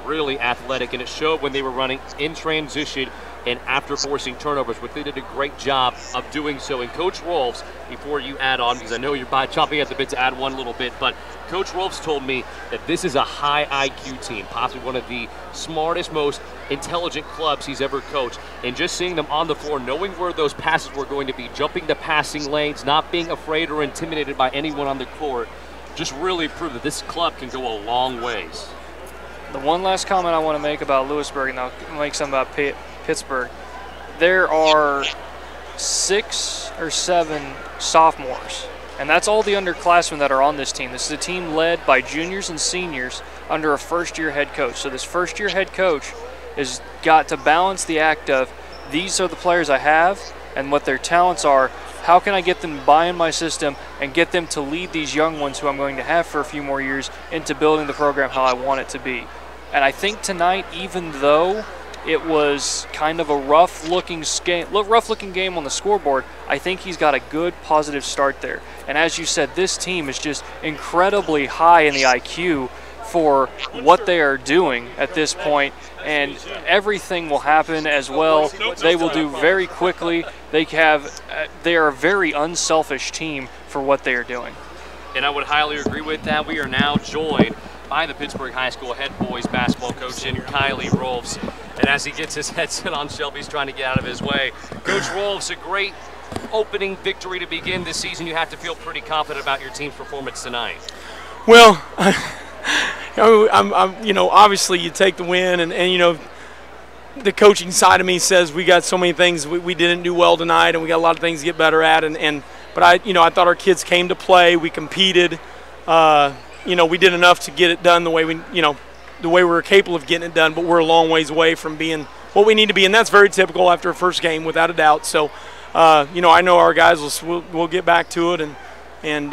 really athletic, and it showed when they were running in transition and after forcing turnovers, which they did a great job of doing so. And Coach Rolfs, before you add on, because I know you're chomping at the bit to add one little bit, but Coach Rolfs told me that this is a high IQ team, possibly one of the smartest, most intelligent clubs he's ever coached. And just seeing them on the floor, knowing where those passes were going to be, jumping the passing lanes, not being afraid or intimidated by anyone on the court, just really proved that this club can go a long ways. The one last comment I want to make about Louisburg, and I'll make some about Pittsburgh. There are 6 or 7 sophomores, and that's all the underclassmen that are on this team. This is a team led by juniors and seniors under a first-year head coach. So this first-year head coach has got to balance the act of, these are the players I have and what their talents are. How can I get them to buy in my system and get them to lead these young ones who I'm going to have for a few more years into building the program how I want it to be? And I think tonight, even though it was kind of a rough-looking game on the scoreboard, I think he's got a good, positive start there. And as you said, this team is just incredibly high in the IQ for what they are doing at this point, and everything will happen as well. They will do very quickly. They are a very unselfish team for what they are doing. And I would highly agree with that. We are now joined by the Pittsburgh High School head boys basketball coach, and Kylie Rolfs. And as he gets his headset on, Shelby's trying to get out of his way. Coach Rolfs, a great opening victory to begin this season. You have to feel pretty confident about your team's performance tonight. Well, I'm obviously you take the win, and the coaching side of me says we got so many things we didn't do well tonight, and we got a lot of things to get better at. But I thought our kids came to play. We competed. We did enough to get it done the way we were capable of getting it done. But we're a long ways away from being what we need to be, and that's very typical after a first game, without a doubt. So, I know our guys will get back to it and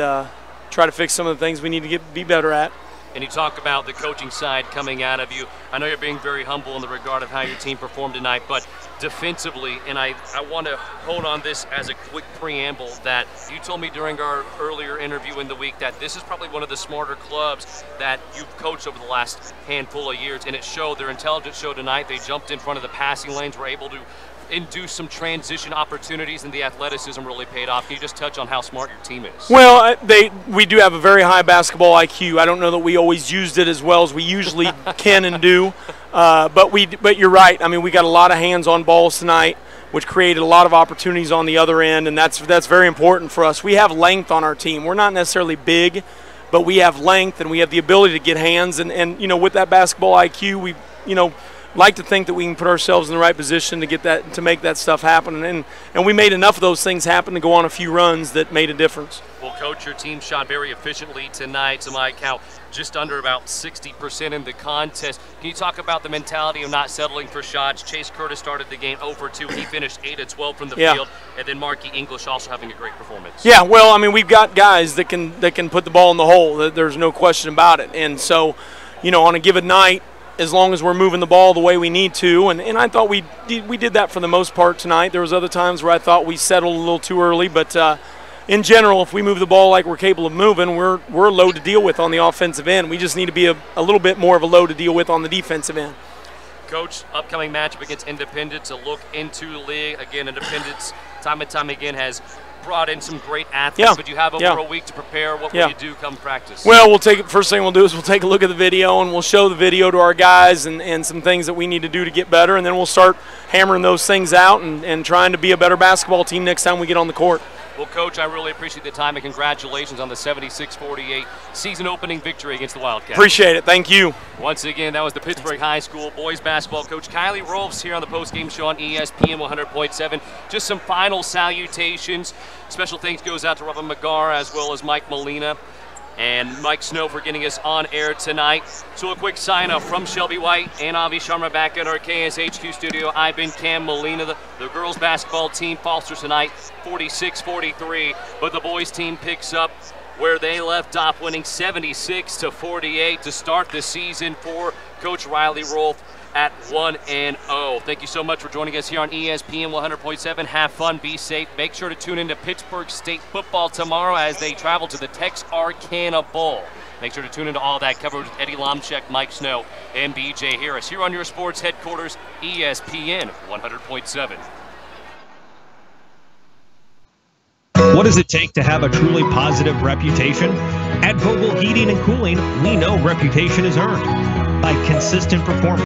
try to fix some of the things we need to be better at. And you talk about the coaching side coming out of you. I know you're being very humble in the regard of how your team performed tonight, but defensively, and I want to hold on this as a quick preamble, that you told me during our earlier interview in the week that this is probably one of the smarter clubs that you've coached over the last handful of years, and it showed. Their intelligence showed tonight. They jumped in front of the passing lanes, were able to induce some transition opportunities, and the athleticism really paid off. Can you just touch on how smart your team is? Well, we do have a very high basketball IQ. I don't know that we always used it as well as we usually can and do, but you're right. I mean, we got a lot of hands-on balls tonight, which created a lot of opportunities on the other end, and that's very important for us. We have length on our team. We're not necessarily big, but we have length and we have the ability to get hands, and with that basketball IQ, we like to think that we can put ourselves in the right position to make that stuff happen, and we made enough of those things happen to go on a few runs that made a difference. Well, Coach, your team shot very efficiently tonight. To my count, just under about 60% in the contest. Can you talk about the mentality of not settling for shots? Chase Curtis started the game 0 for 2. He finished 8 of 12 from the field, and then Marky English also having a great performance. Yeah, well, I mean, we've got guys that can put the ball in the hole. There's no question about it, and so, on a given night, as long as we're moving the ball the way we need to, and I thought we did that for the most part tonight. There was other times where I thought we settled a little too early, but in general, if we move the ball like we're capable of moving, we're a load to deal with on the offensive end. We just need to be a little bit more of a load to deal with on the defensive end. Coach, upcoming matchup against Independence, a look into the league. Again, Independence time and time again has brought in some great athletes, but you have over a week to prepare. What will you do come practice? Well, first thing we'll do is we'll take a look at the video, and we'll show the video to our guys and some things that we need to do to get better, and then we'll start hammering those things out and trying to be a better basketball team next time we get on the court. Well, Coach, I really appreciate the time, and congratulations on the 76-48 season opening victory against the Wildcats. Appreciate it. Thank you. Once again, that was the Pittsburg High School boys basketball coach Kylie Rolfs here on the postgame show on ESPN 100.7. Just some final salutations. Special thanks goes out to Robin McGarr as well as Mike Molina and Mike Snow for getting us on air tonight. So a quick sign-off from Shelby White and Avi Sharma back at our KSHQ studio. I've been Cam Molina. The girls basketball team falters tonight 46-43, but the boys team picks up where they left off, winning 76-48 to start the season for Coach Riley Rolfe at 1-0. Thank you so much for joining us here on ESPN 100.7. Have fun, be safe. Make sure to tune into Pittsburg State football tomorrow as they travel to the Texarkana Bowl. Make sure to tune into all that coverage with Eddie Lomchek, Mike Snow, and BJ Harris here on your sports headquarters, ESPN 100.7. What does it take to have a truly positive reputation? At Vogel Heating and Cooling, we know reputation is earned by consistent performance.